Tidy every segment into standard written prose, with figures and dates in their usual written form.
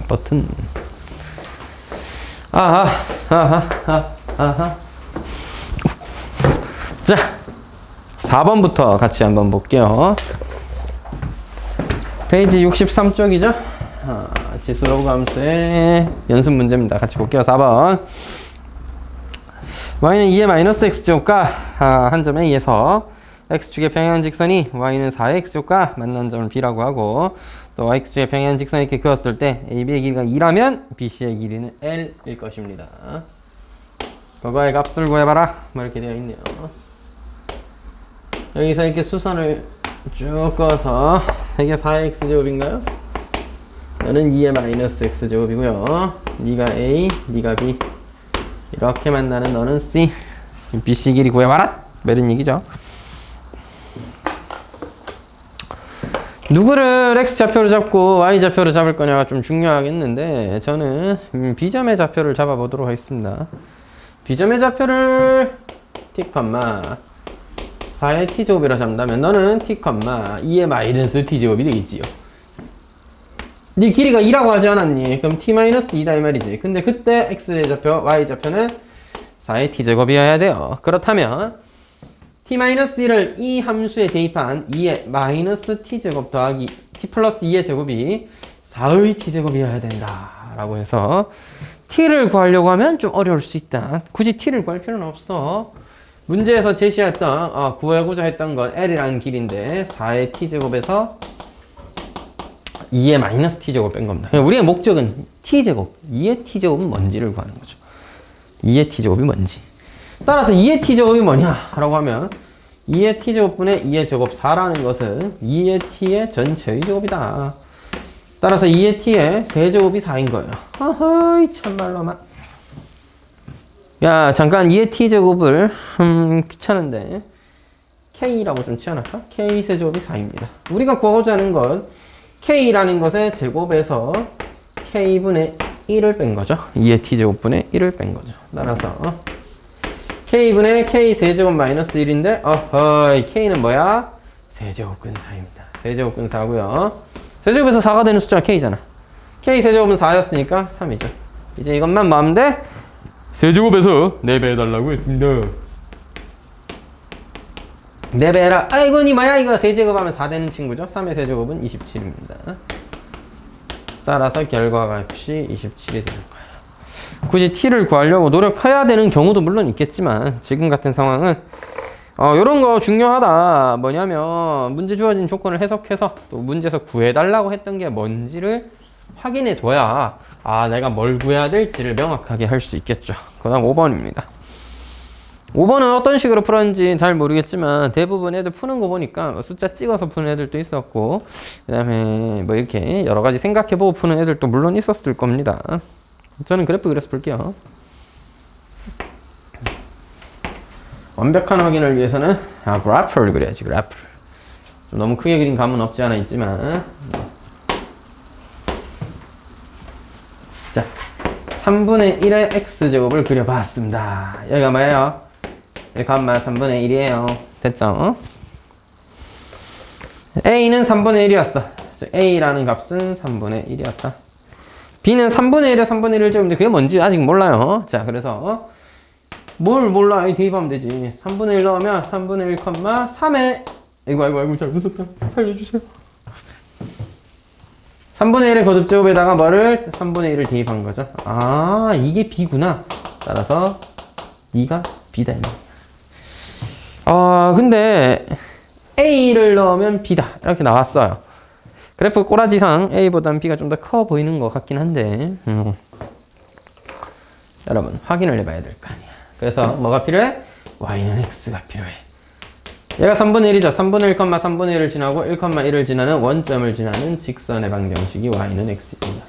버튼. 아하. 자, 4번부터 같이 한번 볼게요. 페이지 63쪽이죠? 지수로그 함수의 연습 문제입니다. 같이 볼게요. 4번. y는 2의 마이너스 x제곱과 한 점 a에서 x축의 평행한 직선이 y는 4의 x제곱과 만나는 점을 b라고 하고, 또 y축의 평행한 직선이 이렇게 그었을 때 ab의 길이가 2라면 bc의 길이는 l일 것입니다. 그거의 값을 구해봐라. 뭐 이렇게 되어 있네요. 여기서 이렇게 수선을 쭉 그어서 이게 4의 x제곱인가요? 너는 2의 마이너스 x제곱이고요. 네가 a, 네가 b. 이렇게 만나는 너는 c. bc 길이 구해봐라. 이런 얘기죠. 누구를 x좌표로 잡고 y좌표로 잡을 거냐가 좀 중요하겠는데, 저는 b점의 좌표를 잡아보도록 하겠습니다. b점의 좌표를 t, 4의 t제곱이라 잡는다면 너는 t, 2의 마이너스 t제곱이 되겠지요. 네 길이가 2라고 하지 않았니? 그럼 t-2다 이 말이지. 근데 그때 x의 좌표, y좌표는 4의 t제곱이어야 돼요. 그렇다면 t-1을 이 함수에 대입한 2의 마이너스 t제곱 더하기 t 플러스 2의 제곱이 4의 t제곱이어야 된다 라고 해서 t를 구하려고 하면 좀 어려울 수 있다. 굳이 t를 구할 필요는 없어. 문제에서 제시했던 구하고자 했던 건 l이라는 길인데 4의 t제곱에서 2의 마이너스 t제곱 뺀 겁니다. 우리의 목적은 t제곱, 2의 t제곱은 뭔지를 구하는 거죠. 2의 t제곱이 뭔지. 따라서 2의 t제곱이 뭐냐 라고 하면 2의 t제곱분의 2의 제곱 4라는 것은 2의 t의 전체의 제곱이다. 따라서 2의 t의 세제곱이 4인 거예요. 아허이 참말로만. 야 잠깐 2의 t제곱을 귀찮은데 k라고 좀 치워놨까? k 세제곱이 4입니다. 우리가 구하고자 하는 건 k라는 것의 제곱에서 k분의 1을 뺀 거죠. 2의 t제곱분의 1을 뺀 거죠. 따라서 k분의 k 세제곱 마이너스 1인데 어허이 k는 뭐야? 세제곱근사입니다. 세제곱근사고요. 세제곱에서 4가 되는 숫자가 k잖아. k 세제곱은 4였으니까 3이죠. 이제 이것만 마음 돼? 세제곱에서 4배 해달라고 했습니다. 4배 해라. 아이고 니 뭐야 이거 세제곱하면 4 되는 친구죠. 3의 세제곱은 27입니다. 따라서 결과값이 27이 되는 거예요. 굳이 t를 구하려고 노력해야 되는 경우도 물론 있겠지만 지금 같은 상황은 요런 거 중요하다. 뭐냐면 문제 주어진 조건을 해석해서 또 문제에서 구해달라고 했던 게 뭔지를 확인해 둬야 내가 뭘 구해야 될지를 명확하게 할 수 있겠죠. 그 다음 5번입니다. 5번은 어떤 식으로 풀었는지 잘 모르겠지만 대부분 애들 푸는 거 보니까 숫자 찍어서 푸는 애들도 있었고, 그 다음에 뭐 이렇게 여러 가지 생각해보고 푸는 애들도 물론 있었을 겁니다. 저는 그래프 그려서 볼게요. 완벽한 확인을 위해서는 그래프를 그려야지. 그래프를 좀 너무 크게 그린 감은 없지 않아 있지만, 자 3분의 1의 x제곱을 그려봤습니다. 여기가 뭐예요? 이 값만 3분의 1이에요. 됐죠? a는 3분의 1이었어. a라는 값은 3분의 1이었다. b는 3분의 1에 3분의 1을 적으면 그게 뭔지 아직 몰라요. 자, 그래서 뭘 몰라? 대입하면 되지. 3분의 1 넣으면 3분의 1, 3에 아이고 잘못 썼다. 살려주세요. 3분의 1의 거듭제곱에다가 뭐를? 3분의 1을 대입한 거죠. 이게 b구나. 따라서 D가 b다. 근데 a를 넣으면 b다. 이렇게 나왔어요. 그래프 꼬라지상 a보다는 b가 좀 더 커 보이는 것 같긴 한데 여러분 확인을 해봐야 될 거 아니야. 그래서 뭐가 필요해? y는 x가 필요해. 얘가 3분의 1이죠. 3분의 1, 3분의 1을 지나고 1, 1을 지나는 원점을 지나는 직선의 방정식이 y는 x입니다.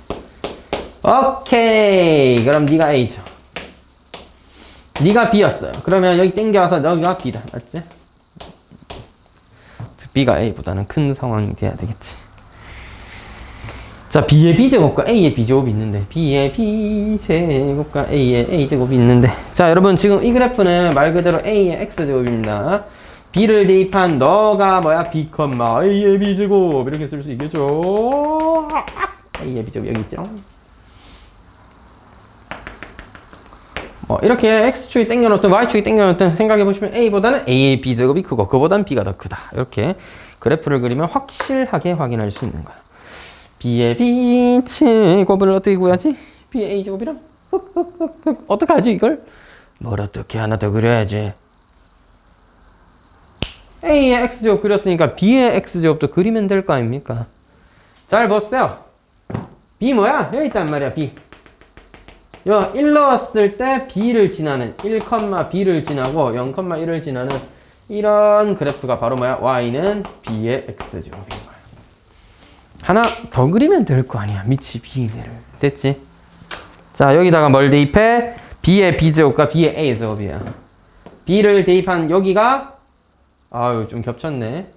오케이. 그럼 네가 a죠. 네가 b였어요. 그러면 여기 땡겨와서 너가 b다. 맞지? 즉 b가 a보다는 큰 상황이 돼야 되겠지. 자, b의 b제곱과 a의 b제곱이 있는데 b의 b제곱과 a의 a제곱이 있는데, 자 여러분 지금 이 그래프는 말 그대로 a의 x제곱입니다. b를 대입한 너가 뭐야? b, a의 b제곱 이렇게 쓸 수 있겠죠. a의 b제곱 여기 있죠. 이렇게 x축이 땡겨놓든 y축이 땡겨놓든 생각해보시면 a보다는 a의 b제곱이 크고 그보단 b가 더 크다. 이렇게 그래프를 그리면 확실하게 확인할 수 있는 거야. b의 b제곱을 어떻게 구하지? b의 a제곱이랑 어떡하지 이걸? 뭘 어떻게 하나 더 그려야지. a의 x제곱 그렸으니까 b의 x제곱도 그리면 될 거 아닙니까? 잘 보세요. b 뭐야? 여기 있단 말이야. b 1 넣었을 때 b를 지나는 1,b를 지나고 0,1을 지나는 이런 그래프가 바로 뭐야? y는 b의 x제곱인 거야. 하나 더 그리면 될 거 아니야. 미치 b를. 됐지? 자, 여기다가 뭘 대입해? b의 b제곱과 b의 a제곱이야. b를 대입한 여기가 아유 좀 겹쳤네.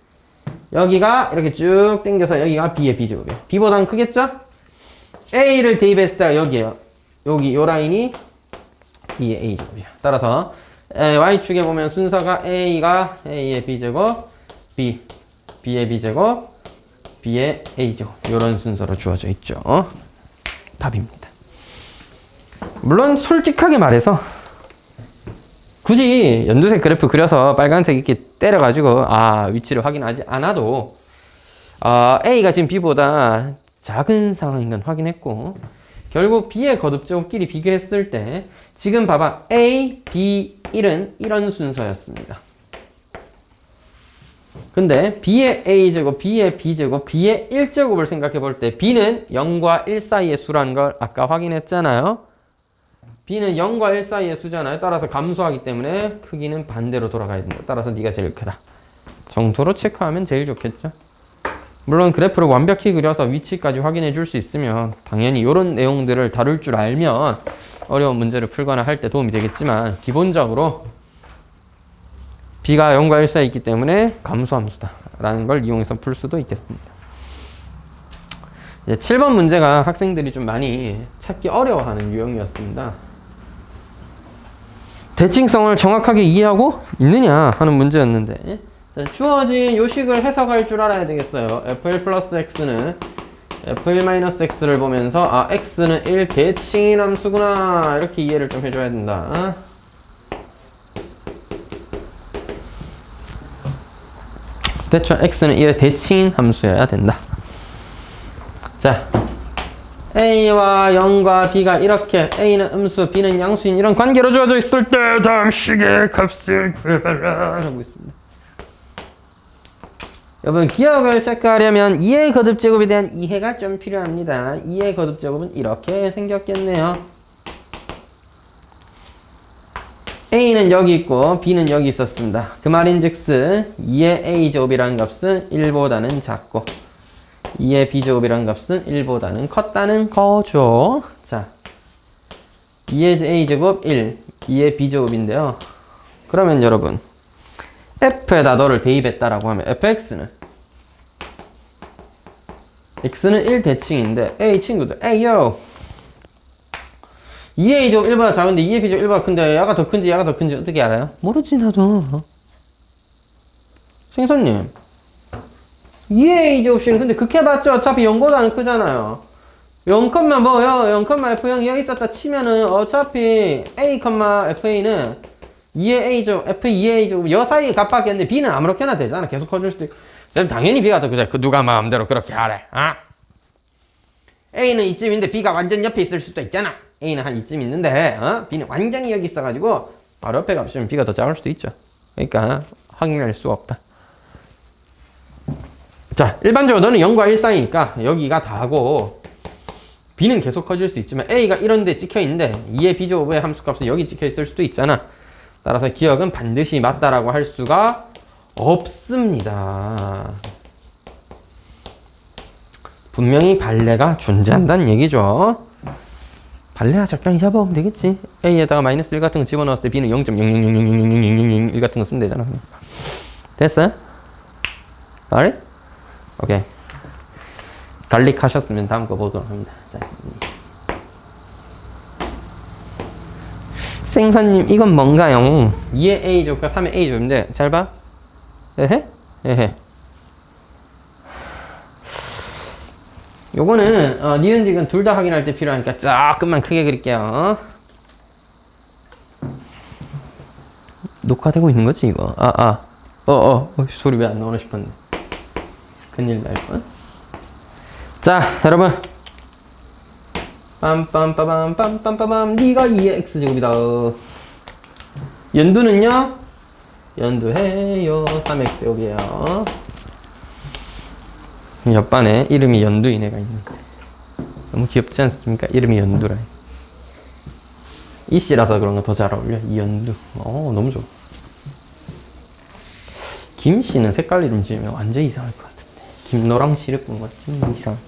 여기가 이렇게 쭉 당겨서 여기가 b의 b제곱이야. b보다는 크겠죠? a를 대입했을 때가 여기에요. 여기 요 라인이 b의 a제곱이야. 따라서 y축에 보면 순서가 a가 a의 b제곱, b의 b제곱, b의 a제곱 이런 순서로 주어져 있죠. 답입니다. 물론 솔직하게 말해서 굳이 연두색 그래프 그려서 빨간색 이렇게 때려가지고 위치를 확인하지 않아도 a가 지금 b보다 작은 상황인 건 확인했고 결국 b의 거듭제곱끼리 비교했을 때 지금 봐봐 a, b, 1은 이런 순서였습니다. 근데 b의 a제곱, b의 b제곱, b의 1제곱을 생각해 볼 때 b는 0과 1 사이의 수라는 걸 아까 확인했잖아요. b는 0과 1 사이의 수잖아요. 따라서 감소하기 때문에 크기는 반대로 돌아가야 된다. 따라서 네가 제일 크다. 정도로 체크하면 제일 좋겠죠. 물론 그래프를 완벽히 그려서 위치까지 확인해 줄 수 있으면 당연히 이런 내용들을 다룰 줄 알면 어려운 문제를 풀거나 할 때 도움이 되겠지만 기본적으로 b가 0과 1 사이에 있기 때문에 감소함수다 라는 걸 이용해서 풀 수도 있겠습니다. 이제 7번 문제가 학생들이 좀 많이 찾기 어려워하는 유형이었습니다. 대칭성을 정확하게 이해하고 있느냐 하는 문제였는데 자, 주어진 요식을 해석할 줄 알아야 되겠어요. fl 플러스 x는 fl 마이너스 x를 보면서 x는 1 대칭인 함수구나 이렇게 이해를 좀 해줘야 된다. 대충 x는 1의 대칭인 함수여야 된다. 자, a와 0과 b가 이렇게 a는 음수, b는 양수인 이런 관계로 주어져 있을 때 다음 식의 값을 구해봐라 하고 있습니다. 여러분 기억을 체크하려면 2의 거듭제곱에 대한 이해가 좀 필요합니다. 2의 거듭제곱은 이렇게 생겼겠네요. a는 여기 있고 b는 여기 있었습니다. 그 말인즉슨 2의 a제곱이라는 값은 1보다는 작고 2의 b제곱이라는 값은 1보다는 컸다는 거죠. 자, 2의 a제곱 1, 2의 b제곱인데요. 그러면 여러분 f에다 너를 대입했다라고 하면 fx는 x는 1 대칭인데 a 친구들 a요 2의 a제곱 1보다 작은데 2의 b제곱 1보다 큰데 야가 더 큰지 야가 더 큰지 어떻게 알아요? 모르지 나도. 생선님 2의 a제곱씨는 근데 극해봤자 어차피 0보다는 크잖아요. 0, 뭐요? 0,f0이 여기 있었다 치면은 어차피 a, fa는 2의 a제곱, f2의 a제곱 여 사이에 값밖에 없는데 b는 아무렇게나 되잖아. 계속 커질 수도 있고. 당연히 b가 더 크죠. 그 누가 마음대로 그렇게 하래. a는 이쯤인데 b가 완전 옆에 있을 수도 있잖아. a는 한 이쯤 있는데 b는 완전히 여기 있어가지고 바로 옆에 값이면 b가 더 작을 수도 있죠. 그러니까 확인할 수가 없다. 자, 일반적으로 너는 0과 1 사이니까 여기가 다고 b는 계속 커질 수 있지만 a가 이런 데 찍혀있는데 2의 b제곱의 함수값은 여기 찍혀있을 수도 있잖아. 따라서 기억은 반드시 맞다라고 할 수가 없습니다. 분명히 발레가 존재한다는 얘기죠. 발레가 적당히 잡아오면 되겠지. a에다가 마이너스 1 같은 거 집어넣었을 때 b는 0.000000001 같은 거 쓰면 되잖아. 됐어? alright? 오케이. 달릭 하셨으면 다음 거 보도록 합니다. 자. 생선님 이건 뭔가요? 2의 a제곱과 3의 a제곱인데 잘 봐. 에헤. 요거는 니은직은 둘 다 확인할 때 필요하니까 조금만 크게 그릴게요. 녹화되고 있는 거지 이거. 소리 왜 안 나오나 싶었네. 큰일 날 뻔. 자, 여러분. 빰빰빠밤 네가 2의 x제곱이다. 연두는요? 연두해요. 3x제곱이에요. 옆반에 이름이 연두인 애가 있는데 너무 귀엽지 않습니까? 이름이 연두라. 이씨라서 그런가 더 잘 어울려. 이연두. 너무 좋아. 김씨는 색깔 이름 지으면 완전 이상할 것 같은데. 김노랑 씨를 꾼 거지. 이상.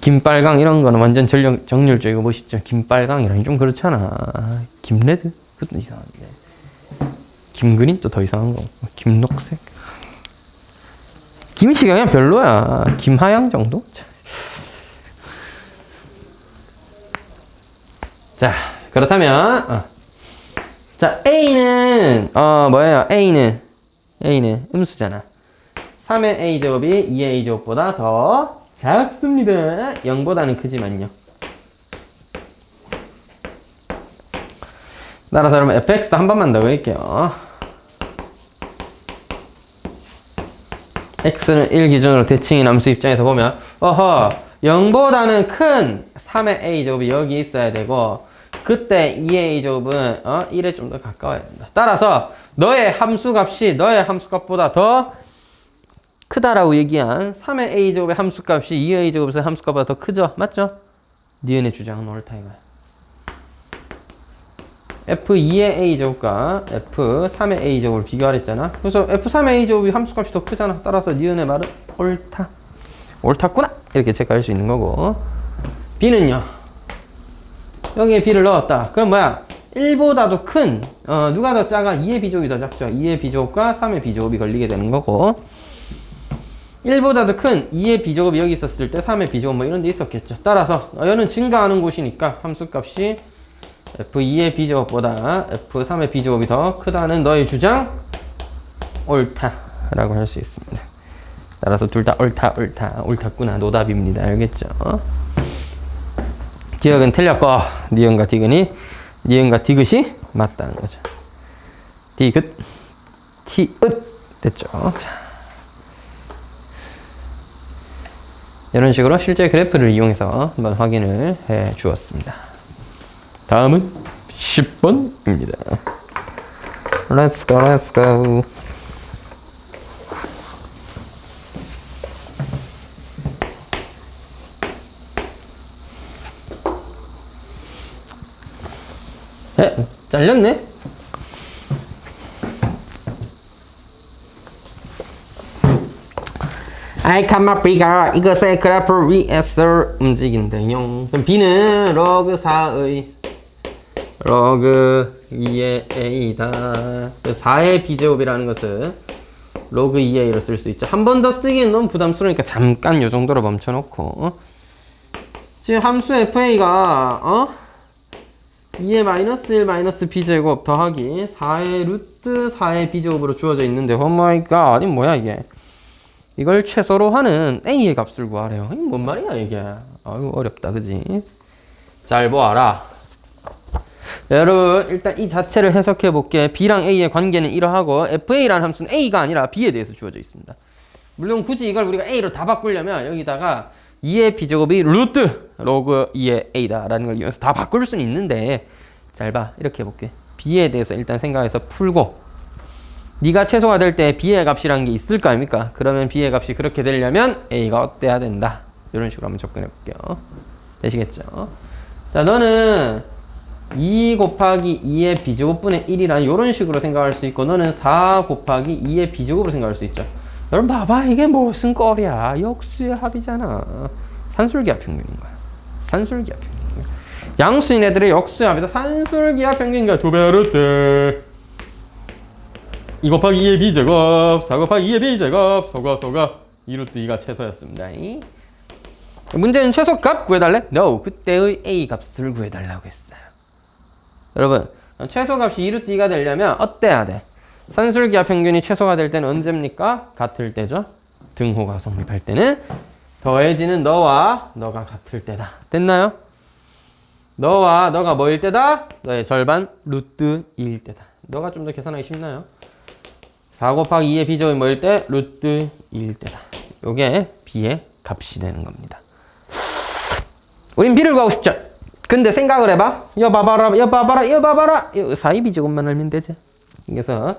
김빨강 이런 거는 완전 정열적이고 멋있죠. 김빨강이라니 좀 그렇잖아. 김레드? 그것도 이상한데. 김그린 또 더 이상한 거. 김녹색? 김씨가 그냥 별로야. 김하양 정도? 자, 그렇다면 자, A는 뭐예요? A는 음수잖아. 3의 A제곱이 2의 A제곱보다 더 작습니다. 0보다는 크지만요. 따라서 여러분 fx도 한 번만 더 그릴게요. x는 1 기준으로 대칭인 함수 입장에서 보면 0보다는 큰 3의 A제곱이 여기 있어야 되고 그때 2의 A제곱은 1에 좀 더 가까워야 된다. 따라서 너의 함수값이 너의 함수값보다 더 크다라고 얘기한 3의 A제곱의 함수값이 2의 A제곱의 함수값보다 더 크죠? 맞죠? 니은의 주장은 옳다 이거야. F2의 A제곱과 F3의 A제곱을 비교하랬잖아. 그래서 F3의 A제곱이 함수값이 더 크잖아. 따라서 니은의 말은 옳다. 옳다구나! 이렇게 체크할 수 있는 거고. B는요. 여기에 B를 넣었다. 그럼 뭐야? 1보다도 큰 누가 더 작아? 2의 B제곱이 더 작죠. 2의 B제곱과 3의 B제곱이 걸리게 되는 거고 1보다도 큰 2의 B제곱이 여기 있었을 때 3의 B제곱 뭐 이런 데 있었겠죠. 따라서 얘는 증가하는 곳이니까 함수값이 F2의 B제곱보다 F3의 B제곱이 더 크다는 너의 주장 옳다라고 할 수 있습니다. 따라서 둘 다 옳다구나 노답입니다. 알겠죠? 기억은 틀렸고 니은과 디귿이 맞다는 거죠. 디귿 티읕 됐죠? 자. 이런 식으로 실제 그래프를 이용해서 한번 확인을 해 주었습니다. 다음은 10번입니다. Let's go. 잘렸네? 알카마프리가 이것의 그래프 위에서 움직인대요. 그럼 B는 로그 4의 로그 2의 A다. 4의 B제곱이라는 것은 로그 2의 A로 쓸 수 있죠. 한 번 더 쓰기엔 너무 부담스러우니까 잠깐 요 정도로 멈춰놓고 지금 함수 FA가 2의 마이너스 1 마이너스 B제곱 더하기 4의 루트 4의 B제곱으로 주어져 있는데 오마이갓 이 뭐야 이게. 이걸 최소로 하는 A의 값을 구하래요. 이게 뭔 말이야 이게. 아유 어렵다 그지. 잘 보아라. 여러분 일단 이 자체를 해석해 볼게. B랑 A의 관계는 이러하고 FA라는 함수는 A가 아니라 B에 대해서 주어져 있습니다. 물론 굳이 이걸 우리가 A로 다 바꾸려면 여기다가 2의 B제곱이 루트 로그 2의 A다 라는 걸 이용해서 다 바꿀 수는 있는데 잘 봐. 이렇게 해볼게. B에 대해서 일단 생각해서 풀고 네가 최소가 될 때 B의 값이라는 게 있을 거 아닙니까? 그러면 B의 값이 그렇게 되려면 A가 어때야 된다. 이런 식으로 한번 접근해 볼게요. 되시겠죠? 자, 너는 2 곱하기 2의 B제곱분의 1이라는 이런 식으로 생각할 수 있고 너는 4 곱하기 2의 B제곱으로 생각할 수 있죠. 여러분 봐봐. 이게 무슨 꼴이야. 역수의 합이잖아. 산술기하 평균인 거야. 산술기하 평균인 거야. 양수인 애들의 역수의 합이다. 산술기하 평균인가 2배 루트 2 곱하기 2의 B제곱 4 곱하기 2의 B제곱 소가 2루트 2가 최소였습니다. 문제는 최소값 구해달래? No. 그때의 A 값을 구해달라고 했어요. 여러분 최소값이 2루트 2가 되려면 어때야 돼? 산술기하 평균이 최소가 될 때는 언제입니까? 같을 때죠. 등호가 성립할 때는 더해지는 너와 너가 같을 때다. 됐나요? 너가 뭐일 때다? 너의 절반 루트 2일 때다. 너가 좀 더 계산하기 쉽나요? 4 곱하기 2의 b제곱이 뭐일 때? 루트 2일 때다. 요게 b의 값이 되는 겁니다. 우린 b를 구하고 싶죠. 근데 생각을 해봐. 봐봐라. 4의 b제곱만 알면 되지. 그래서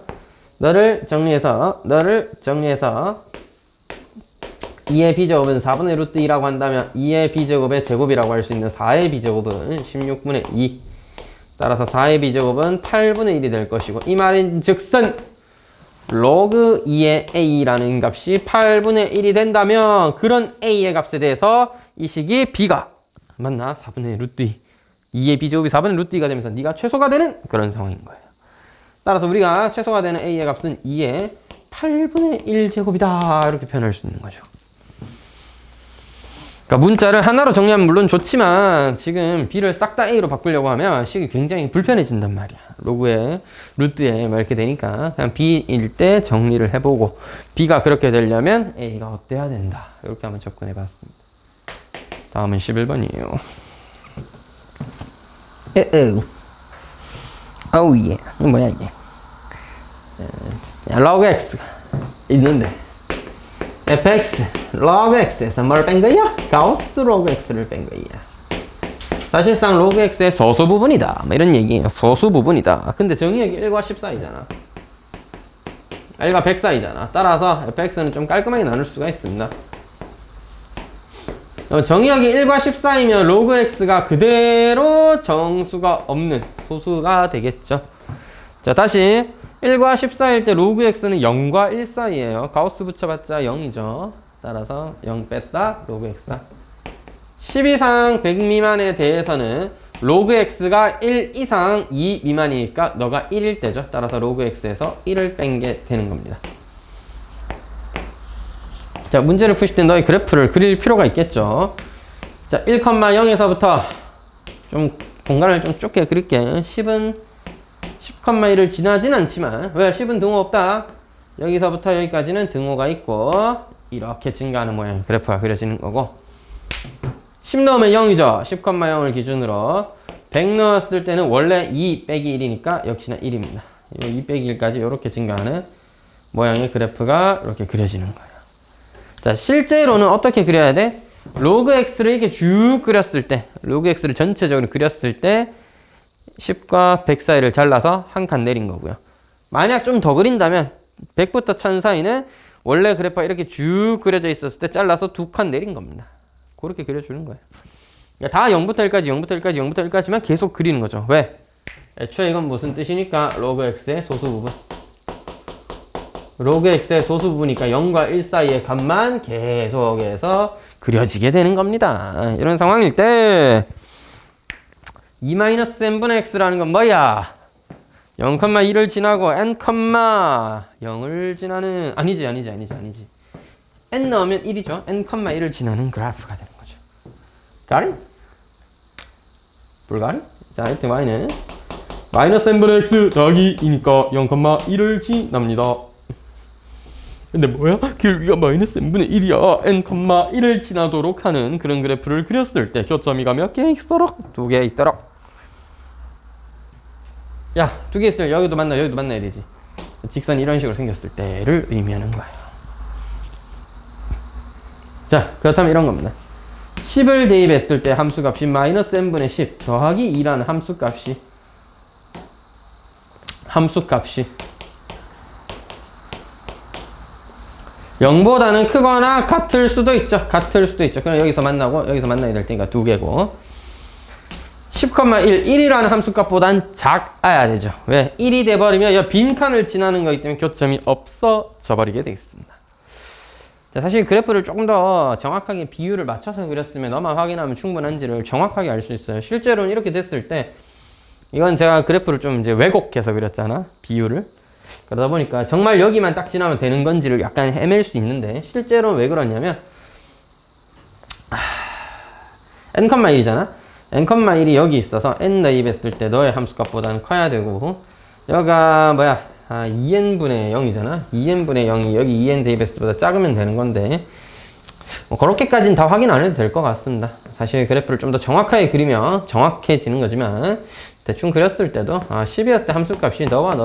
너를 정리해서 2의 b제곱은 4분의 루트 2라고 한다면 2의 b제곱의 제곱이라고 할 수 있는 4의 b제곱은 16분의 2. 따라서 4의 b제곱은 8분의 1이 될 것이고, 이 말인 즉슨 로그 2의 a라는 값이 8분의 1이 된다면 그런 a의 값에 대해서 이 식이 b가 맞나? 4분의 루트 2. 2의 b제곱이 4분의 루트 2가 되면서 네가 최소가 되는 그런 상황인 거예요. 따라서 우리가 최소가 되는 a의 값은 2의 8분의 1제곱이다. 이렇게 표현할 수 있는 거죠. 그러니까 문자를 하나로 정리하면 물론 좋지만 지금 b를 싹 다 a로 바꾸려고 하면 식이 굉장히 불편해진단 말이야. 로그에 루트에 뭐 이렇게 되니까 그냥 b일 때 정리를 해보고 b가 그렇게 되려면 a가 어때야 된다. 이렇게 한번 접근해 봤습니다. 다음은 11번이에요. 어우 예. 뭐야 이게. log x 있는데 fx log x에서 뭘 뺀 거야? 가우스 log x를 뺀 거야. 사실상 log x의 소수 부분이다. 뭐 이런 얘기예요. 소수 부분이다. 근데 정의역이 1과 10 사이잖아. 1과 100 사이잖아. 따라서 fx는 좀 깔끔하게 나눌 수가 있습니다. 정의역이 1과 10 사이면 log x가 그대로 정수가 없는 소수가 되겠죠. 자, 다시 1과 10 사이일 때 log x는 0과 1 사이에요. 가우스 붙여봤자 0이죠. 따라서 0 뺐다 log x다. 10 이상 100 미만에 대해서는 log x가 1 이상 2 미만이니까 너가 1일 때죠. 따라서 log x에서 1을 뺀 게 되는 겁니다. 자, 문제를 푸실 때 너의 그래프를 그릴 필요가 있겠죠. 자, 1,0에서부터 좀 공간을 좀 좁게 그릴게. 10은 10,1을 지나진 않지만, 왜? 10은 등호 없다. 여기서부터 여기까지는 등호가 있고 이렇게 증가하는 모양의 그래프가 그려지는 거고, 10 넣으면 0이죠. 10,0을 기준으로 100 넣었을 때는 원래 2 빼기 1이니까 역시나 1입니다. 2 빼기 1까지 이렇게 증가하는 모양의 그래프가 이렇게 그려지는 거예요. 자, 실제로는 어떻게 그려야 돼? log x를 이렇게 쭉 그렸을 때, log x를 전체적으로 그렸을 때 10과 100 사이를 잘라서 한 칸 내린 거고요. 만약 좀 더 그린다면 100부터 1000 사이는 원래 그래프가 이렇게 쭉 그려져 있었을 때 잘라서 2칸 내린 겁니다. 그렇게 그려주는 거예요. 그러니까 다 0부터 1까지, 0부터 1까지, 0부터 1까지만 계속 그리는 거죠. 왜? 애초에 이건 무슨 뜻이니까? log x의 소수 부분. log x의 소수 부분이니까 0과 1 사이의 값만 계속해서 그려지게 되는 겁니다. 이런 상황일 때 2-n분의 x라는 건 뭐야? 0,1을 지나고 n,0을 지나는 아니지 n 넣으면 1이죠. n,1을 지나는 그래프가 되는 거죠. 가리? 불가리? 자, 이때 y는 -n분의 x 더하기 2니까 0,1을 지납니다. 근데 뭐야? 길이가 -n분의 1이야. n,1을 지나도록 하는 그런 그래프를 그렸을 때 교점이가 몇 개 있도록? 2개 있도록. 야, 2개 있으면 여기도 만나, 여기도 만나야 되지. 직선이 이런 식으로 생겼을 때를 의미하는 거예요. 자, 그렇다면 이런 겁니다. 10을 대입했을 때 함수값이 -n분의 10 더하기 2라는 함수값이 0보다는 크거나 같을 수도 있죠. 그럼 여기서 만나고 여기서 만나야 될 테니까 2개고, 10,1, 1이라는 함수값보단 작아야 되죠. 왜? 1이 돼버리면 이 빈칸을 지나는 거기 때문에 교점이 없어져 버리게 되겠습니다. 자, 사실 그래프를 조금 더 정확하게 비율을 맞춰서 그렸으면 너만 확인하면 충분한지를 정확하게 알 수 있어요. 실제로는 이렇게 됐을 때, 이건 제가 그래프를 좀 이제 왜곡해서 그렸잖아, 비율을. 그러다 보니까 정말 여기만 딱 지나면 되는 건지를 약간 헤맬 수 있는데, 실제로는 왜 그러냐면 n,1이잖아. n,1이 여기 있어서 n 대입했을 때 너의 함수값보다는 커야 되고, 여기가 뭐야? 2n분의 0이잖아. 2n분의 0이 여기 2n 대입했을 때보다 작으면 되는 건데, 뭐 그렇게까지는 다 확인 안 해도 될 것 같습니다. 사실 그래프를 좀 더 정확하게 그리면 정확해지는 거지만 대충 그렸을 때도 10이었을 때 함수값이 너와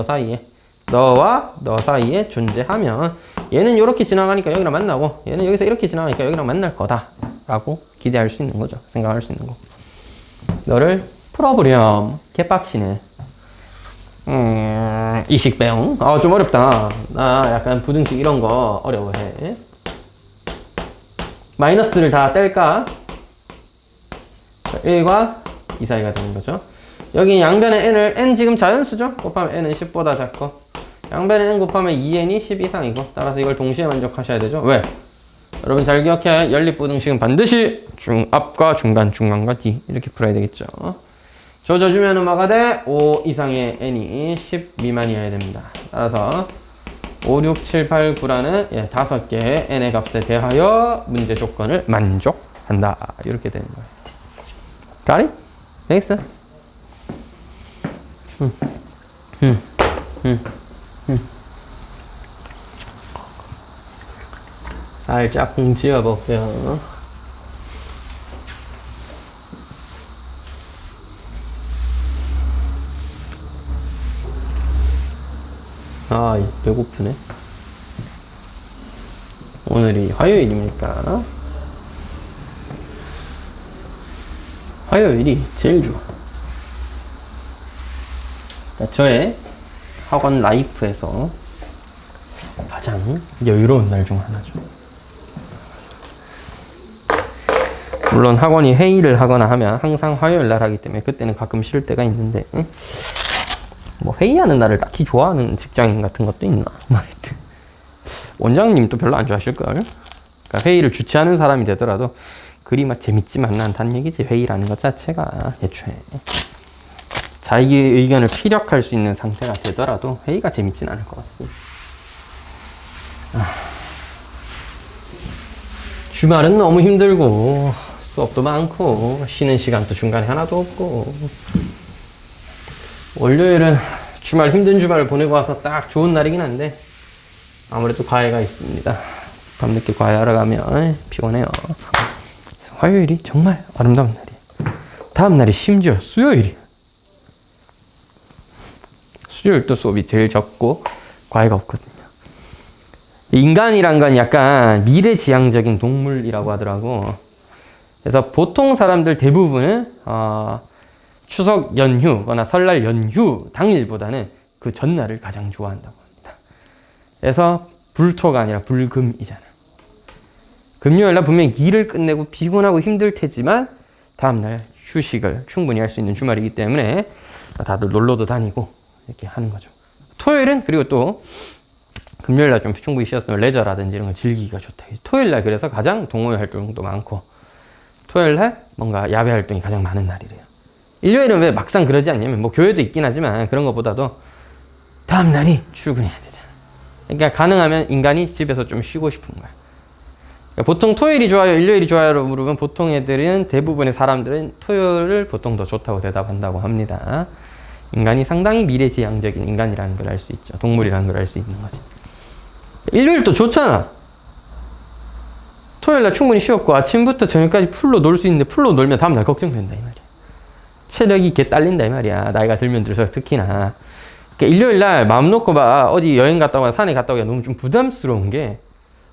너 사이에 존재하면 얘는 이렇게 지나가니까 여기랑 만나고 얘는 여기서 이렇게 지나가니까 여기랑 만날 거다 라고 기대할 수 있는 거죠. 생각할 수 있는 거. 너를 풀어보렴. 개빡치네. 이식배ung. 좀 어렵다. 나 약간 부등식 이런 거 어려워해. 마이너스를 다 뗄까? 1과 2 사이가 되는 거죠. 여기 양변에 n을 n 지금 자연수죠? 곱하면 n은 10보다 작고 양변에 n 곱하면 2n이 10 이상이고 따라서 이걸 동시에 만족하셔야 되죠. 왜? 여러분 잘 기억해. 연립부등식은 반드시 앞과 중간, 중간과 뒤 이렇게 풀어야 되겠죠. 조져주면 뭐가 돼? 5 이상의 n이 10 미만이어야 됩니다. 따라서 5, 6, 7, 8, 9라는 5개의 n의 값에 대하여 문제 조건을 만족한다. 이렇게 되는 거예요. Got it? Makes sense? 살짝 지어볼게요. 배고프네. 오늘이 화요일입니까? 화요일이 제일 좋아. 저의 학원 라이프에서 가장 여유로운 날 중 하나죠. 물론 학원이 회의를 하거나 하면 항상 화요일 날 하기 때문에 그때는 가끔 싫을 때가 있는데 뭐 회의하는 날을 딱히 좋아하는 직장인 같은 것도 있나? 하여튼 원장님도 별로 안 좋아하실걸? 그러니까 회의를 주최하는 사람이 되더라도 그리 막 재밌지만은 않다는 얘기지. 회의라는 것 자체가 애초에 자기 의견을 피력할 수 있는 상태가 되더라도 회의가 재밌진 않을 것 같습니다. 주말은 너무 힘들고 수업도 많고 쉬는 시간도 중간에 하나도 없고 월요일은 주말 힘든 주말을 보내고 와서 딱 좋은 날이긴 한데 아무래도 과외가 있습니다. 밤늦게 과외하러 가면 피곤해요. 화요일이 정말 아름다운 날이에요. 다음 날이 심지어 수요일이에요. 수요일도 수업이 제일 적고 과외가 없거든요. 인간이란 건 약간 미래지향적인 동물이라고 하더라고. 그래서 보통 사람들 대부분은 추석 연휴거나 설날 연휴 당일보다는 그 전날을 가장 좋아한다고 합니다. 그래서 불토가 아니라 불금이잖아. 금요일날 분명히 일을 끝내고 피곤하고 힘들 테지만 다음날 휴식을 충분히 할 수 있는 주말이기 때문에 다들 놀러도 다니고 이렇게 하는 거죠. 토요일은 그리고 또 금요일날 좀 충분히 쉬었으면 레저라든지 이런 거 즐기기가 좋다. 토요일날 그래서 가장 동호회 활동도 많고 토요일날 뭔가 야외 활동이 가장 많은 날이래요. 일요일은 왜 막상 그러지 않냐면 뭐 교회도 있긴 하지만 그런 것보다도 다음날이 출근해야 되잖아. 그러니까 가능하면 인간이 집에서 좀 쉬고 싶은 거야. 그러니까 보통 토요일이 좋아요, 일요일이 좋아요로 물으면 보통 애들은 대부분의 사람들은 토요일을 보통 더 좋다고 대답한다고 합니다. 인간이 상당히 미래지향적인 인간이라는 걸 알 수 있죠. 동물이라는 걸 알 수 있는 거지. 일요일도 좋잖아. 토요일날 충분히 쉬었고 아침부터 저녁까지 풀로 놀 수 있는데 풀로 놀면 다음날 걱정된다 이 말이야. 체력이 개 딸린다 이 말이야. 나이가 들면 들수록 특히나. 그러니까 일요일날 마음 놓고 봐. 어디 여행 갔다 오거나 산에 갔다 오기가 너무 좀 부담스러운 게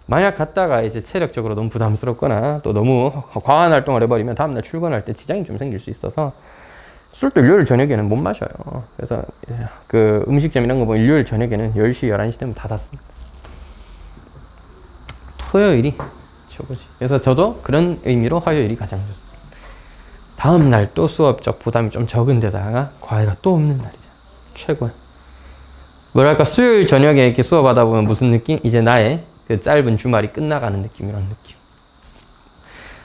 만약 갔다가 이제 체력적으로 너무 부담스럽거나 또 너무 과한 활동을 해버리면 다음날 출근할 때 지장이 좀 생길 수 있어서 술도 일요일 저녁에는 못 마셔요. 그래서 그 음식점 이런 거 보면 일요일 저녁에는 10시, 11시 되면 닫았습니다. 토요일이 최고지. 그래서 저도 그런 의미로 화요일이 가장 좋습니다. 다음 날 또 수업적 부담이 좀 적은 데다가 과외가 또 없는 날이죠. 최고야. 뭐랄까 수요일 저녁에 이렇게 수업하다 보면 무슨 느낌? 이제 나의 그 짧은 주말이 끝나가는 느낌, 이런 느낌.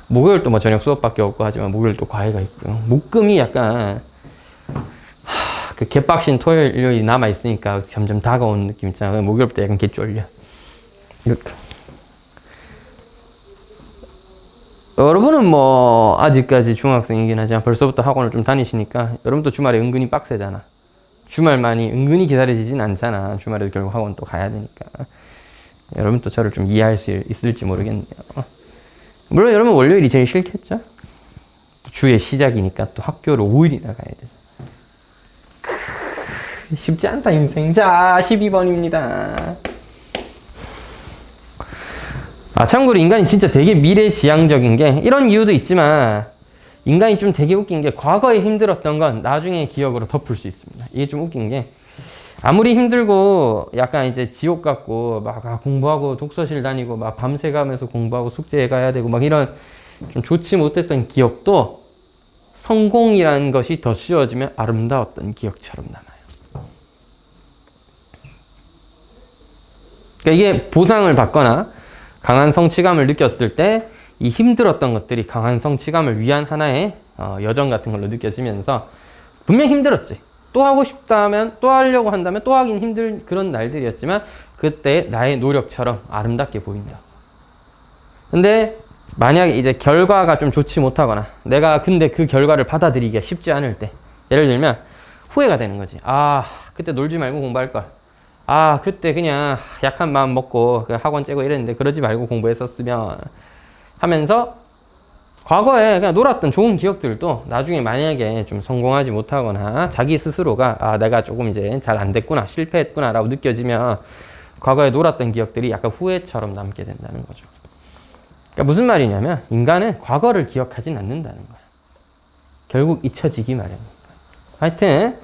목요일도 뭐 저녁 수업밖에 없고 하지만 목요일도 과외가 있고요. 목금이 약간 그 개빡신 토요일, 일요일이 남아있으니까 점점 다가오는 느낌 있잖아요. 목요일부터 약간 개쫄려. 이렇게. 여러분은 뭐 아직까지 중학생이긴 하지만 벌써부터 학원을 좀 다니시니까 여러분도 주말에 은근히 빡세잖아. 주말만이 은근히 기다려지진 않잖아. 주말에도 결국 학원 또 가야 되니까. 여러분 또 저를 좀 이해할 수 있을지 모르겠네요. 물론 여러분 월요일이 제일 싫겠죠? 주의 시작이니까 또 학교를 5일이나 가야 돼서. 쉽지 않다 인생. 자, 12번입니다. 참고로 인간이 진짜 되게 미래지향적인 게 이런 이유도 있지만 인간이 좀 되게 웃긴 게 과거에 힘들었던 건 나중에 기억으로 덮을 수 있습니다. 이게 좀 웃긴 게 아무리 힘들고 약간 이제 지옥 같고 막 공부하고 독서실 다니고 막 밤새 가면서 공부하고 숙제해 가야 되고 막 이런 좀 좋지 못했던 기억도 성공이라는 것이 더 씌워지면 아름다웠던 기억처럼 남아요. 그러니까 이게 보상을 받거나 강한 성취감을 느꼈을 때 이 힘들었던 것들이 강한 성취감을 위한 하나의 여정 같은 걸로 느껴지면서 분명 힘들었지. 또 하고 싶다면, 또 하려고 한다면 또 하긴 힘들 그런 날들이었지만 그때 나의 노력처럼 아름답게 보인다. 근데 만약에 이제 결과가 좀 좋지 못하거나 내가 근데 그 결과를 받아들이기가 쉽지 않을 때 예를 들면 후회가 되는 거지. 그때 놀지 말고 공부할 걸. 그때 그냥 약한 마음 먹고 학원 째고 이랬는데 그러지 말고 공부했었으면 하면서 과거에 그냥 놀았던 좋은 기억들도 나중에 만약에 좀 성공하지 못하거나 자기 스스로가 내가 조금 이제 잘 안 됐구나, 실패했구나 라고 느껴지면 과거에 놀았던 기억들이 약간 후회처럼 남게 된다는 거죠. 그러니까 무슨 말이냐면 인간은 과거를 기억하진 않는다는 거야. 결국 잊혀지기 마련이니까. 하여튼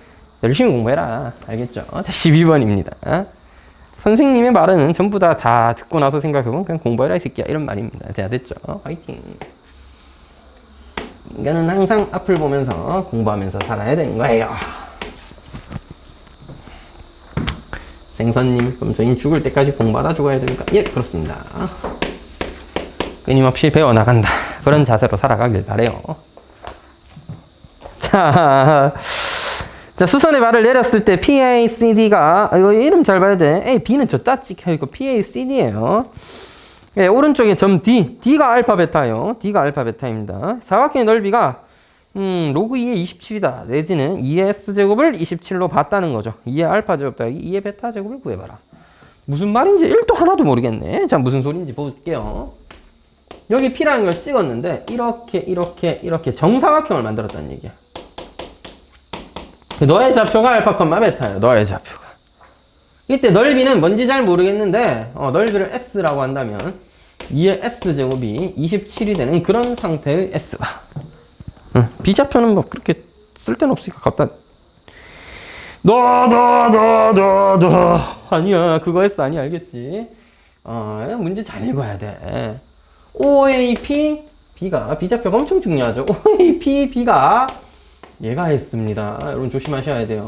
열심히 공부해라. 알겠죠? 자, 12번입니다. 선생님의 말은 전부 다 듣고 나서 생각해보면 그냥 공부해라 이 새끼야 이런 말입니다. 자, 됐죠? 화이팅. 인간은 항상 앞을 보면서 공부하면서 살아야 되는 거예요. 생선님, 그럼 저희는 죽을 때까지 공부하다 죽어야 됩니까? 예, 그렇습니다. 끊임없이 배워나간다. 그런 자세로 살아가길 바래요. 자, 수선의 발을 내렸을 때 PACD가 이거 이름 잘 봐야 돼. A, B는 저따 찍혀있고 PACD예요. 예, 오른쪽에 점 D, D가 알파 베타예요. D가 알파 베타입니다. 사각형의 넓이가 로그 2의 27이다. 내지는 2의 S제곱을 27로 봤다는 거죠. 2의 알파 제곱 더하기 2의 베타 제곱을 구해봐라. 무슨 말인지 1도 하나도 모르겠네. 자, 무슨 소리인지 볼게요. 여기 P라는 걸 찍었는데 이렇게 정사각형을 만들었다는 얘기야. 너의 좌표가 알파, 베타예요. 너의 좌표가. 이때 넓이는 뭔지 잘 모르겠는데 넓이를 S라고 한다면 2의 S제곱이 27이 되는 그런 상태의 S다. B좌표는 뭐 그렇게 쓸데는 없으니까 갖다 너 아니야. 그거 S 아니야. 알겠지? 문제 잘 읽어야 돼. OAP B가 B좌표가 엄청 중요하죠. OAP B가 얘가 했습니다. 여러분 조심하셔야 돼요.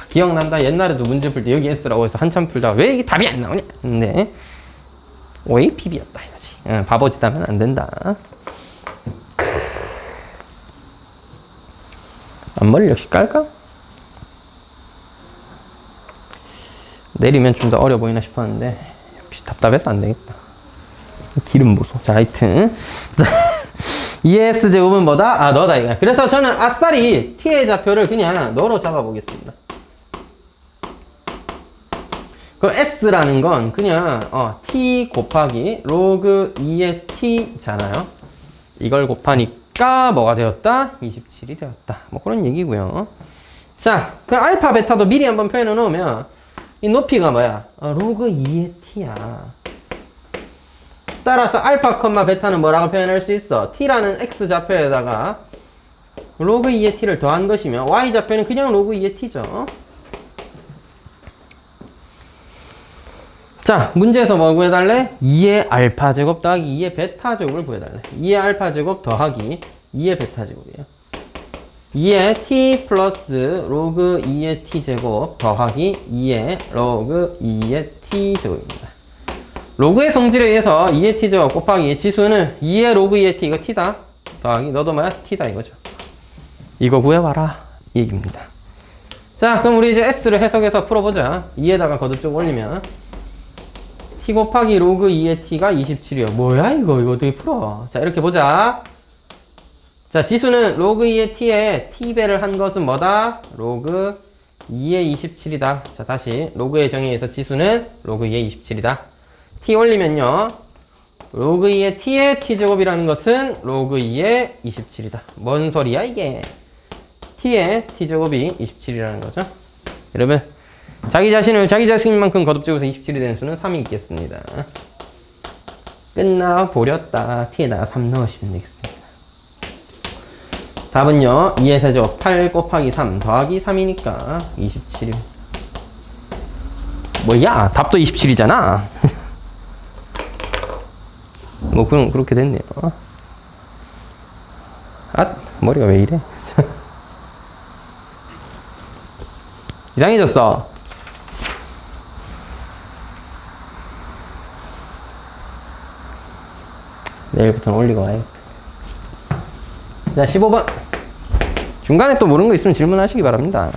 기억난다. 옛날에도 문제 풀 때 여기 S라고 해서 한참 풀다가 왜 이게 답이 안 나오냐? 근데 OAP B였다 이거지. 바보짓 하면 안 된다. 앞머리 역시 깔까? 내리면 좀 더 어려 보이나 싶었는데 역시 답답해서 안 되겠다. 기름 보소. 자, 하여튼 2S 제곱은 뭐다? 너다 이거야. 그래서 저는 아싸리 T의 좌표를 그냥 너로 잡아보겠습니다. 그 S라는 건 그냥 T 곱하기 로그 2의 T잖아요. 이걸 곱하니까 뭐가 되었다? 27이 되었다. 뭐 그런 얘기고요. 자, 그럼 알파 베타도 미리 한번 표현해 놓으면 이 높이가 뭐야? 로그 2의 T야. 따라서 알파, 베타는 뭐라고 표현할 수 있어? T라는 X좌표에다가 로그 2의 T를 더한 것이며 Y좌표는 그냥 로그 2의 T죠. 자, 문제에서 뭐 구해달래? 2의 알파 제곱 더하기 2의 베타 제곱을 구해달래. 2의 알파 제곱 더하기 2의 베타 제곱이에요. 2의 T 플러스 로그 2의 T 제곱 더하기 2의 로그 2의 T 제곱입니다. 로그의 성질에 의해서 2의 T제곱 곱하기 지수는 2의 로그 2의 T, 이거 T다. 더하기 너도 뭐야? T다 이거죠. 이거 구해봐라 이 얘기입니다. 자, 그럼 우리 이제 S를 해석해서 풀어보자. 2에다가 거듭적 올리면 T 곱하기 로그 2의 T가 27이요. 뭐야 이거 어떻게 풀어? 자, 이렇게 보자. 자, 지수는 로그 2의 T에 T배를 한 것은 뭐다? 로그 2의 27이다. 자, 다시 로그의 정의에서 지수는 로그 2의 27이다. T 올리면요 로그 2의 t의 t제곱이라는 것은 로그 2의 27이다. 뭔 소리야 이게? t의 t제곱이 27이라는 거죠. 여러분, 자기 자신을 자기 자신만큼 거듭제곱해서 27이 되는 수는 3이 있겠습니다. 끝나버렸다. t에다가 3 넣으시면 되겠습니다. 답은요, 2의 세제곱 8 곱하기 3 더하기 3이니까 27입니다. 뭐야, 답도 27이잖아. 뭐 그럼 그렇게 됐네요. 아, 머리가 왜 이래? 이상해졌어. 내일부터는 올리고 와야겠다. 자, 15번. 중간에 또 모르는 거 있으면 질문하시기 바랍니다.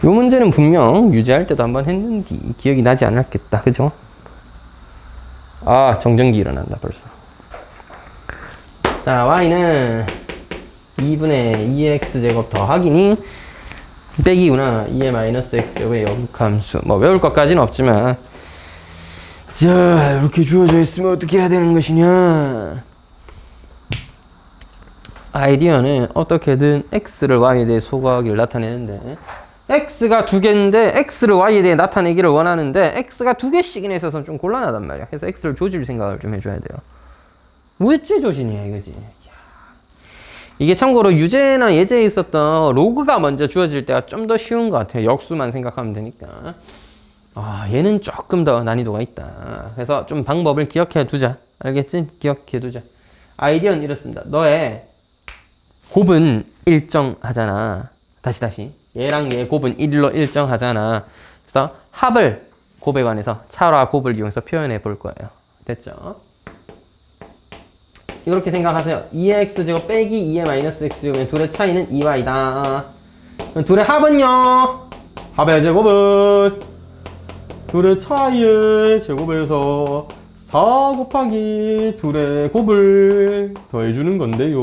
요 문제는 분명 유지할 때도 한번 했는데 기억이 나지 않았겠다. 그죠? 아, 정전기 일어난다 벌써. 자, y는 2분의 2x제곱 더하기니 빼기구나. 2의 마이너스 x제곱의 역함수. 뭐 외울 것까지는 없지만, 자, 이렇게 주어져 있으면 어떻게 해야 되는 것이냐. 아이디어는 어떻게든 x를 y에 대해 소거하기를 나타내는데, x가 두 개인데 x를 y에 대해 나타내기를 원하는데 x가 두 개씩이나 있어서 좀 곤란하단 말이야. 그래서 x를 조질 생각을 좀 해줘야 돼요. 무죄 조진이야 이거지. 이게 참고로 유제나 예제에 있었던 로그가 먼저 주어질 때가 좀 더 쉬운 것 같아요. 역수만 생각하면 되니까. 아, 얘는 조금 더 난이도가 있다. 그래서 좀 방법을 기억해 두자. 알겠지? 기억해 두자. 아이디어는 이렇습니다. 너의 곱은 일정하잖아. 다시. 얘랑 얘 곱은 1로 일정하잖아. 그래서 합을 곱에 관해서 차라 곱을 이용해서 표현해 볼 거예요. 됐죠? 이렇게 생각하세요. 2의 x제곱 빼기 2의 마이너스 x제곱의 둘의 차이는 2y다. 둘의 합은요? 합의 제곱은 둘의 차이의 제곱에서 4 곱하기 둘의 곱을 더해주는 건데요.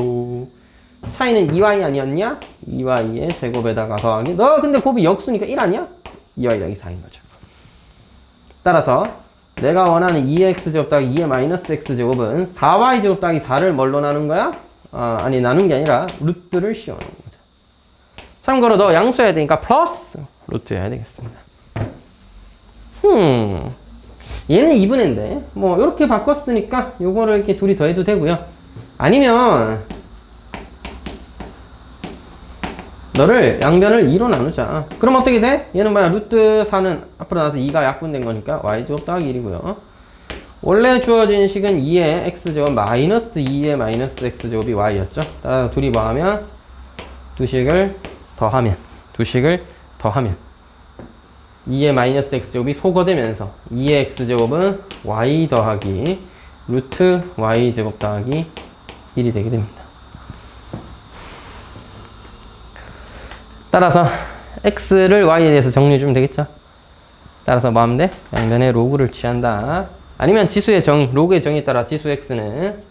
차이는 2y 아니었냐? 2y의 제곱에다가 더하기. 너 근데 곱이 역수니까 1 아니야? 2y 더하기 4인 거죠. 따라서 내가 원하는 2x제곱 더하기 2의 마이너스 x제곱은 4y제곱 더하기 4를 뭘로 나눈 거야? 아니, 나눈 게 아니라 루트를 씌워놓은 거죠. 참고로 너 양수해야 되니까 플러스 루트 해야 되겠습니다. 얘는 2분의인데 뭐 이렇게 바꿨으니까 요거를 이렇게 둘이 더해도 되고요. 아니면 너를 양변을 2로 나누자. 그럼 어떻게 돼? 얘는 뭐야? 루트 4는 앞으로 나와서 2가 약분된 거니까 y제곱 더하기 1이고요. 원래 주어진 식은 2의 x제곱 마이너스 2의 마이너스 x제곱이 y였죠. 따라서 둘이 뭐하면? 두 식을 더하면 2의 마이너스 x제곱이 소거되면서 2의 x제곱은 y 더하기 루트 y제곱 더하기 1이 되게 됩니다. 따라서 x를 y에 대해서 정리해주면 되겠죠. 따라서 뭐 하면 돼? 양변에 로그를 취한다. 아니면 지수의 로그의 정의에 따라 지수 x는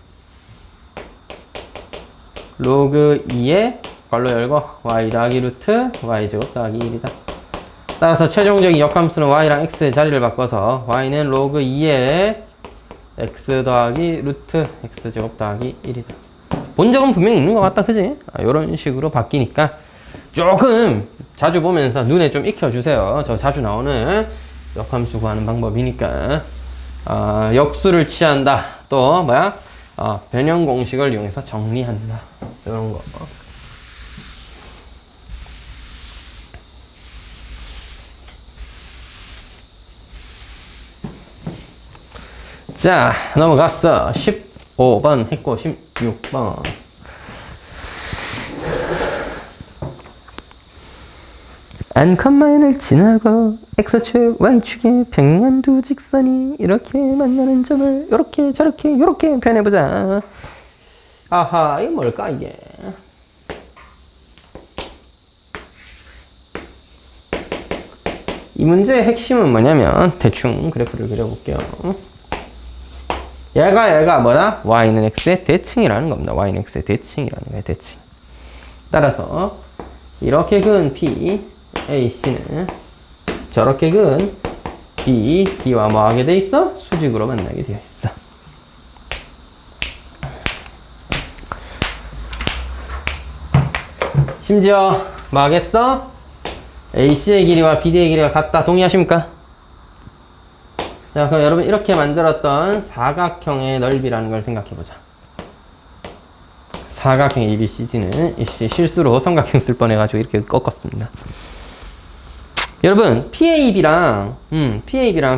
로그 2에 괄호 열고 y 더하기 루트 y제곱 더하기 1이다. 따라서 최종적인 역함수는 y랑 x의 자리를 바꿔서 y는 로그 2에 x 더하기 루트 x제곱 더하기 1이다. 본 적은 분명히 있는 것 같다, 그지? 이런 식으로 바뀌니까 조금 자주 보면서 눈에 좀 익혀주세요. 저 자주 나오는 역함수 구하는 방법이니까. 역수를 취한다. 또 뭐야? 변형 공식을 이용해서 정리한다. 이런 거. 자, 넘어갔어. 15번 했고 16번. 안컴마인을 지나고 x축, y축의 평면 두 직선이 이렇게 만나는 점을 이렇게 저렇게 이렇게 표현해보자. 아하, 이게 뭘까 이게? 이 문제의 핵심은 뭐냐면 대충 그래프를 그려볼게요. 얘가 뭐다? y는 x의 대칭이라는 겁니다. y는 x의 대칭이라는 거예요. 대칭. 따라서 이렇게 그은 P, AC는 저렇게 그은 D와 뭐 하게 돼 있어? 수직으로 만나게 되어 있어. 심지어 뭐 하겠어? AC의 길이와 BD의 길이가 같다. 동의하십니까? 자, 그럼 여러분 이렇게 만들었던 사각형의 넓이라는 걸 생각해보자. 사각형 ABCD는 실수로 삼각형 쓸 뻔해가지고 이렇게 꺾었습니다. 여러분 PAB랑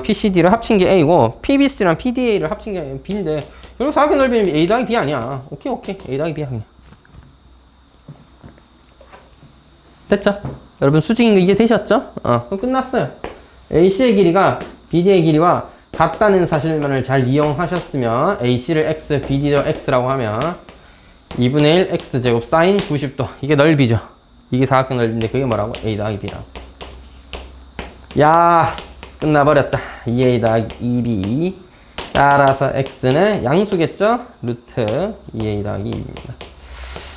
PCD를 합친 게 A고 PBC랑 PDA를 합친 게 B인데 여러분 사각형 넓이는 A 더하기 B 아니야. 오케이 A 더하기 B야 그냥. 됐죠? 여러분 수직인 거 이해되셨죠? 그럼 끝났어요. AC의 길이가 BD의 길이와 같다는 사실만을 잘 이용하셨으면 AC를 X, BD를 X라고 하면 2분의 1 X제곱 사인 90도 이게 넓이죠. 이게 사각형 넓이인데 그게 뭐라고? A 더하기 B라고. 야 끝나버렸다. 2A 더하기 2B 따라서 X는 양수겠죠? 루트 2A 더하기 2B입니다.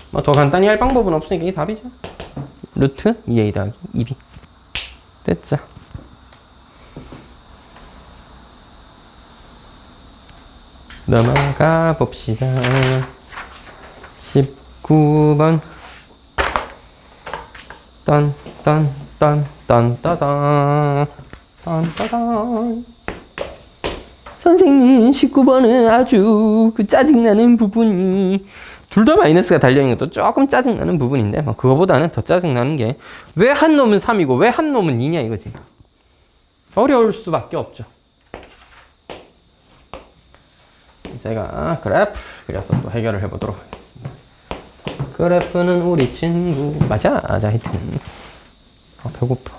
뭐 더 간단히 할 방법은 없으니까 이게 답이죠. 루트 2A 더하기 2B 됐죠? 넘어가 봅시다. 19번 딴딴딴딴딴따단 선생님 19번은 아주 그 짜증나는 부분이 둘 다 마이너스가 달려있는 것도 조금 짜증나는 부분인데 뭐 그거보다는 더 짜증나는 게 왜 한 놈은 3이고 왜 한 놈은 2냐 이거지. 어려울 수밖에 없죠. 제가 그래프 그려서 또 해결을 해보도록 하겠습니다. 그래프는 우리 친구 맞아 하여튼 배고파.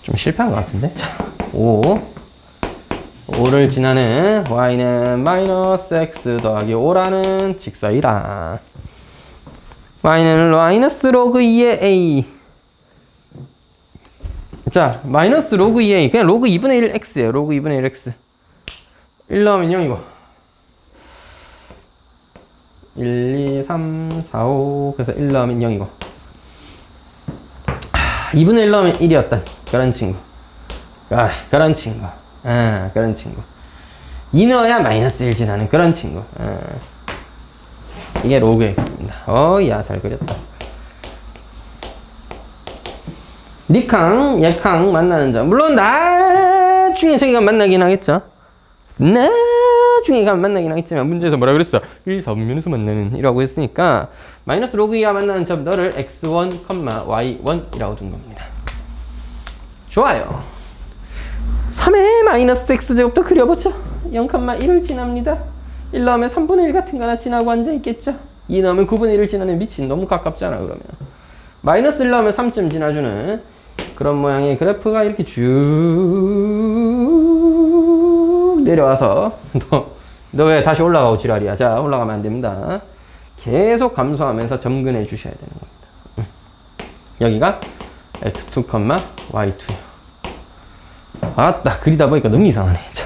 좀 실패한 것 같은데. 자, 5를 지나는 y는 마이너스 x 더하기 5라는 직사이다. y는 마이너스 로그 2의 a. 자, 마이너스 로그 2a 그냥 로그 2분의 1 x예요. 로그 2분의 1 x 1 넣으면 0이고 1, 2, 3, 4, 5 그래서 1 넣으면 0이고 2분의 1 넣으면 1이었다. 그런 친구. 그런 친구. 그런 친구. 2 넣어야 마이너스 1 지나는 그런 친구. 이게 로그 x입니다. 야, 잘 그렸다. 니캉, 얘캉 만나는 점. 물론 나중에 저기가 만나긴 하겠죠. 나중에 가면 만나긴 하겠지만 문제에서 뭐라 그랬어? 1, 4분면에서 만나는 이라고 했으니까 마이너스 로그 2와 만나는 점 너를 x1, y1이라고 둔 겁니다. 좋아요. 3의 마이너스 x제곱도 그려보죠. 0,1을 지납니다. 1 넣으면 3분의 1 같은 거나 지나고 앉아있겠죠. 2 넣으면 9분의 1을 지나는 미친 너무 가깝잖아 그러면. 마이너스 1 넣으면 3점 지나주는 그런 모양의 그래프가 이렇게 쭉 내려와서 너 왜 다시 올라가고 지랄이야. 자, 올라가면 안 됩니다. 계속 감소하면서 점근해 주셔야 되는 겁니다. 여기가 x2, y2. 아따, 그리다 보니까 너무 이상하네. 자,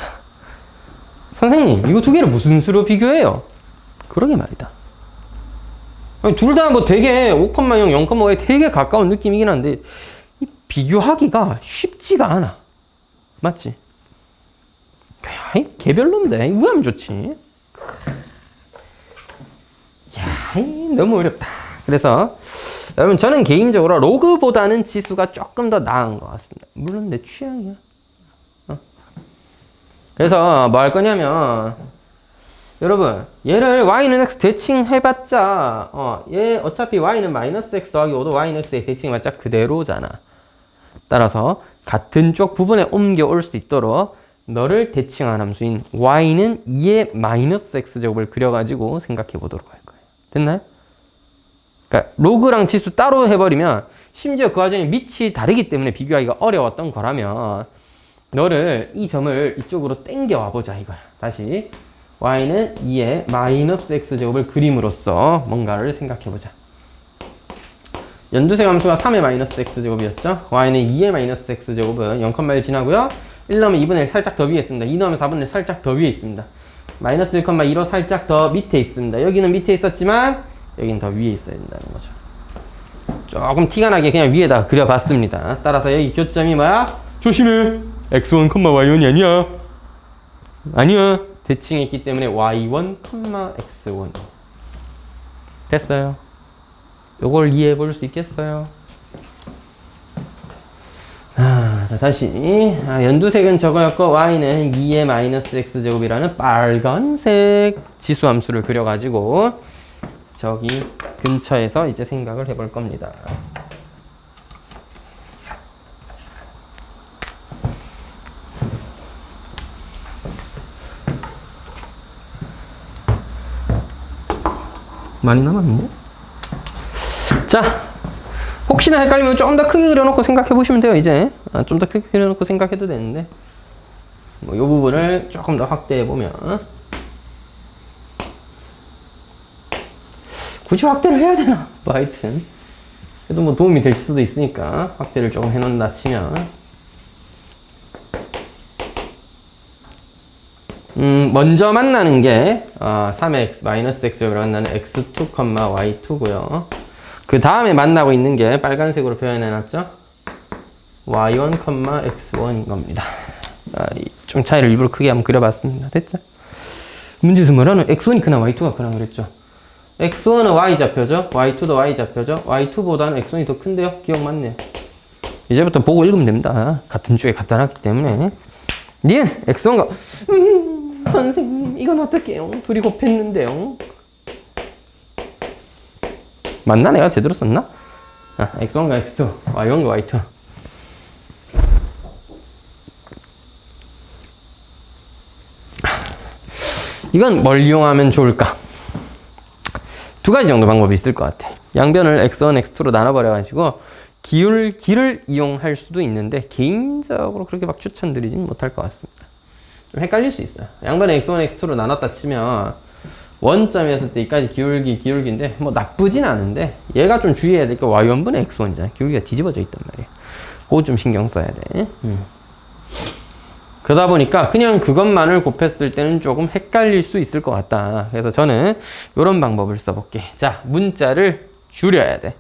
선생님, 이거 두 개를 무슨 수로 비교해요? 그러게 말이다. 둘 다 뭐 되게 5,0, 0,5에 되게 가까운 느낌이긴 한데 이 비교하기가 쉽지가 않아. 맞지? 야, 개별로인데 왜 하면 좋지? 야, 너무 어렵다. 그래서 여러분 저는 개인적으로 로그보다는 지수가 조금 더 나은 것 같습니다. 물론 내 취향이야. 그래서 뭐 할 거냐면 여러분 얘를 y는 x 대칭해봤자 얘 어차피 y는 마이너스 x 더하기 5도 y는 x에 대칭해봤자 그대로잖아. 따라서 같은 쪽 부분에 옮겨올 수 있도록 너를 대칭한 함수인 y는 2의 마이너스 x제곱을 그려가지고 생각해 보도록 할 거예요. 됐나요? 그러니까 로그랑 지수 따로 해버리면 심지어 그 와중에 밑이 다르기 때문에 비교하기가 어려웠던 거라면 너를 이 점을 이쪽으로 땡겨와 보자 이거야. 다시 y는 2의 마이너스 x제곱을 그림으로써 뭔가를 생각해 보자. 연두색 함수가 3의 마이너스 x제곱이었죠. y는 2의 마이너스 x제곱은 0,1 지나고요. 1 넣으면 2분의 1 살짝 더 위에 있습니다. 2 넣으면 4분의 1 살짝 더 위에 있습니다. 마이너스 1,2로 살짝 더 밑에 있습니다. 여기는 밑에 있었지만 여기는 더 위에 있어야 된다는 거죠. 조금 티가 나게 그냥 위에다 그려봤습니다. 따라서 여기 교점이 뭐야? 조심해! x1, y1이 아니야. 아니야. 대칭했기 때문에 y1, x1. 됐어요. 요걸 이해해 볼 수 있겠어요? 자, 다시. 연두색은 저거였고, y는 2의 마이너스 x제곱이라는 빨간색 지수함수를 그려가지고, 저기 근처에서 이제 생각을 해볼 겁니다. 많이 남았는데? 자, 혹시나 헷갈리면 좀 더 크게 그려놓고 생각해 보시면 돼요, 이제. 좀 더 크게 그려놓고 생각해도 되는데. 이 부분을 조금 더 확대해 보면. 굳이 확대를 해야 되나? 뭐 하여튼. 그래도 뭐 도움이 될 수도 있으니까 확대를 조금 해놓는다 치면. 먼저 만나는 게 3x 마이너스 x로 만나는 x2, y2고요. 그 다음에 만나고 있는 게 빨간색으로 표현해놨죠? y1, x1인 겁니다. 좀 차이를 일부러 크게 한번 그려봤습니다. 됐죠? 문제에서 뭐라는 x1이 크나 y2가 크나 그랬죠? x1은 y좌표죠? y2도 y좌표죠? y2보다는 x1이 더 큰데요? 기억 맞네요. 이제부터 보고 읽으면 됩니다. 같은 쪽에 갖다 놨기 때문에. 니은 x1가 선생님 이건 어떡해요? 둘이 곱했는데요. 맞나? 내가 제대로 썼나? x1과 x2, y1과 y2. 이건 뭘 이용하면 좋을까? 두 가지 정도 방법이 있을 것 같아. 양변을 x1, x2로 나눠버려가지고 기울기를 이용할 수도 있는데 개인적으로 그렇게 막 추천드리진 못할 것 같습니다. 좀 헷갈릴 수 있어요. 양변을 x1, x2로 나눴다 치면 원점이었을 때 이까지 기울기인데 뭐 나쁘진 않은데 얘가 좀 주의해야 될 게 y1분의 x1이잖아. 기울기가 뒤집어져 있단 말이야. 그거 좀 신경 써야 돼. 그러다 보니까 그냥 그것만을 곱했을 때는 조금 헷갈릴 수 있을 것 같다. 그래서 저는 이런 방법을 써볼게. 자, 문자를 줄여야 돼.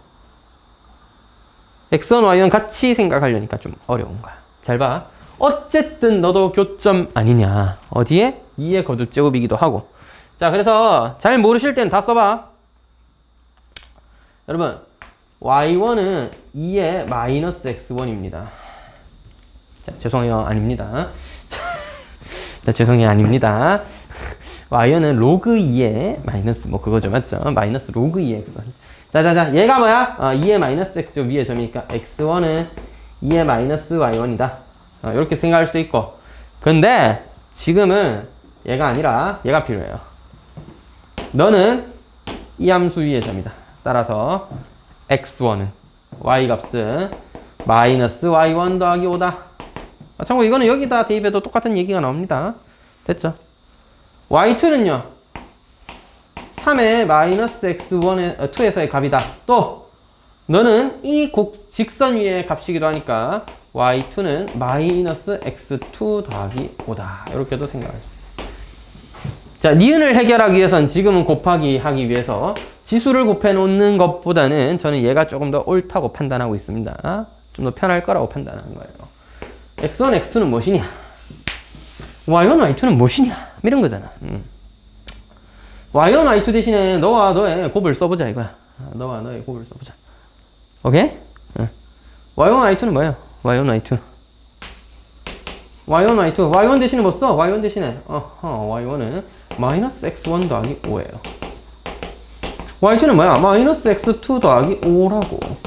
x1, y1 같이 생각하려니까 좀 어려운 거야. 잘 봐. 어쨌든 너도 교점 아니냐. 어디에? 2의 거듭제곱이기도 하고. 자, 그래서 잘 모르실 때는 다 써봐. 여러분, y1은 2의 마이너스 x1입니다. 자, 죄송해요. 아닙니다. 자, 죄송해요. 아닙니다. y는 로그 2의 마이너스, 뭐 그거죠. 맞죠? 마이너스 로그 2의 x1. 자. 얘가 뭐야? 2의 마이너스 x죠. 위의 점이니까 x1은 2의 마이너스 y1이다. 이렇게 생각할 수도 있고. 근데 지금은 얘가 아니라 얘가 필요해요. 너는 이 함수 위의 점이다. 따라서 x1은 y 값은 마이너스 y1 더하기 5다. 참고 이거는 여기다 대입해도 똑같은 얘기가 나옵니다. 됐죠? y2는요 3의 마이너스 x1의 2에서의 값이다. 또 너는 이 직선 위의 값이기도 하니까 y2는 마이너스 x2 더하기 5다. 이렇게도 생각할 수 있어요. 자, 니은을 해결하기 위해선 지금은 곱하기 하기 위해서 지수를 곱해 놓는 것보다는 저는 얘가 조금 더 옳다고 판단하고 있습니다. 좀 더 편할 거라고 판단하는 거예요. x1, x2는 무엇이냐? y1, y2는 무엇이냐? 이런 거잖아. y1, y2 대신에 너와 너의 곱을 써보자 이거야. 너와 너의 곱을 써보자. 오케이? y1, y2는 뭐예요? y1, y2. y1, y2. y1 대신에 뭐 써? y1 대신에. y1은 마이너스 x1 더하기 5예요. y2는 뭐야? 마이너스 x2 더하기 5라고.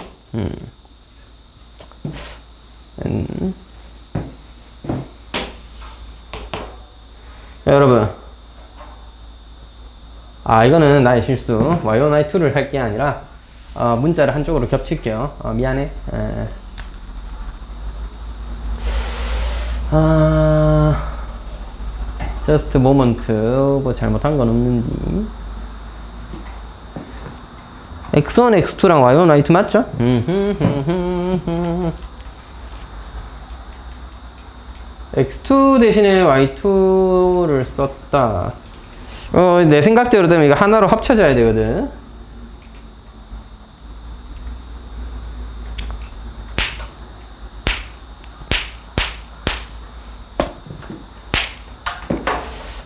여러분, 이거는 나의 실수. y1, y2를 할 게 아니라 문자를 한쪽으로 겹칠게요. 미안해. just moment. 뭐 잘못한 건 없는지. x1, x2랑 y1, y2 맞죠? x2 대신에 y2를 썼다. 내 생각대로 되면 이거 하나로 합쳐져야 되거든.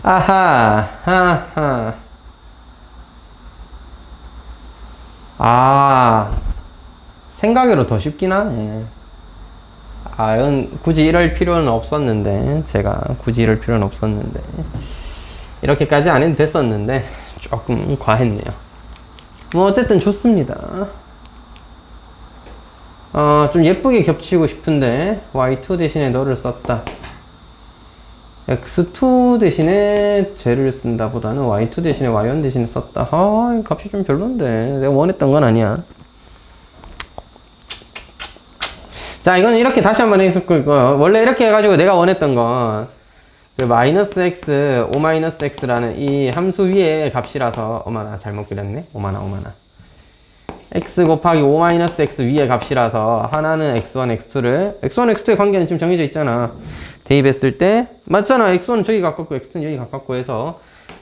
아하, 하하. 아, 생각으로 더 쉽긴 하네. 아, 이건 굳이 이럴 필요는 없었는데, 제가 굳이 이럴 필요는 없었는데, 이렇게까지 안 해도 됐었는데, 조금 과했네요. 뭐, 어쨌든 좋습니다. 좀 예쁘게 겹치고 싶은데, y2 대신에 너를 썼다. x2 대신에 쟤를 쓴다 보다는 y2 대신에 y1 대신에 썼다. 아, 이 값이 좀 별론데. 내가 원했던 건 아니야. 자, 이거는 이렇게 다시 한번 해줄 거고요. 원래 이렇게 해가지고 내가 원했던 건, 그 마이너스 x, o 마이너스 x라는 이 함수 위의 값이라서, 어머나, 잘못 그렸네. 오마나. x 곱하기 o 마이너스 x 위의 값이라서, 하나는 x1, x2를, x1, x2의 관계는 지금 정해져 있잖아. 대입했을 때, 맞잖아. x1은 저기 가깝고, x2는 여기 가깝고 해서,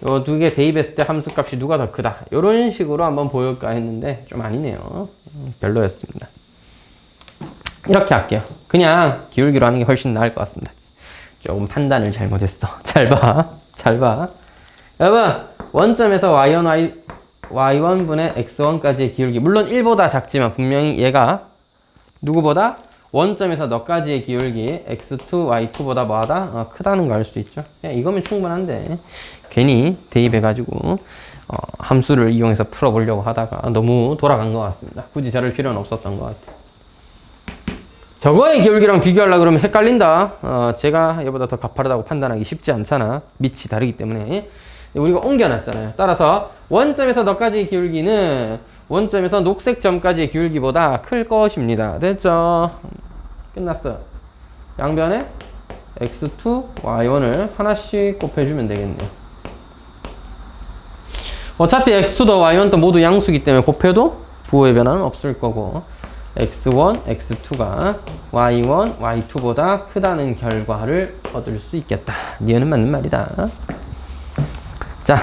요 두 개 대입했을 때 함수 값이 누가 더 크다. 요런 식으로 한번 보일까 했는데, 좀 아니네요. 별로였습니다. 이렇게 할게요. 그냥 기울기로 하는 게 훨씬 나을 것 같습니다. 조금 판단을 잘못했어. 잘 봐. 여러분, 원점에서 y1분의 x1까지의 기울기. 물론 1보다 작지만 분명히 얘가 누구보다 원점에서 너까지의 기울기 x2, y2보다 뭐하다? 크다는 거 알 수 있죠. 그냥 이거면 충분한데 괜히 대입해가지고 함수를 이용해서 풀어보려고 하다가 너무 돌아간 것 같습니다. 굳이 저럴 필요는 없었던 것 같아요. 저거의 기울기랑 비교하려고 그러면 헷갈린다. 제가 얘보다 더 가파르다고 판단하기 쉽지 않잖아. 밑이 다르기 때문에. 우리가 옮겨놨잖아요. 따라서 원점에서 너까지의 기울기는 원점에서 녹색 점까지의 기울기보다 클 것입니다. 됐죠? 끝났어요. 양변에 x2, y1을 하나씩 곱해주면 되겠네요. 어차피 x2도 y1도 모두 양수기 때문에 곱해도 부호의 변화는 없을 거고 x1, x2가 y1, y2보다 크다는 결과를 얻을 수 있겠다. 니은은 맞는 말이다. 자,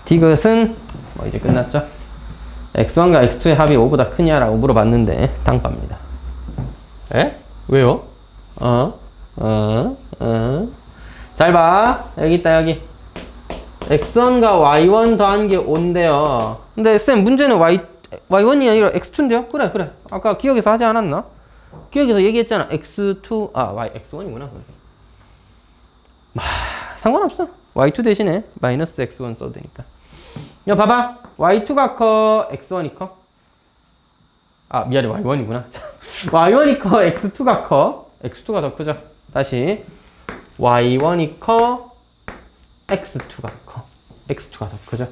디귿은 뭐 이제 끝났죠? x1과 x2의 합이 5보다 크냐라고 물어봤는데 당파입니다. 에? 왜요? 잘 봐. 여기 있다, 여기. x1과 y1 더한 게 5인데요. 근데 쌤, 문제는 y1이 아니라 x2인데요? 그래. 아까 기억에서 하지 않았나? 기억에서 얘기했잖아. x2, x1이구나. 상관없어. y2 대신에 마이너스 x1 써도 되니까. 야, 봐봐. y2가 커, x1이 커? 미안해. y1이구나. y1이 커, x2가 커. x2가 더 크죠. 다시. y1이 커, x2가 커. x2가 더 크죠.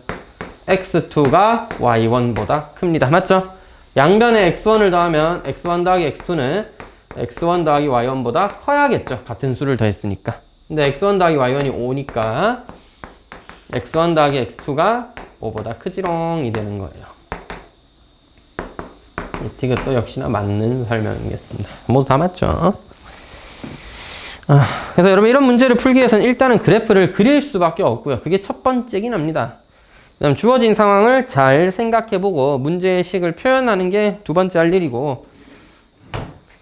x2가 y1보다 큽니다. 맞죠? 양변에 x1을 더하면 x1 더하기 x2는 x1 더하기 y1보다 커야겠죠. 같은 수를 더했으니까. 근데 x1 더하기 y1이 5니까 x1 더하기 x2가 5보다 크지롱이 되는 거예요. 이것도 역시나 맞는 설명이겠습니다. 모두 다 맞죠? 그래서 여러분 이런 문제를 풀기 위해서는 일단은 그래프를 그릴 수밖에 없고요. 그게 첫 번째긴 합니다. 그다음 주어진 상황을 잘 생각해보고 문제식을 표현하는 게 두 번째 할 일이고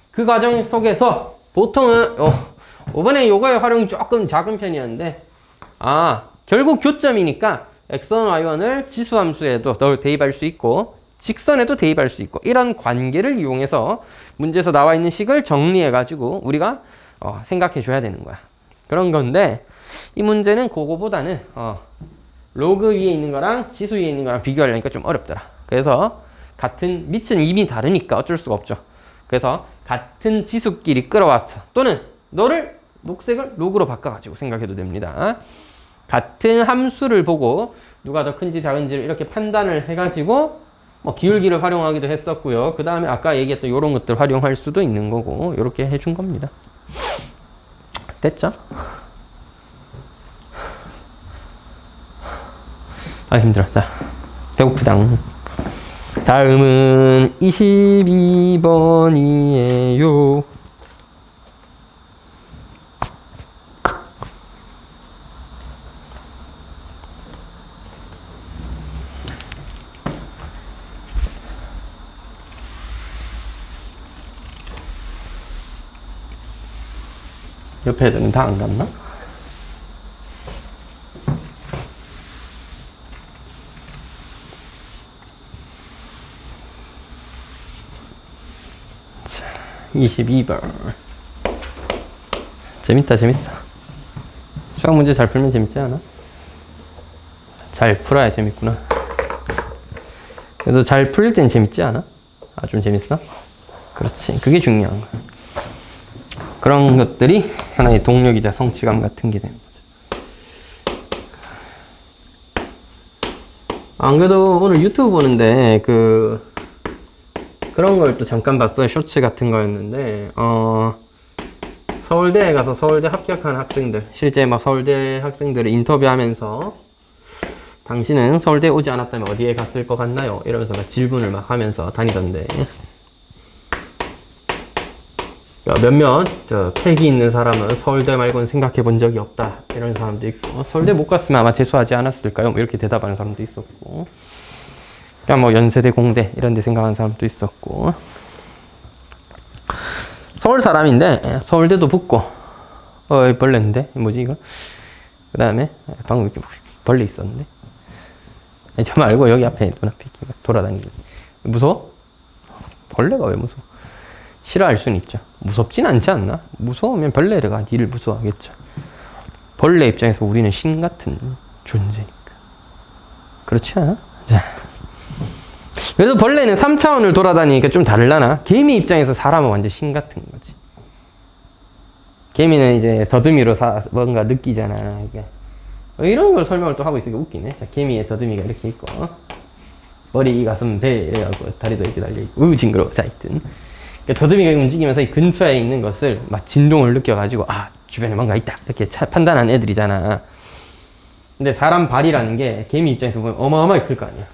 그 과정 속에서 보통은 이번에 요거의 활용이 조금 작은 편이었는데 결국 교점이니까 x1, y1을 지수함수에도 대입할 수 있고 직선에도 대입할 수 있고 이런 관계를 이용해서 문제에서 나와 있는 식을 정리해가지고 우리가 생각해 줘야 되는 거야. 그런 건데 이 문제는 그거보다는 로그 위에 있는 거랑 지수 위에 있는 거랑 비교하려니까 좀 어렵더라. 그래서 같은 밑은 이미 다르니까 어쩔 수가 없죠. 그래서 같은 지수끼리 끌어왔어. 또는 너를 녹색을 로그로 바꿔가지고 생각해도 됩니다. 같은 함수를 보고 누가 더 큰지 작은지를 이렇게 판단을 해가지고 기울기를 활용하기도 했었고요. 그 다음에 아까 얘기했던 이런 것들 활용할 수도 있는 거고 이렇게 해준 겁니다. 됐죠? 힘들어. 자, 배고프당. 다음은 22번이에요. 옆에 애들은 다 안 갔나? 22번. 재밌다, 재밌어. 수학 문제 잘 풀면 재밌지 않아? 잘 풀어야 재밌구나. 그래도 잘 풀릴 땐 재밌지 않아? 아, 좀 재밌어? 그렇지. 그게 중요한 거야. 그런 것들이 하나의 동력이자 성취감 같은 게 되는 거죠. 안 그래도 오늘 유튜브 보는데 그런 걸 또 잠깐 봤어요. 쇼츠 같은 거였는데 서울대에 가서 서울대 합격한 학생들, 실제 막 서울대 학생들을 인터뷰하면서 당신은 서울대에 오지 않았다면 어디에 갔을 것 같나요? 이러면서 막 질문을 막 하면서 다니던데, 몇몇 패기 있는 사람은 서울대 말고는 생각해 본 적이 없다 이런 사람도 있고, 서울대 못 갔으면 아마 재수하지 않았을까요? 뭐 이렇게 대답하는 사람도 있었고, 그냥 뭐 연세대, 공대 이런 데 생각하는 사람도 있었고, 서울 사람인데 서울대도 붙고, 벌레인데 뭐지 이거? 그 다음에 방금 이렇게 벌레 있었는데, 저 말고 여기 앞에 눈앞에 돌아다니는, 무서워? 벌레가 왜 무서워? 싫어할 수는 있죠. 무섭진 않지 않나? 무서우면 벌레가 니를 무서워하겠죠. 벌레 입장에서 우리는 신 같은 존재니까. 그렇지 않아? 자, 그래서 벌레는 3차원을 돌아다니니까 좀 다르려나? 개미 입장에서 사람은 완전 신 같은 거지. 개미는 이제 더듬이로 뭔가 느끼잖아. 그러니까 이런 걸 설명을 또 하고 있으니까 웃기네. 자, 개미의 더듬이가 이렇게 있고, 머리, 가슴, 배 이래갖고 다리도 이렇게 달려있고, 징그러워. 자, 하여튼 더듬이가 움직이면서 이 근처에 있는 것을 막 진동을 느껴가지고, 아, 주변에 뭔가 있다 이렇게 판단하는 애들이잖아. 근데 사람 발이라는 게 개미 입장에서 보면 어마어마하게 클 거 아니야.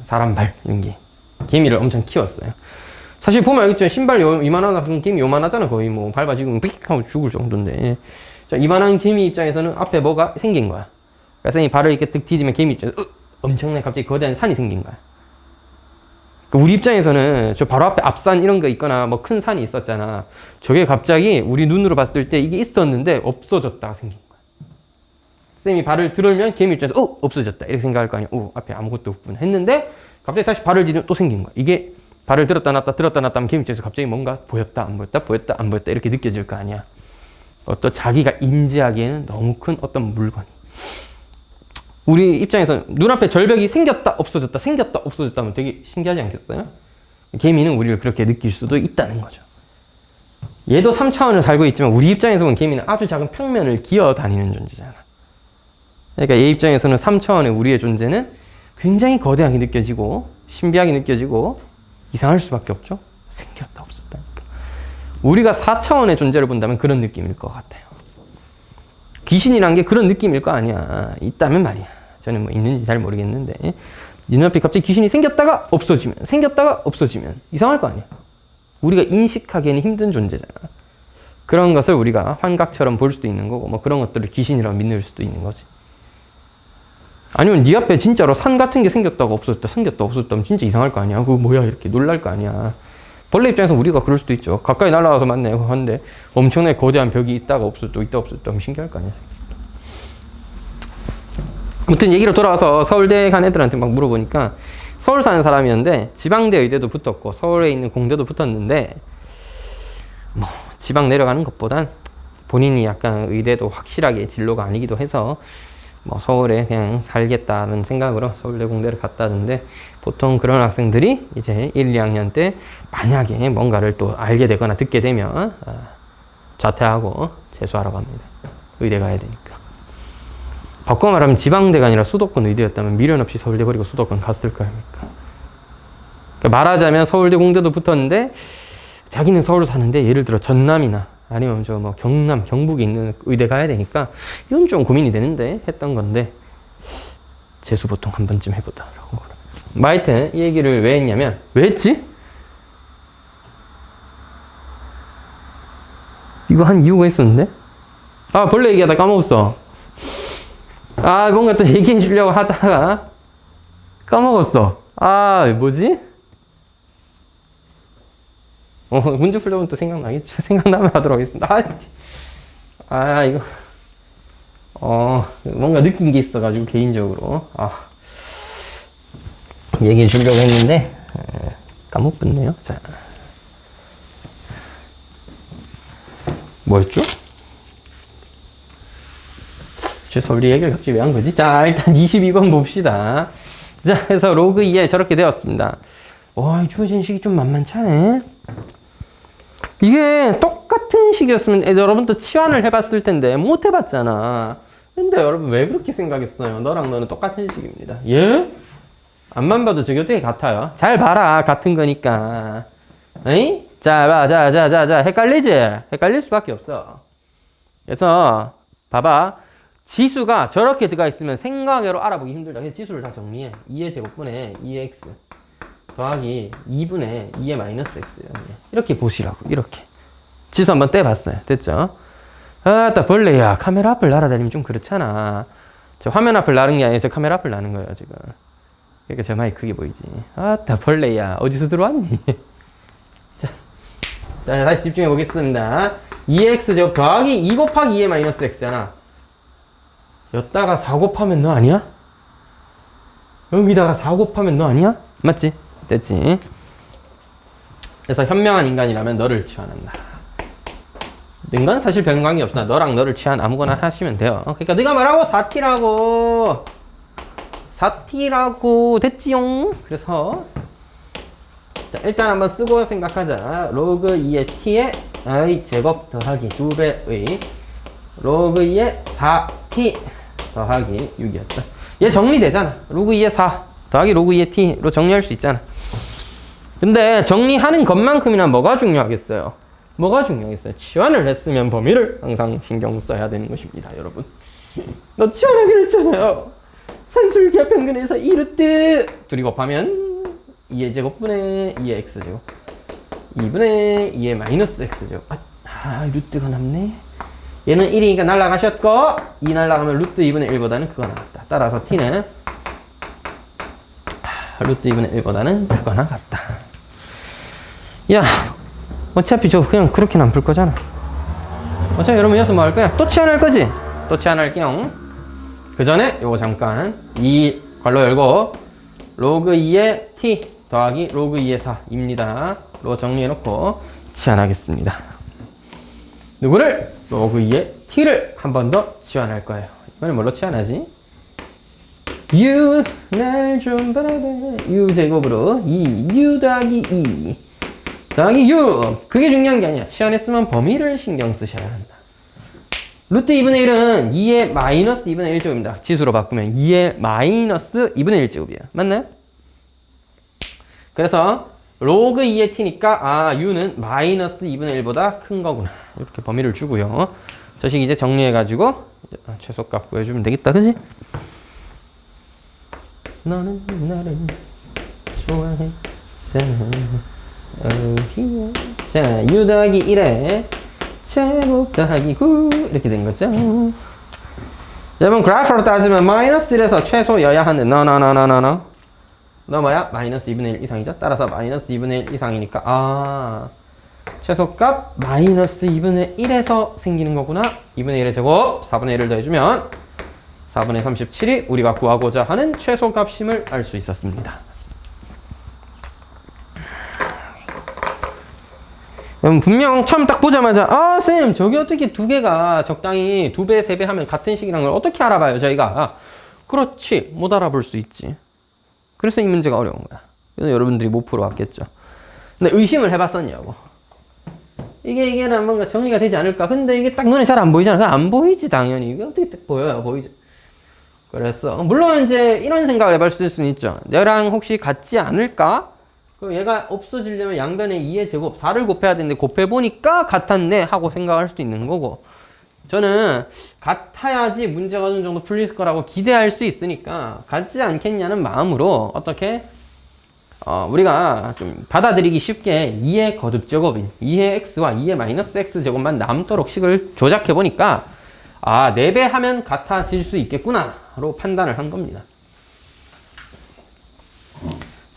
사람 발 이런 게. 개미를 엄청 키웠어요. 사실 보면 알겠죠. 신발 이만한 개미 요만하잖아. 거의 뭐 밟아지고 삑 하고 죽을 정도인데, 자, 이만한 개미 입장에서는 앞에 뭐가 생긴 거야. 그래서 이 발을 이렇게 득 디디면 개미 입장에서 엄청나게 갑자기 거대한 산이 생긴 거야. 우리 입장에서는 저 바로 앞에 앞산 이런 거 있거나 뭐 큰 산이 있었잖아. 저게 갑자기 우리 눈으로 봤을 때 이게 있었는데 없어졌다가 생긴 거야. 쌤이 발을 들으면 개미 입장에서 없어졌다 이렇게 생각할 거 아니야. 앞에 아무것도 없구나 했는데 갑자기 다시 발을 디디면 또 생긴 거야. 이게 발을 들었다 놨다 하면 개미 입장에서 갑자기 뭔가 보였다 안 보였다 보였다 안 보였다 이렇게 느껴질 거 아니야. 또 자기가 인지하기에는 너무 큰 어떤 물건이. 우리 입장에서 눈앞에 절벽이 생겼다 없어졌다 생겼다 없어졌다 하면 되게 신기하지 않겠어요? 개미는 우리를 그렇게 느낄 수도 있다는 거죠. 얘도 3차원을 살고 있지만 우리 입장에서 보면 개미는 아주 작은 평면을 기어 다니는 존재잖아. 그러니까 얘 입장에서는 3차원의 우리의 존재는 굉장히 거대하게 느껴지고 신비하게 느껴지고 이상할 수밖에 없죠. 생겼다 없었다니까. 우리가 4차원의 존재를 본다면 그런 느낌일 것 같아요. 귀신이란 게 그런 느낌일 거 아니야. 있다면 말이야. 저는 뭐 있는지 잘 모르겠는데, 네 눈앞에 갑자기 귀신이 생겼다가 없어지면 이상할 거 아니야. 우리가 인식하기에는 힘든 존재잖아. 그런 것을 우리가 환각처럼 볼 수도 있는 거고, 뭐 그런 것들을 귀신이라고 믿을 수도 있는 거지. 아니면 네 앞에 진짜로 산 같은 게 생겼다가 없어졌다 하면 진짜 이상할 거 아니야. 그거 뭐야 이렇게 놀랄 거 아니야. 벌레 입장에서 우리가 그럴 수도 있죠. 가까이 날아와서 만나요 하는데 엄청나게 거대한 벽이 있다가 없어졌다 하면 신기할 거 아니야. 아무튼 얘기로 돌아와서 서울대 간 애들한테 막 물어보니까 서울 사는 사람이었는데 지방대 의대도 붙었고 서울에 있는 공대도 붙었는데, 뭐 지방 내려가는 것보단 본인이 약간 의대도 확실하게 진로가 아니기도 해서 뭐 서울에 그냥 살겠다는 생각으로 서울대 공대를 갔다던데, 보통 그런 학생들이 이제 1, 2학년 때 만약에 뭔가를 또 알게 되거나 듣게 되면 자퇴하고 재수하러 갑니다. 의대 가야 되니까. 바꿔 말하면 지방대가 아니라 수도권 의대였다면 미련 없이 서울대 버리고 수도권 갔을 거 아닙니까? 그러니까 말하자면 서울대 공대도 붙었는데 자기는 서울 사는데 예를 들어 전남이나 아니면 저 뭐 경남, 경북에 있는 의대 가야 되니까 이건 좀 고민이 되는데 했던 건데, 재수 보통 한 번쯤 해보자라고. 뭐 하여튼 이 얘기를 왜 했냐면, 왜 했지? 이거 한 이유가 있었는데? 벌레 얘기하다 까먹었어. 뭔가 또 얘기해 주려고 하다가 까먹었어. 뭐지? 문제 풀려면 또 생각나겠죠. 생각나면 하도록 하겠습니다. 이거. 뭔가 느낀 게 있어가지고, 개인적으로. 얘기해 주려고 했는데, 까먹었네요. 자. 뭐였죠? 죄송, 우리 얘기를 갑자기 왜 한 거지? 자, 일단 22번 봅시다. 자, 그래서 로그 2에 저렇게 되었습니다. 와, 이 주어진 식이 좀 만만치 않네? 이게 똑같은 식이었으면 여러분도 치환을 해봤을 텐데 못 해봤잖아. 근데 여러분 왜 그렇게 생각했어요? 너랑 너는 똑같은 식입니다. 예? 앞만 봐도 저게 어떻게 같아요? 잘 봐라. 같은 거니까. 에이? 자, 헷갈리지? 헷갈릴 수밖에 없어. 그래서 봐봐. 지수가 저렇게 들어가 있으면 생각외로 알아보기 힘들다. 그래서 지수를 다 정리해. 2의 제곱분의 2의 x 더하기 2분의 2의 마이너스 x예요. 이렇게 보시라고. 이렇게. 지수 한번 떼봤어요. 됐죠? 아따 벌레야. 카메라 앞을 날아다니면 좀 그렇잖아. 저 화면 앞을 나는 게 아니라 저 카메라 앞을 나는 거예요 지금. 그러니까 저 마이크 크게 보이지. 아따 벌레야. 어디서 들어왔니? 자, 다시 집중해 보겠습니다. 2x 제곱 더하기 2 곱하기 2의 마이너스 x잖아. 여기다가 4 곱하면 너 아니야? 여기다가 4 곱하면 너 아니야? 맞지? 됐지? 그래서 현명한 인간이라면 너를 치환한다. 는 건 사실 별 관계 없어. 너랑 너를 치환 아무거나 하시면 돼요. 그러니까 네가 말하고 4t라고 됐지용. 그래서 자, 일단 한번 쓰고 생각하자. 로그 2의 t의 i 제곱 더하기 2배의 로그 2의 4t 더하기 6이었죠. 얘 정리되잖아. 로그 2의 4 더하기 로그 2의 t로 정리할 수 있잖아. 근데 정리하는 것만큼이나 뭐가 중요하겠어요? 뭐가 중요하겠어요? 치환을 했으면 범위를 항상 신경 써야 되는 것입니다, 여러분. 너 치환하기로 했잖아요. 산술기하 평균에서 2루트 둘이 곱하면 2의 제곱분의 2의 x제곱 2분의 2의 마이너스 x제곱. 루트가 남네. 얘는 1이니까 날라가셨고 2 날라가면 루트 2분의 1보다는 그거 나갔다. 따라서 t는 루트 2분의 1보다는 그거나 같다. 야, 어차피 저 그냥 그렇게는 안 풀 거잖아. 어차피 여러분 여기서 뭐 할 거야? 또 치환할 거지? 또 치환할 경우 그 전에 요거 잠깐 2 괄호 열고 로그 2의 t 더하기 로그 2의 4입니다. 로 정리해놓고 치환하겠습니다. 누구를? 로그 2의 t를 한 번 더 치환할 거예요. 이번엔 뭘로 치환하지? u 날 좀 바라봐 u 제곱으로 2 u 더하기 2 더하기 u. 그게 중요한 게 아니야. 치환했으면 범위를 신경 쓰셔야 한다. 루트 2분의 1은 2의 마이너스 2분의 1제곱입니다. 지수로 바꾸면 2의 마이너스 2분의 1제곱이에요. 맞나요? 그래서 로그 2의 t니까 u는 마이너스 2분의 1보다 큰 거구나. 이렇게 범위를 주고요. 저 식 이제 정리해가지고 최소값 구해주면 되겠다. 그지? 너는 나를 좋아했잖아. 자, u 더하기 1에 제곱 더하기 9 이렇게 된 거죠. 여러분 그래프로 따지면 마이너스 1에서 최소여야 하는 너 뭐야? 마이너스 2분의 1 이상이죠? 따라서 마이너스 2분의 1 이상이니까 최소값 마이너스 2분의 1에서 생기는 거구나. 2분의 1의 제곱 4분의 1을 더해주면 4분의 37이 우리가 구하고자 하는 최소값임을 알 수 있었습니다. 분명 처음 딱 보자마자 쌤 저게 어떻게 두 개가 적당히 2배, 3배 하면 같은 식이란 걸 어떻게 알아봐요 저희가? 그렇지, 못 알아볼 수 있지. 그래서 이 문제가 어려운 거야. 그래서 여러분들이 못 풀어왔겠죠. 근데 의심을 해봤었냐고. 이게는 뭔가 정리가 되지 않을까? 근데 이게 딱 눈에 잘 안 보이잖아. 안 보이지 당연히. 이게 어떻게 딱 보여요? 보이지? 그래서 물론 이제 이런 생각을 해볼 수는 있죠. 얘랑 혹시 같지 않을까? 그럼 얘가 없어지려면 양변에 2의 제곱 4를 곱해야 되는데 곱해보니까 같았네 하고 생각할 수도 있는 거고, 저는 같아야지 문제가 어느 정도 풀릴 거라고 기대할 수 있으니까 같지 않겠냐는 마음으로 어떻게 우리가 좀 받아들이기 쉽게 2의 거듭제곱인 2의 x와 2의 마이너스 x제곱만 남도록 식을 조작해보니까 4배 하면 같아질 수 있겠구나로 판단을 한 겁니다.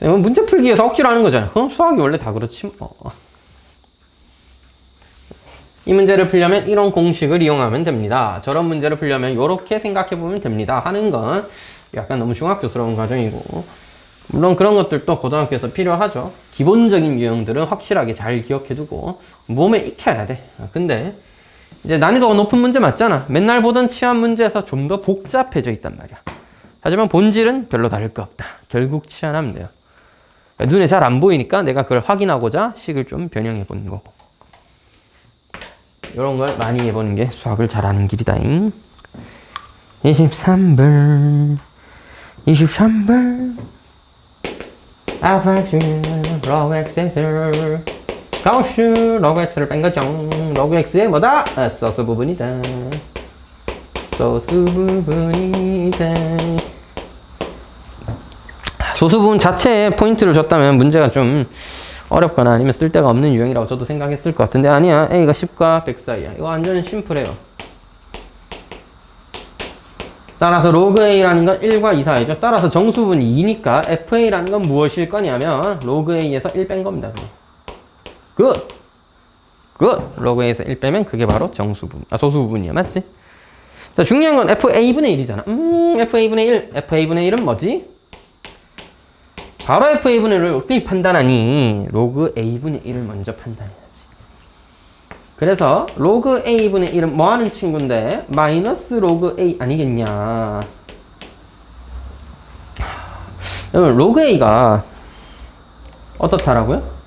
문제 풀기 위해서 억지로 하는 거잖아요. 그럼 수학이 원래 다 그렇지 뭐. 이 문제를 풀려면 이런 공식을 이용하면 됩니다. 저런 문제를 풀려면 이렇게 생각해보면 됩니다 하는 건 약간 너무 중학교스러운 과정이고, 물론 그런 것들도 고등학교에서 필요하죠. 기본적인 유형들은 확실하게 잘 기억해두고 몸에 익혀야 돼. 근데 이제 난이도가 높은 문제 맞잖아. 맨날 보던 치환 문제에서 좀 더 복잡해져 있단 말이야. 하지만 본질은 별로 다를 거 없다. 결국 치환하면 돼요. 눈에 잘 안 보이니까 내가 그걸 확인하고자 식을 좀 변형해 보는 거고. 이런 걸 많이 해보는 게 수학을 잘하는 길이다잉. 23번 알파 줄 로그 x를 가우스 로그 x를 뺀 거죠. 로그 x의 뭐다? 소수 부분이다. 소수 부분이다. 소수 부분 자체에 포인트를 줬다면 문제가 좀 어렵거나 아니면 쓸데가 없는 유형이라고 저도 생각했을 것 같은데 아니야. a가 10과 100 사이야. 이거 완전 심플해요. 따라서 로그 a라는 건 1과 2 사이죠. 따라서 정수분이 2니까 fa라는 건 무엇일 거냐면 로그 a에서 1 뺀 겁니다. 굿! 로그 a에서 1 빼면 그게 바로 정수분, 소수부분이야. 맞지? 자, 중요한 건 fa분의 1이잖아. fa분의 1. fa분의 1은 뭐지? 바로 fa분의 1을 어떻게 판단하니? 로그 a분의 1을 먼저 판단해야지. 그래서 로그 a분의 1은 뭐 하는 친구인데? 마이너스 로그 a 아니겠냐. 여러분, 로그 a가 어떻다라고요?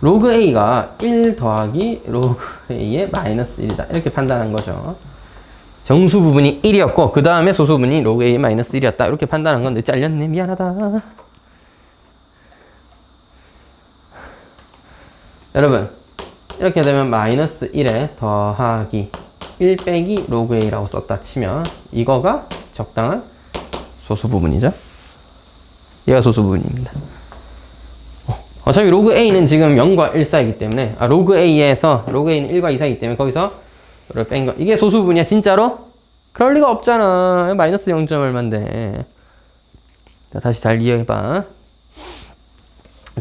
로그 a가 1 더하기 로그 a의 마이너스 1이다. 이렇게 판단한 거죠. 정수 부분이 1이었고 그 다음에 소수 부분이 로그 a 마이너스 1이었다. 이렇게 판단한 건데 잘렸네. 미안하다. 여러분, 이렇게 되면 마이너스 1에 더하기 1 빼기 로그 a라고 썼다 치면 이거가 적당한 소수 부분이죠. 얘가 소수 부분입니다. 어차피 로그 a는 지금 0과 1 사이기 때문에 로그 a에서 로그 a는 1과 2 사이기 때문에 거기서 이걸 뺀 거. 이게 소수 부분이야 진짜로? 그럴 리가 없잖아. 마이너스 0. 얼마인데. 자, 다시 잘 이해해봐.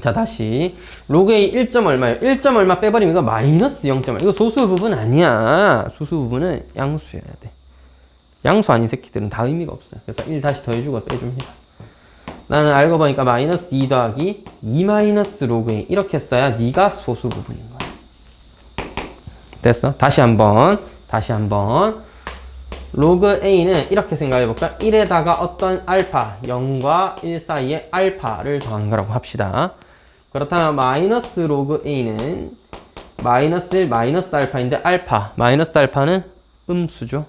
자, 다시 로그 a 1. 얼마예요? 1. 얼마 빼버리면 이거 마이너스 0. 이거 소수 부분 아니야. 소수 부분은 양수여야 돼. 양수 아닌 새끼들은 다 의미가 없어요. 그래서 1 다시 더해주고 빼줍니다. 나는 알고 보니까 마이너스 2 더하기 2 마이너스 로그 a 이렇게 써야 네가 소수 부분인 거야. 됐어? 다시 한번 로그 a는 이렇게 생각해볼까? 1에다가 어떤 알파 0과 1 사이에 알파를 더한 거라고 합시다. 그렇다면 마이너스 로그 a는 마이너스 1 마이너스 알파인데 알파 마이너스 알파는 음수죠.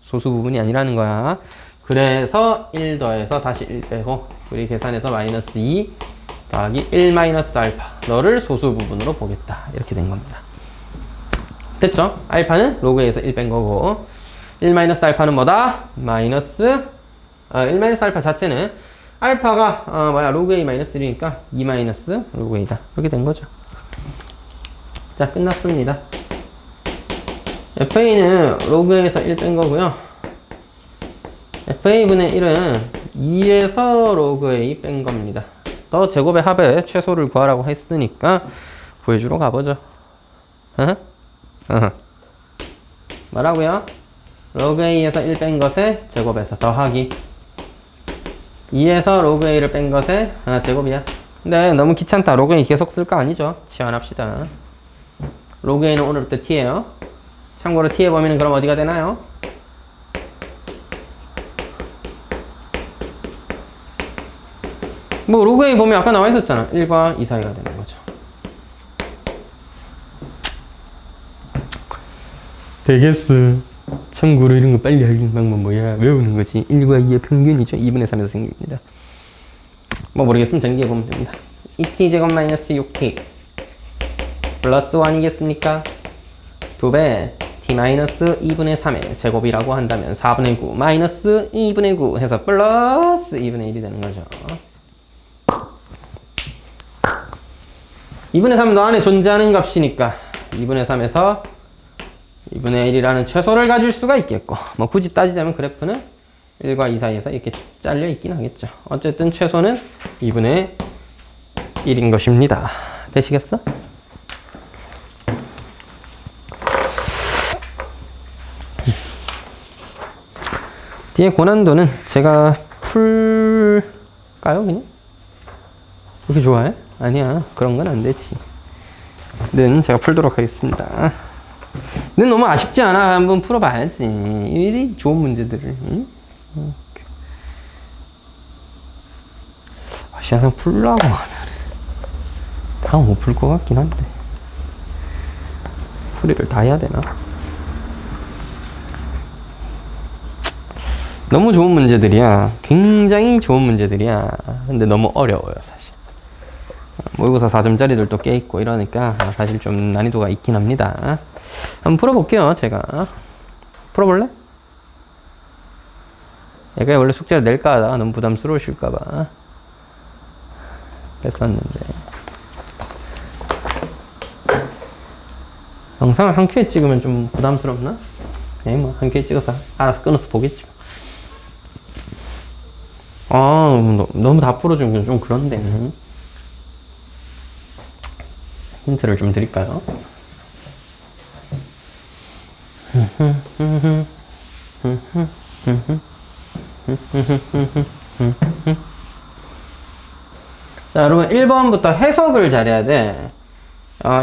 소수 부분이 아니라는 거야. 그래서 1 더해서 다시 1 빼고 우리 계산해서 마이너스 2 더하기 1 마이너스 알파 너를 소수 부분으로 보겠다. 이렇게 된 겁니다. 됐죠? 알파는 로그에서 1 뺀 거고 1 마이너스 알파는 뭐다? 마이너스 1 마이너스 알파 자체는 알파가 로그 a 마이너스 1이니까 2 마이너스 로그 a다. 이렇게 된 거죠. 자, 끝났습니다. fa는 로그에서 1 뺀 거고요. fa분의 1은 2에서 로그 a 뺀 겁니다. 더 제곱의 합의 최소를 구하라고 했으니까 구해주러 가보죠. 뭐라고요? 로그 a에서 1 뺀 것에 제곱에서 더하기 2에서 로그 a를 뺀 것에 제곱이야. 근데 너무 귀찮다. 로그 a 계속 쓸 거 아니죠? 치환합시다. 로그 a는 오늘부터 t예요. 참고로 t의 범위는 그럼 어디가 되나요? 뭐 로그 a 범위 아까 나와 있었잖아. 1과 2 사이가 되는 거죠. 되겠어. 참고로 이런 거 빨리 알리는 방법 뭐야? 외우는 거지. 1과 2의 평균이죠. 2분의 3에서 생깁니다. 뭐 모르겠으면 전개해보면 됩니다. 2t제곱 마이너스 6t 플러스 1이겠습니까? 2배 t 마이너스 2분의 3의 제곱이라고 한다면 4분의 9 마이너스 2분의 9 해서 플러스 2분의 1이 되는 거죠. 2분의 3도 안에 존재하는 값이니까 2분의 3에서 2분의 1이라는 최소를 가질 수가 있겠고 뭐 굳이 따지자면 그래프는 1과 2 사이에서 이렇게 잘려 있긴 하겠죠. 어쨌든 최소는 2분의 1인 것입니다. 되시겠어? 뒤에 고난도는 제가 풀까요 그냥? 그렇게 좋아해? 아니야, 그런 건 안 되지. 는 제가 풀도록 하겠습니다. 근데 너무 아쉽지 않아? 한번 풀어봐야지. 이 좋은 문제들을. 응? 항상 풀라고 하면 다 못 풀 것 같긴 한데 풀이를 다 해야 되나? 너무 좋은 문제들이야. 굉장히 좋은 문제들이야. 근데 너무 어려워요 사실. 모의고사 4점짜리들도 꽤 있고 이러니까 사실 좀 난이도가 있긴 합니다. 한번 풀어볼게요. 제가 풀어볼래? 얘가 원래 숙제를 낼까 하다가 너무 부담스러우실까봐 뺐었는데 영상을 한 큐에 찍으면 좀 부담스럽나? 네, 뭐 한 큐에 찍어서 알아서 끊어서 보겠지. 너무 다 풀어주면 좀 그런데 힌트를 좀 드릴까요? 자, 여러분 1번부터 해석을 잘해야 돼.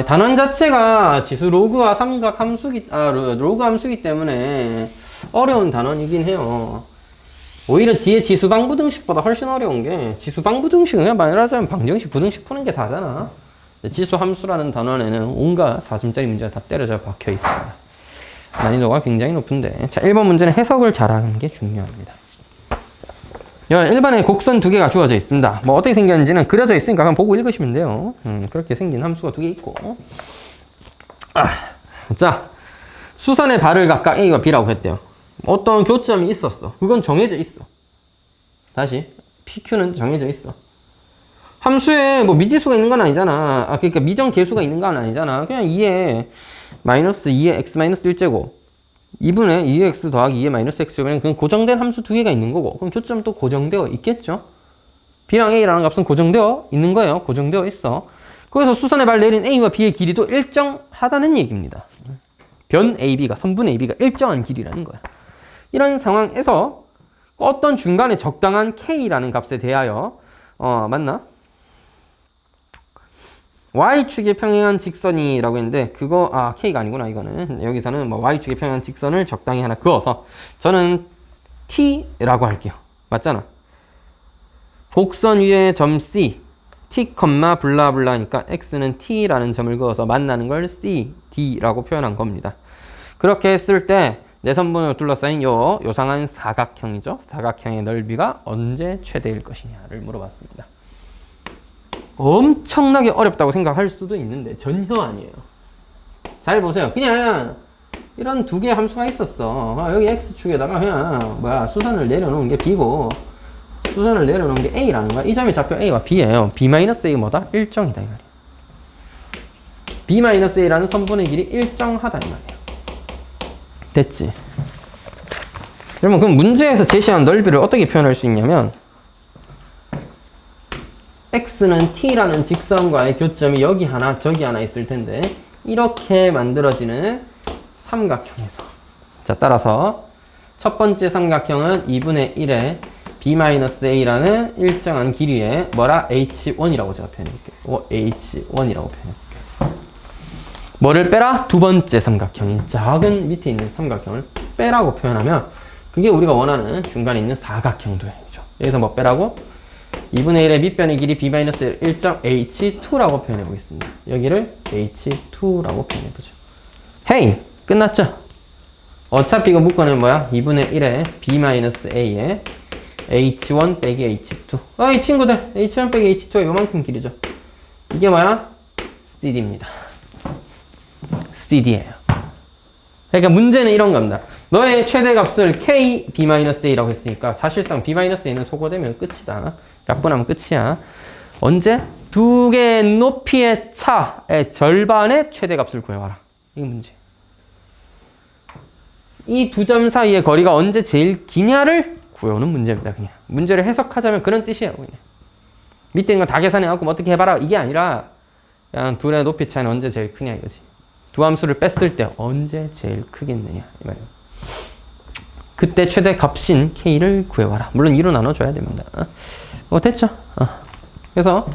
단원 자체가 지수 로그와 삼각 함수기, 로그 함수기 때문에 어려운 단원이긴 해요. 오히려 뒤에 지수 방부등식보다 훨씬 어려운 게, 지수 방부등식은 그냥 말하자면 방정식, 부등식 푸는 게 다잖아. 지수 함수라는 단원에는 온갖 4점짜리 문제가 다 때려져 박혀 있습니다. 난이도가 굉장히 높은데, 자, 1번 문제는 해석을 잘하는 게 중요합니다. 일반에 곡선 두 개가 주어져 있습니다. 뭐 어떻게 생겼는지는 그려져 있으니까 그냥 보고 읽으시면 돼요. 그렇게 생긴 함수가 두 개 있고. 자, 수선의 발을 각각 A와 B라고 했대요. 어떤 교점이 있었어. 그건 정해져 있어. 다시 PQ는 정해져 있어. 함수에 뭐 미지수가 있는 건 아니잖아. 그러니까 미정계수가 있는 건 아니잖아. 그냥 2에 마이너스 2에 x 마이너스 1제곱 2분의 2x 더하기 2의 마이너스 x면 그건 고정된 함수 두 개가 있는 거고, 그럼 교점도 고정되어 있겠죠. B랑 A라는 값은 고정되어 있는 거예요. 고정되어 있어. 거기서 수선의 발 내린 A와 B의 길이도 일정하다는 얘기입니다. 변 AB가, 선분 AB가 일정한 길이라는 거야. 이런 상황에서 어떤 중간에 적당한 K라는 값에 대하여 맞나? Y축에 평행한 직선이라고 했는데 그거 K가 아니구나. 이거는 여기서는 뭐 Y축에 평행한 직선을 적당히 하나 그어서 저는 T라고 할게요. 맞잖아. 곡선 위에 점 C T, 블라블라니까 X는 T라는 점을 그어서 만나는 걸 C, D라고 표현한 겁니다. 그렇게 했을 때 내선분으로 둘러싸인 요상한 사각형이죠. 사각형의 넓이가 언제 최대일 것이냐를 물어봤습니다. 엄청나게 어렵다고 생각할 수도 있는데 전혀 아니에요. 잘 보세요. 그냥 이런 두 개의 함수가 있었어. 여기 X축에다가 그냥 수선을 내려놓은 게 B고 수선을 내려놓은 게 A라는 거야. 이 점의 좌표 A와 B예요. B-A 뭐다? 일정이다 이 말이야. B-A라는 선분의 길이 일정하다 이 말이야. 됐지? 그러면 그럼 문제에서 제시한 넓이를 어떻게 표현할 수 있냐면 X는 T라는 직선과의 교점이 여기 하나 저기 하나 있을 텐데 이렇게 만들어지는 삼각형에서, 자, 따라서 첫 번째 삼각형은 2분의 1에 B-A라는 일정한 길이에 뭐라? H1이라고 제가 표현해볼게요. H1이라고 표현해볼게요. 뭐를 빼라? 두 번째 삼각형인 작은 밑에 있는 삼각형을 빼라고 표현하면 그게 우리가 원하는 중간에 있는 사각형 도형이죠. 여기서 뭐 빼라고? 2분의 1의 밑변의 길이 B-1 일정 H2라고 표현해 보겠습니다. 여기를 H2라고 표현해 보죠. 헤이! 끝났죠? 어차피 이거 묶어내면 뭐야? 2분의 1의 B-A에 H1 빼기 H2. 이 친구들! H1 빼기 H2가 요만큼 길이죠. 이게 뭐야? CD입니다. CD예요. 그러니까 문제는 이런 겁니다. 너의 최대값을 K B-A라고 했으니까 사실상 B-A는 소거되면 끝이다. 약분하면 끝이야. 언제? 두 개의 높이의 차의 절반의 최대값을 구해와라. 이게 문제. 이 두 점 사이의 거리가 언제 제일 기냐를 구해오는 문제입니다. 그냥 문제를 해석하자면 그런 뜻이에요. 그냥 밑에 있는 거 다 계산해갖고 뭐 어떻게 해봐라 이게 아니라 그냥 둘의 높이 차이는 언제 제일 크냐 이거지. 두 함수를 뺐을 때 언제 제일 크겠느냐 이 말이에요. 그때 최대 값인 K를 구해와라. 물론 2로 나눠줘야 됩니다. 됐죠? 그래서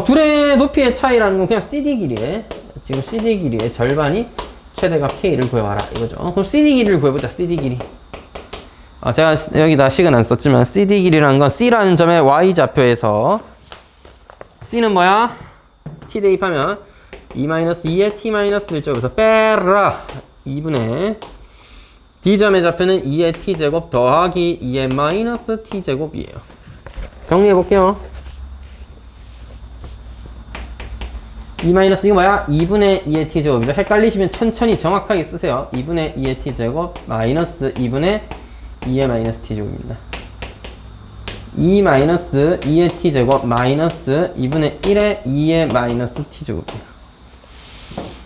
둘의 높이의 차이라는 건 그냥 CD 길이에 지금 CD 길이의 절반이 최대값 k를 구해와라 이거죠. 그럼 cd 길이를 구해보자. cd 길이. 제가 여기다 식은 안 썼지만 cd 길이라는 건 c라는 점의 y좌표에서 c는 뭐야? t 대입하면 2-2에 t-1제곱에서 빼라 2분의 d점의 좌표는 2의 t제곱 더하기 2의 마이너스 t제곱이에요. 정리해볼게요. 2 마이너스 이거 뭐야? 2분의 2의 t제곱이죠. 헷갈리시면 천천히 정확하게 쓰세요. 2분의 2의 t제곱 마이너스 2분의 2의 마이너스 t제곱입니다. 2 마이너스 2의 t제곱 마이너스 2분의 1의 2의 마이너스 t제곱입니다.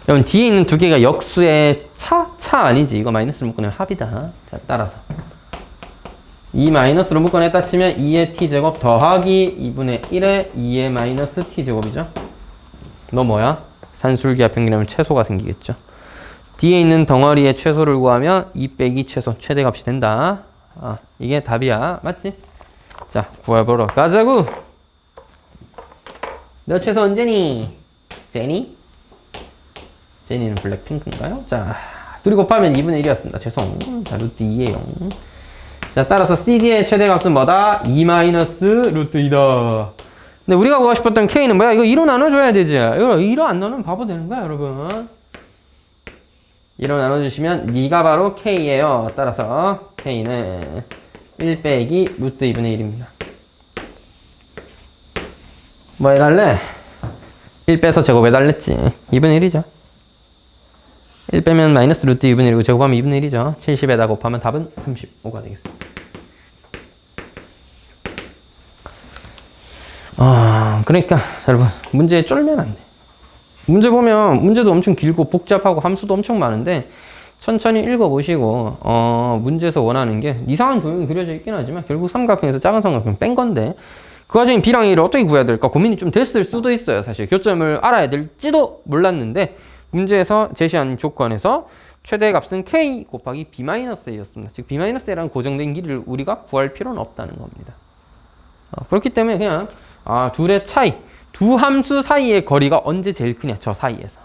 여러분 뒤에 있는 두 개가 역수의 차 아니지. 이거 마이너스로 묶어내면 합이다. 자, 따라서 2 마이너스로 묶어냈다 치면 2의 t제곱 더하기 2분의 1의 2의 마이너스 t제곱이죠. 너 뭐야? 산술기하 평균하면 최소가 생기겠죠. 뒤에 있는 덩어리의 최소를 구하면 2 빼기 최소 최대값이 된다. 이게 답이야. 맞지? 자, 구해보러 가자구. 너 최소 언제니? 제니? 제니는 블랙핑크인가요? 자, 둘이 곱하면 2분의 1이었습니다. 죄송. 자, 루트 2예요. 자, 따라서 CD의 최대값은 뭐다? 2 마이너스 루트 2다. 근데 우리가 구하고 싶었던 K는 뭐야? 이거 2로 나눠줘야 되지. 이거 2로 안 나누면 바보 되는 거야, 여러분. 2로 나눠주시면 네가 바로 K예요. 따라서 K는 1 빼기 루트 2분의 1입니다. 뭐 해달래? 1 빼서 제곱해달랬지. 2분의 1이죠. 1 빼면 마이너스 루트 2분의 1이고 제곱하면 2분의 1이죠. 70에다 곱하면 답은 35가 되겠습니다. 그러니까 여러분 문제에 쫄면 안 돼. 문제 보면 문제도 엄청 길고 복잡하고 함수도 엄청 많은데 천천히 읽어보시고 문제에서 원하는 게 이상한 도형이 그려져 있긴 하지만 결국 삼각형에서 작은 삼각형 뺀 건데 그 와중에 B랑 A를 어떻게 구해야 될까 고민이 좀 됐을 수도 있어요. 사실 교점을 알아야 될지도 몰랐는데 문제에서 제시한 조건에서 최대값은 K 곱하기 B-A였습니다. 즉 B-A라는 고정된 길이를 우리가 구할 필요는 없다는 겁니다. 그렇기 때문에 그냥 둘의 차이, 두 함수 사이의 거리가 언제 제일 크냐, 저 사이에서.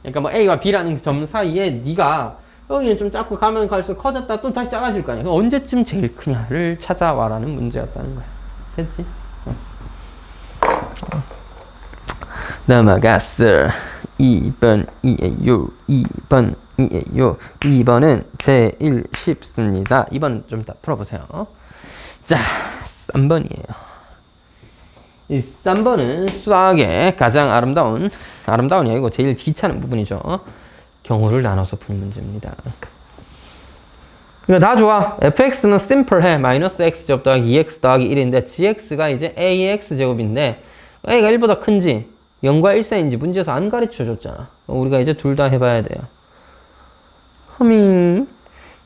그러니까 뭐 A와 B라는 점 사이에 네가 여기는 좀 작고 가면 갈수록 커졌다 또 다시 작아질 거 아니야. 언제쯤 제일 크냐를 찾아와라는 문제였다는 거야. 됐지? 넘어갔어. 2번 이에요. 2번 이에요. 2번은 제일 쉽습니다. 2번 좀 이따 풀어보세요. 자, 3번이에요. 이 3번은 수학의 가장 아름다운이 아니고 제일 귀찮은 부분이죠. 경우를 나눠서 푸는 문제입니다. 그러니까 다 좋아. fx는 심플해. 마이너스 x제곱 더하기 2x 더하기 1인데 gx가 이제 ax제곱인데 a가 1보다 큰지 0과 1 사이인지 문제에서 안 가르쳐줬잖아. 우리가 이제 둘 다 해봐야 돼요.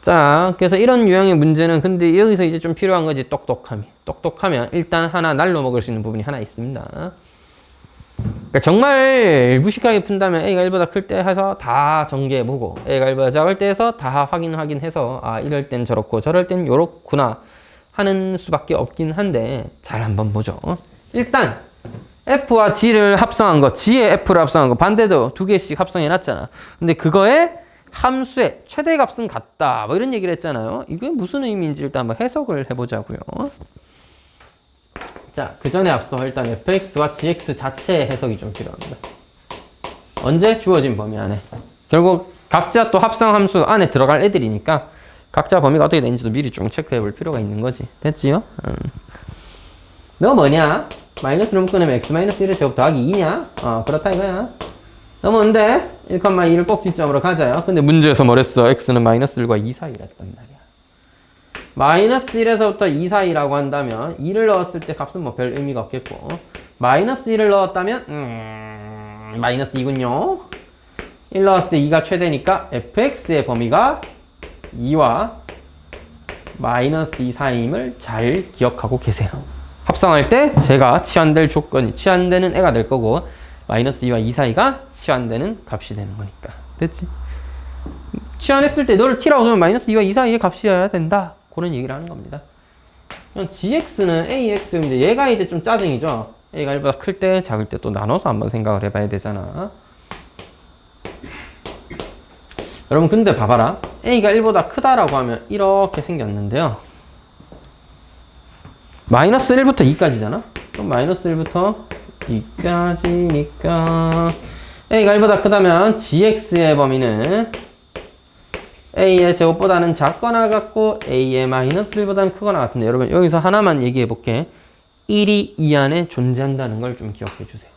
자, 그래서 이런 유형의 문제는 근데 여기서 이제 좀 필요한 거지. 똑똑함이. 똑똑하면 일단 하나 날로 먹을 수 있는 부분이 하나 있습니다. 그러니까 정말 무식하게 푼다면 A가 1보다 클 때 해서 다 전개해보고 A가 1보다 작을 때 해서 다 확인해서 이럴 땐 저렇고 저럴 땐 요렇구나 하는 수밖에 없긴 한데 잘 한번 보죠. 일단 F와 G를 합성한 거, G에 F를 합성한 거 반대도 두 개씩 합성해놨잖아. 근데 그거에 함수의 최대값은 같다. 뭐 이런 얘기를 했잖아요. 이게 무슨 의미인지 일단 한번 해석을 해보자고요. 자, 그 전에 앞서 일단 fx와 gx 자체의 해석이 좀 필요합니다. 언제? 주어진 범위 안에. 결국 각자 또 합성함수 안에 들어갈 애들이니까 각자 범위가 어떻게 되는지도 미리 좀 체크해 볼 필요가 있는 거지. 됐지요? 너 뭐냐? 마이너스를 묶어내면 x-1의 제곱 더하기 2냐? 그렇다 이거야. 너 뭔데? 1,2를 꼭 뒷점으로 가자요. 근데 문제에서 뭐랬어? x는 마이너스 1과 2 사이랬단 말이야. 마이너스 1에서부터 2 사이라고 한다면 2를 넣었을 때 값은 뭐 별 의미가 없겠고 마이너스 1을 넣었다면 마이너스 2군요. 1 넣었을 때 2가 최대니까 fx의 범위가 2와 마이너스 2 사이임을 잘 기억하고 계세요. 합성할 때 제가 치환될 조건이 치환되는 애가 될 거고 마이너스 2와 2 사이가 치환되는 값이 되는 거니까. 됐지? 치환했을 때 너를 t라고 하면 마이너스 2와 2 사이의 값이어야 된다. 그런 얘기를 하는 겁니다. 그럼 gx는 ax인데 얘가 이제 좀 짜증이죠. a가 1보다 클 때 작을 때 또 나눠서 한번 생각을 해봐야 되잖아. 여러분 근데 봐봐라. a가 1보다 크다라고 하면 이렇게 생겼는데요. 마이너스 1부터 2까지잖아? 그럼 마이너스 1부터 2까지니까 a가 1보다 크다면 gx의 범위는 a의 제곱보다는 작거나 같고 a의 마이너스 1보다는 크거나 같은데 여러분 여기서 하나만 얘기해 볼게. 1이 이 안에 존재한다는 걸 좀 기억해 주세요.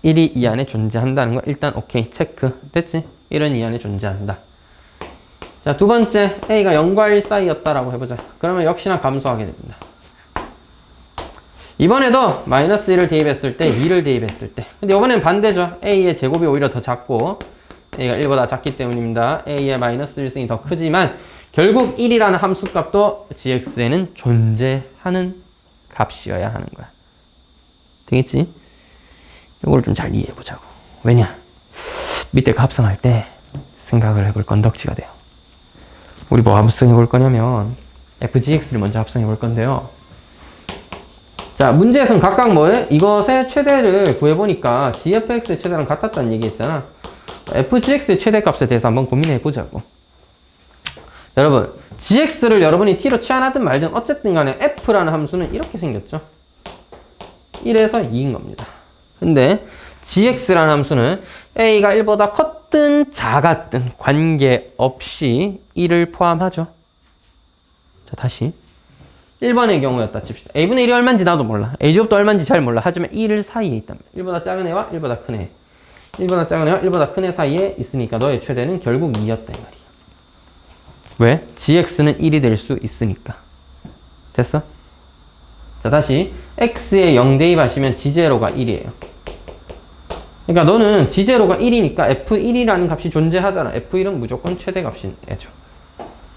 1이 이 안에 존재한다는 거 일단 오케이 체크 됐지? 1은 이 안에 존재한다. 자, 두 번째 a가 0과 1 사이였다라고 해보자. 그러면 역시나 감소하게 됩니다. 이번에도 마이너스 1을 대입했을 때 2를 대입했을 때 근데 이번엔 반대죠. a의 제곱이 오히려 더 작고 a가 1보다 작기 때문입니다. a의 마이너스 1승이 더 크지만 결국 1이라는 함수값도 gx에는 존재하는 값이어야 하는 거야. 되겠지? 이걸 좀 잘 이해해 보자고. 왜냐? 밑에 그 합성할 때 생각을 해볼 건덕지가 돼요. 우리 뭐 합성해 볼 거냐면 fgx를 먼저 합성해 볼 건데요. 자, 문제에서는 각각 뭐예요? 이것의 최대를 구해보니까 gfx의 최대랑 같았다는 얘기 했잖아. fgx의 최대값에 대해서 한번 고민해 보자고. 여러분, gx를 여러분이 t로 취한하든 말든 어쨌든 간에 f라는 함수는 이렇게 생겼죠. 1에서 2인 겁니다. 근데 gx라는 함수는 a가 1보다 컸든 작았든 관계없이 1을 포함하죠. 자, 다시 1번의 경우였다 칩시다. a분의 1이 얼마인지 나도 몰라. a제곱도 얼마인지 잘 몰라. 하지만 1 사이에 있다면 1보다 작은 애와 1보다 큰 애 1보다 작은 애와 1보다 큰 애 사이에 있으니까 너의 최대는 결국 2였다 이 말이야. 왜? gx는 1이 될 수 있으니까. 됐어? 자, 다시 x에 0 대입하시면 g0가 1이에요. 그러니까 너는 g0가 1이니까 f1이라는 값이 존재하잖아. f1은 무조건 최대값인 애죠.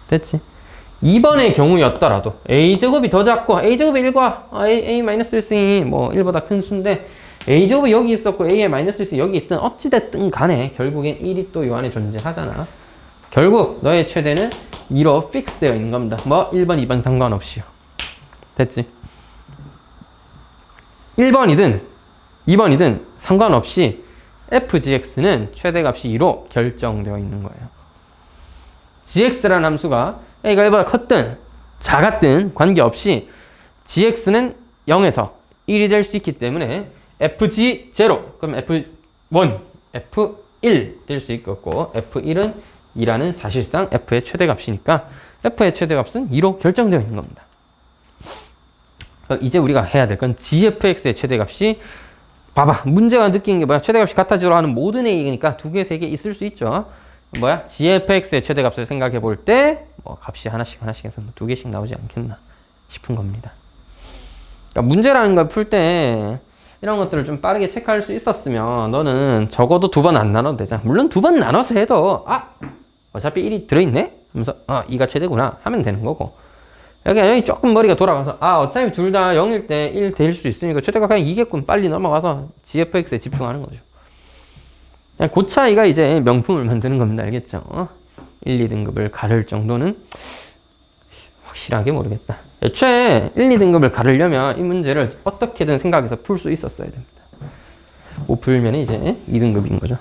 됐지? 2번의 경우였더라도 a제곱이 더 작고 a제곱이 1과 a-1승이 뭐 1보다 큰 수인데 a제곱이 여기 있었고 a의 마이너스 1승이 여기 있든 어찌됐든 간에 결국엔 1이 또 요 안에 존재하잖아. 결국 너의 최대는 2로 픽스 되어 있는 겁니다. 뭐 1번, 2번 상관없이요. 됐지? 1번이든 2번이든 상관없이 fgx는 최대값이 2로 결정되어 있는 거예요. gx라는 함수가 a가 1보다 컸든 작았든 관계없이 gx는 0에서 1이 될 수 있기 때문에 fg0 그럼 f1, f1 될 수 있겠고 f1은 2라는 사실상 f의 최대값이니까 f의 최대값은 2로 결정되어 있는 겁니다. 이제 우리가 해야 될 건 gfx의 최대값이 봐봐. 문제가 느끼는 게 뭐야? 최대값이 같아지도록 하는 모든 a니까 2개, 3개 있을 수 있죠. 뭐야? gfx의 최대값을 생각해 볼 때 뭐 값이 하나씩 해서 2개씩 나오지 않겠나 싶은 겁니다. 그러니까 문제라는 걸 풀 때 이런 것들을 좀 빠르게 체크할 수 있었으면 너는 적어도 2번 안 나눠도 되잖아. 물론 2번 나눠서 해도 어차피 1이 들어있네? 하면서 2가 최대구나 하면 되는 거고 여기 조금 머리가 돌아가서 어차피 둘 다 0일 때 1 될 수 있으니까 최대가 그냥 2겠군 빨리 넘어가서 gfx에 집중하는 거죠. 그냥 그 차이가 이제 명품을 만드는 겁니다. 알겠죠? 1, 2등급을 가를 정도는 확실하게 모르겠다. 애초에 1, 2등급을 가르려면 이 문제를 어떻게든 생각해서 풀 수 있었어야 됩니다. 못 풀면 이제 2등급인 거죠.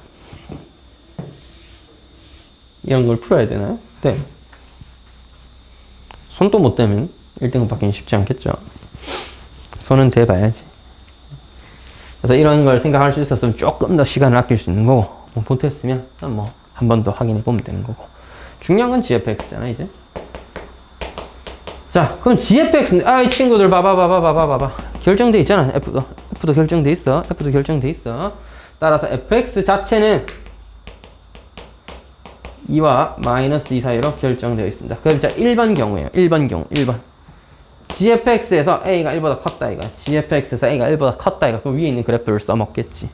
이런 걸 풀어야 되나요? 네. 손도 못 대면 1등급 받기는 쉽지 않겠죠. 손은 대봐야지. 그래서 이런 걸 생각할 수 있었으면 조금 더 시간을 아낄 수 있는 거고 못했으면 뭐 한 번 더 확인해 보면 되는 거고 중요한 건 gfx잖아 이제. 자, 그럼 gfx인데 이 친구들 봐봐 결정돼 있잖아. f도 결정돼 있어. f도 결정돼 있어. 따라서 fx 자체는 2와 마이너스 2 사이로 결정되어 있습니다. 그럼 자 1번 경우에요. 1번 gfx에서 a가 1보다 컸다 이거야. gfx에서 a가 1보다 컸다 이거. 그럼 위에 있는 그래프를 써먹겠지.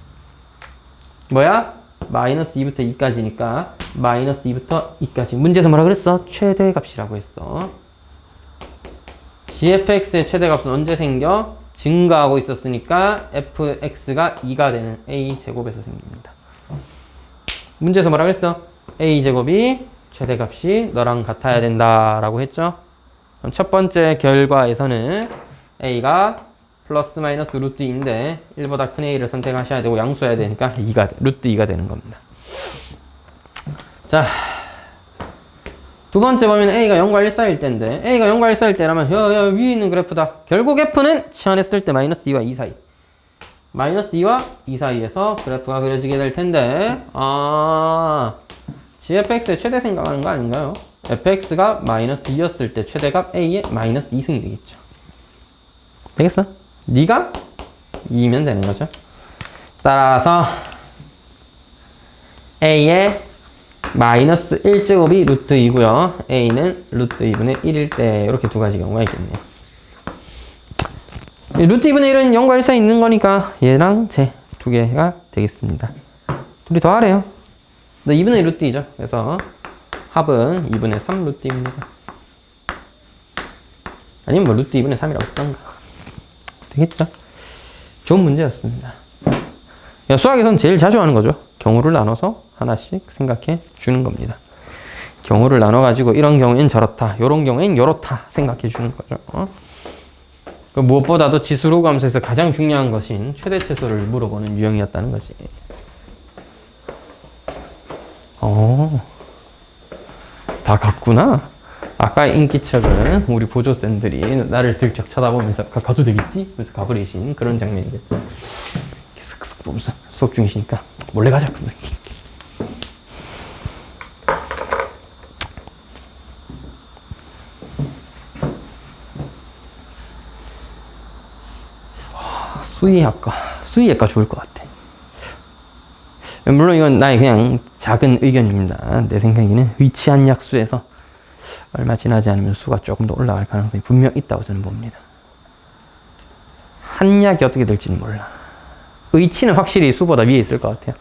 뭐야? 마이너스 2부터 2까지니까 마이너스 2부터 2까지. 문제에서 뭐라 그랬어? 최대값이라고 했어. gfx의 최대값은 언제 생겨? 증가하고 있었으니까 fx가 2가 되는 a제곱에서 생깁니다. 문제에서 뭐라 그랬어? a제곱이 최대값이 너랑 같아야 된다라고 했죠? 그럼 첫 번째 결과에서는 a가 플러스 마이너스 루트 2인데 1보다 큰 a를 선택하셔야 되고 양수해야 되니까 루트 2가 되는 겁니다. 자, 두 번째 범위는 A가 0과 1 사이일 때인데, A가 0과 1 사이일 때라면, 위에 있는 그래프다. 결국 F는 치환했을 때 마이너스 2와 2 사이. 마이너스 2와 2 사이에서 그래프가 그려지게 될 텐데, gfx의 최대 생각하는 거 아닌가요? fx가 마이너스 2였을 때 최대값 A의 마이너스 2승이 되겠죠. 되겠어? 네가 2면 되는 거죠. 따라서 A의 마이너스 1제곱이 루트 2고요. A는 루트 2분의 1일 때 이렇게 두 가지 경우가 있겠네요. 루트 2분의 1은 0과 1 사이 있는 거니까 얘랑 제 두 개가 되겠습니다. 둘이 더하래요. 2분의 1 루트 2죠. 그래서 합은 2분의 3 루트 2입니다. 아니면 뭐 루트 2분의 3이라고 쓰던가. 되겠죠? 좋은 문제였습니다. 수학에서는 제일 자주 하는 거죠. 경우를 나눠서 하나씩 생각해 주는 겁니다. 경우를 나눠가지고 이런 경우엔 저렇다, 이런 경우엔 요렇다 생각해 주는 거죠. 무엇보다도 지수로 감소에서 가장 중요한 것인 최대최소를 물어보는 유형이었다는 것이. 다 갔구나. 아까 인기척은 우리 보조쌤들이 나를 슬쩍 쳐다보면서 가도 되겠지? 그래서 가버리신 그런 장면이겠죠. 슥슥 보면서 수업 중이시니까 몰래 가자. 수의학과 좋을 것 같아. 물론 이건 나의 그냥 작은 의견입니다. 내 생각에는 위치 한약수에서 얼마 지나지 않으면 수가 조금 더 올라갈 가능성이 분명 있다고 저는 봅니다. 한약이 어떻게 될지는 몰라. 의치는 확실히 수보다 위에 있을 것 같아요.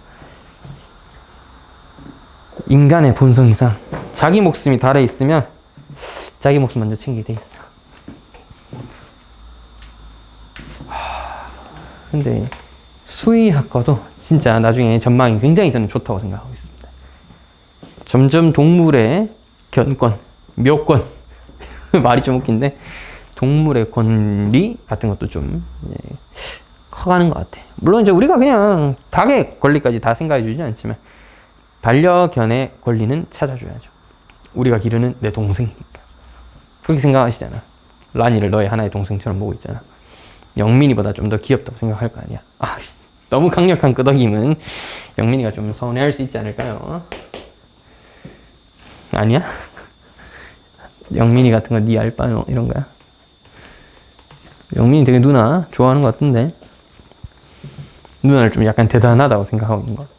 인간의 본성이상 자기 목숨이 달에 있으면 자기 목숨 먼저 챙기게 돼 있어. 근데 수의학과도 진짜 나중에 전망이 굉장히 저는 좋다고 생각하고 있습니다. 점점 동물의 견권, 묘권 말이 좀 웃긴데 동물의 권리 같은 것도 좀 커가는 것 같아. 물론 이제 우리가 그냥 닭의 권리까지 다 생각해 주지 않지만 반려견의 권리는 찾아줘야죠. 우리가 기르는 내 동생이니까. 그렇게 생각하시잖아. 라니를 너의 하나의 동생처럼 보고 있잖아. 영민이보다 좀 더 귀엽다고 생각할 거 아니야. 너무 강력한 끄덕임은 영민이가 좀 서운해할 수 있지 않을까요? 아니야? 영민이 같은 거 네 알바노 이런 거야? 영민이 되게 누나 좋아하는 것 같은데 누나를 좀 약간 대단하다고 생각하고 있는 것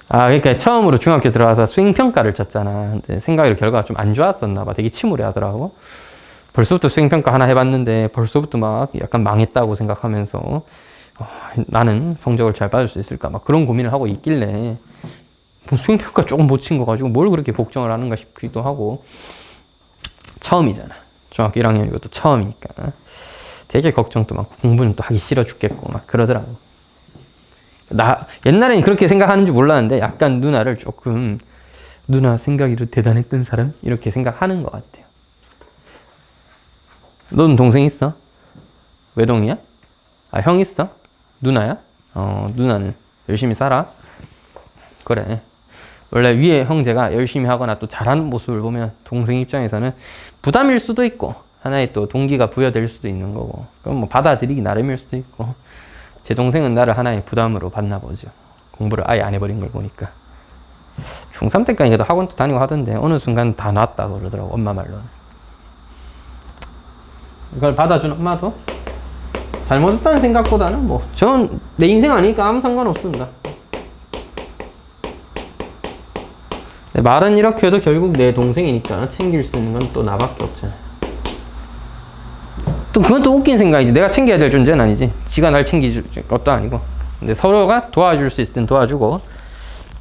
같아. 그러니까 처음으로 중학교 들어가서 수행평가를 쳤잖아. 근데 생각외로 결과가 좀 안 좋았었나 봐. 되게 침울해 하더라고. 벌써부터 수행평가 하나 해봤는데 벌써부터 막 약간 망했다고 생각하면서 나는 성적을 잘 받을 수 있을까 막 그런 고민을 하고 있길래 뭐 수행평가 조금 못 친 거 가지고 뭘 그렇게 걱정을 하는가 싶기도 하고. 처음이잖아. 중학교 1학년 이것도 처음이니까 되게 걱정도 많고 공부는 또 하기 싫어 죽겠고 막 그러더라고. 옛날에는 그렇게 생각하는 줄 몰랐는데 약간 누나를 조금 누나 생각이로 대단했던 사람 이렇게 생각하는 것 같아요. 너는 동생 있어? 외동이야? 형 있어? 누나야? 누나는 열심히 살아? 그래. 원래 위에 형제가 열심히 하거나 또 잘하는 모습을 보면 동생 입장에서는 부담일 수도 있고 하나의 또 동기가 부여될 수도 있는 거고 그럼 뭐 받아들이기 나름일 수도 있고 제 동생은 나를 하나의 부담으로 봤나 보죠. 공부를 아예 안 해버린 걸 보니까. 중3 때까지 그래도 학원도 다니고 하던데 어느 순간 다 놨다고 그러더라고 엄마 말로는. 이걸 받아준 엄마도 잘못했다는 생각보다는 뭐 전 내 인생 아니니까 아무 상관없습니다. 말은 이렇게 해도 결국 내 동생이니까 챙길 수 있는 건 또 나밖에 없잖아. 또 그건 또 웃긴 생각이지. 내가 챙겨야 될 존재는 아니지. 지가 날 챙길 것도 아니고. 근데 서로가 도와줄 수 있을 땐 도와주고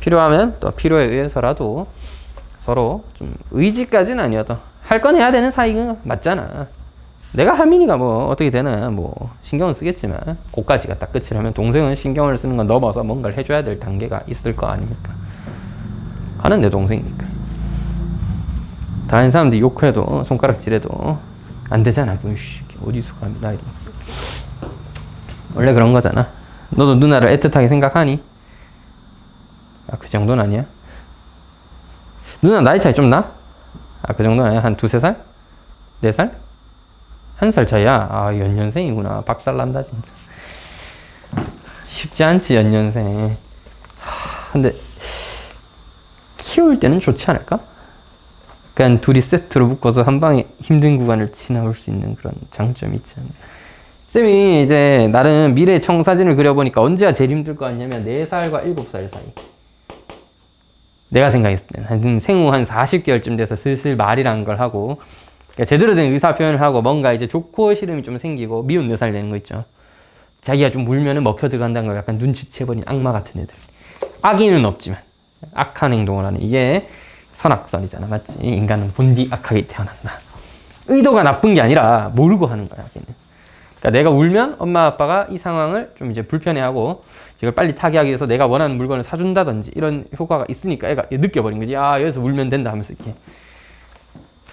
필요하면 또 필요에 의해서라도 서로 좀 의지까지는 아니어도 할 건 해야 되는 사이가 맞잖아. 내가 할민이가 뭐 어떻게 되나 뭐 신경은 쓰겠지만 그까지가 딱 끝이라면 동생은 신경을 쓰는 건 넘어서 뭔가를 해줘야 될 단계가 있을 거 아닙니까? 하는 내 동생이니까. 다른 사람들이 욕해도 손가락질해도 안 되잖아. 어디서 갑니다 이러고. 원래 그런 거잖아. 너도 누나를 애틋하게 생각하니? 그 정도는 아니야? 누나 나이 차이 좀 나? 아, 그 정도는 아니야? 한 두세 살? 네 살? 한 살 차이야? 아, 연년생이구나. 박살 난다, 진짜. 쉽지 않지, 연년생. 근데, 키울 때는 좋지 않을까? 그냥 둘이 세트로 묶어서 한 방에 힘든 구간을 지나올 수 있는 그런 장점이 있지 않나. 쌤이 이제 나름 미래 청사진을 그려보니까 언제가 제일 힘들 것 같냐면 4살과 7살 사이. 내가 생각했을 때는 한 생후 한 40개월쯤 돼서 슬슬 말이라는 걸 하고, 그러니까 제대로 된 의사 표현을 하고 뭔가 이제 좋고 싫음이 좀 생기고 미운 뇌살 되는 거 있죠. 자기가 좀 물면은 먹혀 들어간다는 걸 약간 눈치채버린 악마 같은 애들. 악의는 없지만 악한 행동을 하는, 이게 선악선이잖아, 맞지? 인간은 본디 악하게 태어난다. 의도가 나쁜 게 아니라 모르고 하는 거야, 걔는. 그러니까 내가 울면 엄마 아빠가 이 상황을 좀 이제 불편해하고 이걸 빨리 타개하기 위해서 내가 원하는 물건을 사준다든지 이런 효과가 있으니까 애가 느껴버린 거지. 아, 여기서 울면 된다 하면서 이렇게.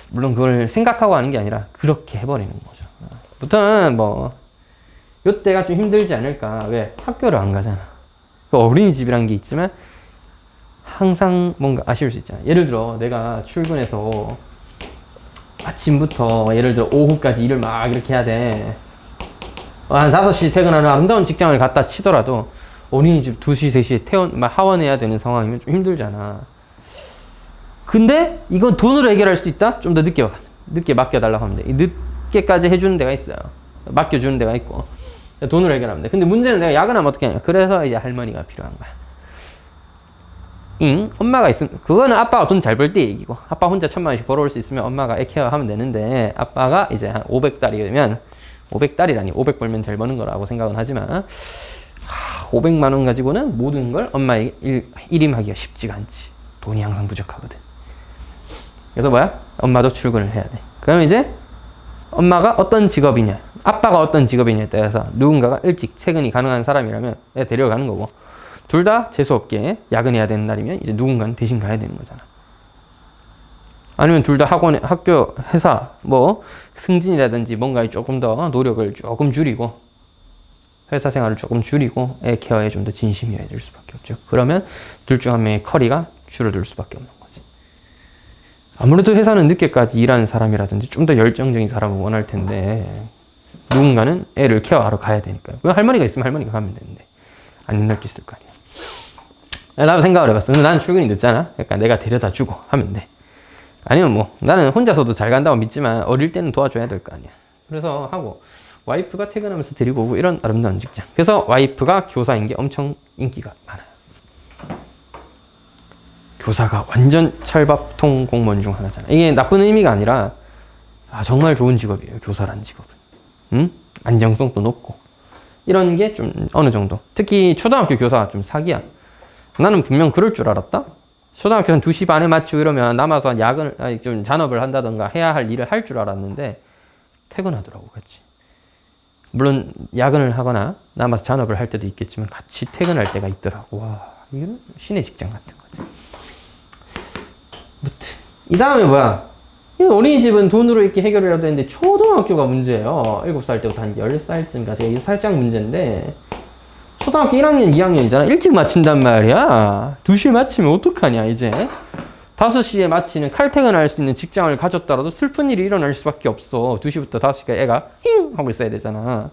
물론 그걸 생각하고 하는 게 아니라 그렇게 해버리는 거죠. 아무튼 뭐 요때가 좀 힘들지 않을까. 왜? 학교를 안 가잖아. 그 어린이집이란 게 있지만 항상 뭔가 아쉬울 수 있잖아. 예를 들어 내가 출근해서 아침부터 예를 들어 오후까지 일을 막 이렇게 해야 돼. 한 5시 퇴근하는 아름다운 직장을 갖다 치더라도 어린이집 2시, 3시에 막 하원해야 되는 상황이면 좀 힘들잖아. 근데 이건 돈으로 해결할 수 있다? 좀 더 늦게 맡겨달라고 하면 돼. 늦게까지 해주는 데가 있어요. 맡겨주는 데가 있고. 돈으로 해결하면 돼. 근데 문제는 내가 야근하면 어떻게 하냐. 그래서 이제 할머니가 필요한 거야. 엄마가 있으면, 그거는 아빠가 돈 잘 벌 때 얘기고, 아빠 혼자 1,000만 원씩 벌어올 수 있으면 엄마가 애 케어하면 되는데, 아빠가 이제 한 500달이면, 500달이라니, 500 벌면 잘 버는 거라고 생각은 하지만, 500만 원 가지고는 모든 걸 엄마에게 일임하기가 쉽지가 않지. 돈이 항상 부족하거든. 그래서 뭐야? 엄마도 출근을 해야 돼. 그럼 이제 엄마가 어떤 직업이냐, 아빠가 어떤 직업이냐에 따라서 누군가가 일찍 퇴근이 가능한 사람이라면 애 데려가는 거고, 둘 다 재수없게 야근해야 되는 날이면 이제 누군가는 대신 가야 되는 거잖아. 아니면 둘 다 학교, 회사, 뭐 승진이라든지 뭔가에 조금 더 노력을 조금 줄이고, 회사 생활을 조금 줄이고 애 케어에 좀 더 진심이어야 될 수밖에 없죠. 그러면 둘 중 한 명의 커리가 줄어들 수밖에 없는 거지. 아무래도 회사는 늦게까지 일하는 사람이라든지 좀 더 열정적인 사람을 원할 텐데, 누군가는 애를 케어하러 가야 되니까요. 할머니가 있으면 할머니가 가면 되는데 안 날 수 있을 거 아니야. 나도 생각을 해봤어. 근데 나는 출근이 늦잖아. 그러니까 내가 데려다 주고 하면 돼. 아니면 뭐 나는 혼자서도 잘 간다고 믿지만 어릴 때는 도와줘야 될 거 아니야. 그래서 하고, 와이프가 퇴근하면서 데리고 오고, 이런 아름다운 직장. 그래서 와이프가 교사인 게 엄청 인기가 많아요. 교사가 완전 찰밥통 공무원 중 하나잖아. 이게 나쁜 의미가 아니라 정말 좋은 직업이에요, 교사란 직업은. 응? 안정성도 높고 이런 게 좀 어느 정도. 특히 초등학교 교사가 좀 사기야. 나는 분명 그럴 줄 알았다. 초등학교 한 2시 반에 마치고 이러면 남아서 좀 잔업을 한다던가 해야 할 일을 할 줄 알았는데 퇴근하더라고, 같이. 물론 야근을 하거나 남아서 잔업을 할 때도 있겠지만 같이 퇴근할 때가 있더라고. 와, 이건 신의 직장 같은 거지. 이 다음에 뭐야? 어린이집은 돈으로 이렇게 해결해야 되는데 초등학교가 문제예요. 7살 때부터 한 10살쯤까지. 이게 살짝 문제인데, 초등학교 1학년, 2학년이잖아. 일찍 마친단 말이야. 2시에 마치면 어떡하냐, 이제. 5시에 마치는 칼퇴근할 수 있는 직장을 가졌더라도 슬픈 일이 일어날 수밖에 없어. 2시부터 5시까지 애가 힝! 하고 있어야 되잖아.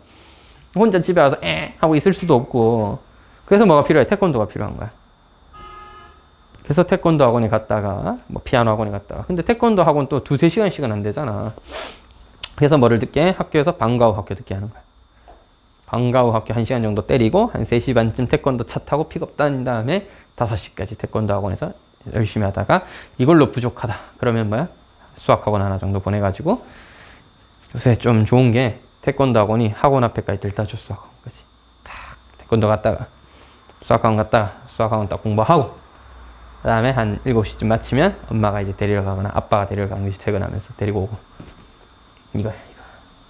혼자 집에 와서 하고 있을 수도 없고. 그래서 뭐가 필요해? 태권도가 필요한 거야. 그래서 태권도 학원에 갔다가 뭐 피아노 학원에 갔다가. 근데 태권도 학원 또 2-3시간씩은 안 되잖아. 그래서 뭐를 듣게? 학교에서 방과후 학교 듣게 하는 거야. 방과후 학교 1시간 정도 때리고 한 3시 반쯤 태권도 차 타고 픽업 다닌 다음에 5시까지 태권도 학원에서 열심히 하다가 이걸로 부족하다 그러면 뭐야? 수학 학원 하나 정도 보내가지고. 요새 좀 좋은 게 태권도 학원이 학원 앞에까지 들다줘. 수학 학원까지 딱 태권도 갔다가 수학 학원 갔다가 수학 학원 딱 공부하고, 그 다음에 한 7시쯤 마치면 엄마가 이제 데리러 가거나 아빠가 데리러 가는 것이 퇴근하면서 데리고 오고. 이거야, 이거.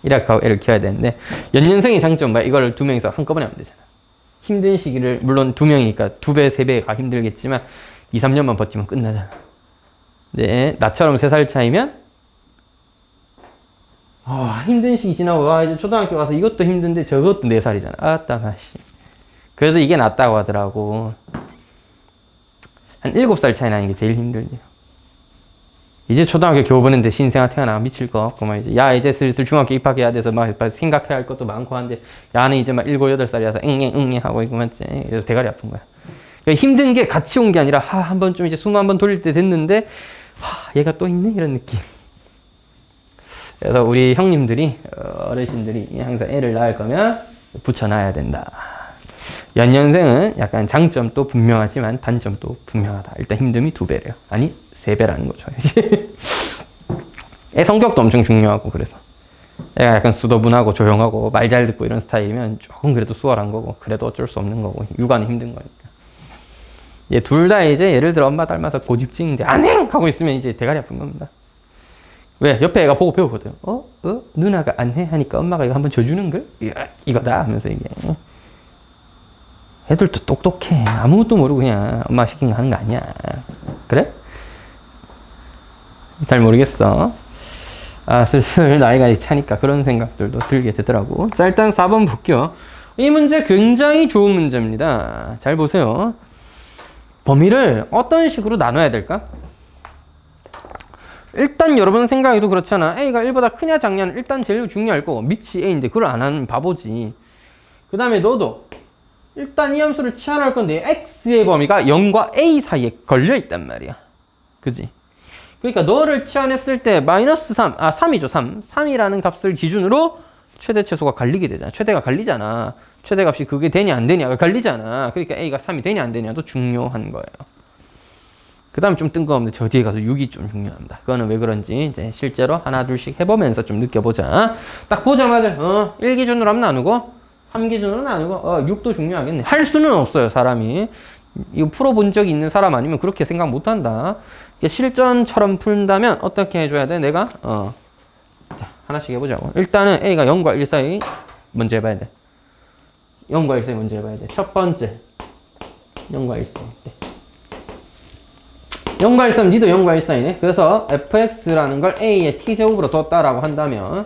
이렇게 하고 애를 키워야 되는데, 연년생의 장점 뭐야? 이걸 2명이서 한꺼번에 하면 되잖아. 힘든 시기를, 물론 2명이니까 2배, 3배가 힘들겠지만 2-3년만 버티면 끝나잖아. 네, 나처럼 3살 차이면 힘든 시기 지나고 이제 초등학교 가서 이것도 힘든데 저것도 4살이잖아. 아따 마시. 그래서 이게 낫다고 하더라고. 한 7살 차이 나는 게 제일 힘들대요. 이제 초등학교 겨우 보는데 신생아 태어나 미칠 거 없고 막 이제 야 이제 슬슬 중학교 입학해야 돼서 막 생각해야 할 것도 많고 한데 야는 이제 막 7, 8살이라서 응애 하고 있고 맞지. 그래서 대가리 아픈 거야. 그러니까 힘든 게 같이 온 게 아니라 한 번 좀 이제 숨 한 번 돌릴 때 됐는데 얘가 또 있네 이런 느낌. 그래서 우리 형님들이 어르신들이 항상 애를 낳을 거면 붙여놔야 된다. 연년생은 약간 장점도 분명하지만 단점도 분명하다. 일단 힘듦이 2배래요. 아니 3배라는 거죠. 애 성격도 엄청 중요하고 그래서 애가 약간 수더분하고 조용하고 말 잘 듣고 이런 스타일이면 조금 그래도 수월한 거고 그래도 어쩔 수 없는 거고 육아는 힘든 거니까. 얘 둘 다 이제 예를 들어 엄마 닮아서 고집쟁인데 안해 하고 있으면 이제 대가리 아픈 겁니다. 왜? 옆에 애가 보고 배우거든. 누나가 안해 하니까 엄마가 이거 한번 져주는 걸? 이거다 하면서 이게. 애들도 똑똑해. 아무것도 모르고 그냥 엄마 시킨 거 하는 거 아니야. 그래? 잘 모르겠어. 슬슬 나이가 차니까 그런 생각들도 들게 되더라고. 자, 일단 4번 볼게요. 이 문제 굉장히 좋은 문제입니다. 잘 보세요. 범위를 어떤 식으로 나눠야 될까? 일단 여러분 생각해도 그렇잖아. A가 1보다 크냐 작냐는 일단 제일 중요할 거고 밑이 A인데 그걸 안 하는 바보지. 그 다음에 너도 일단 이 함수를 치환할 건데 X의 범위가 0과 A 사이에 걸려 있단 말이야. 그지? 그러니까 너를 치환했을 때 마이너스 3이죠. 3이라는 값을 기준으로 최대 최소가 갈리게 되잖아. 최대가 갈리잖아. 최대값이 그게 되냐 안 되냐가 갈리잖아. 그러니까 A가 3이 되냐 안 되냐도 중요한 거예요. 그 다음에 좀 뜬금없는데 저 뒤에 가서 6이 좀 중요합니다. 그거는 왜 그런지 이제 실제로 하나 둘씩 해보면서 좀 느껴보자. 딱 보자마자 1 기준으로 한번 나누고 3 기준으로 나누고 6도 중요하겠네. 할 수는 없어요. 사람이. 이거 풀어본 적이 있는 사람 아니면 그렇게 생각 못한다. 실전처럼 푼다면 어떻게 해줘야 돼? 내가 자 하나씩 해보자고. 일단은 A가 0과 1 사이 먼저 해봐야 돼. 0과 1 사이 먼저 해봐야 돼. 첫 번째 0과 1 사이. 0과 1 사이면 니도 0과 1 사이네. 그래서 fx라는 걸 a의 t제곱으로 뒀다라고 한다면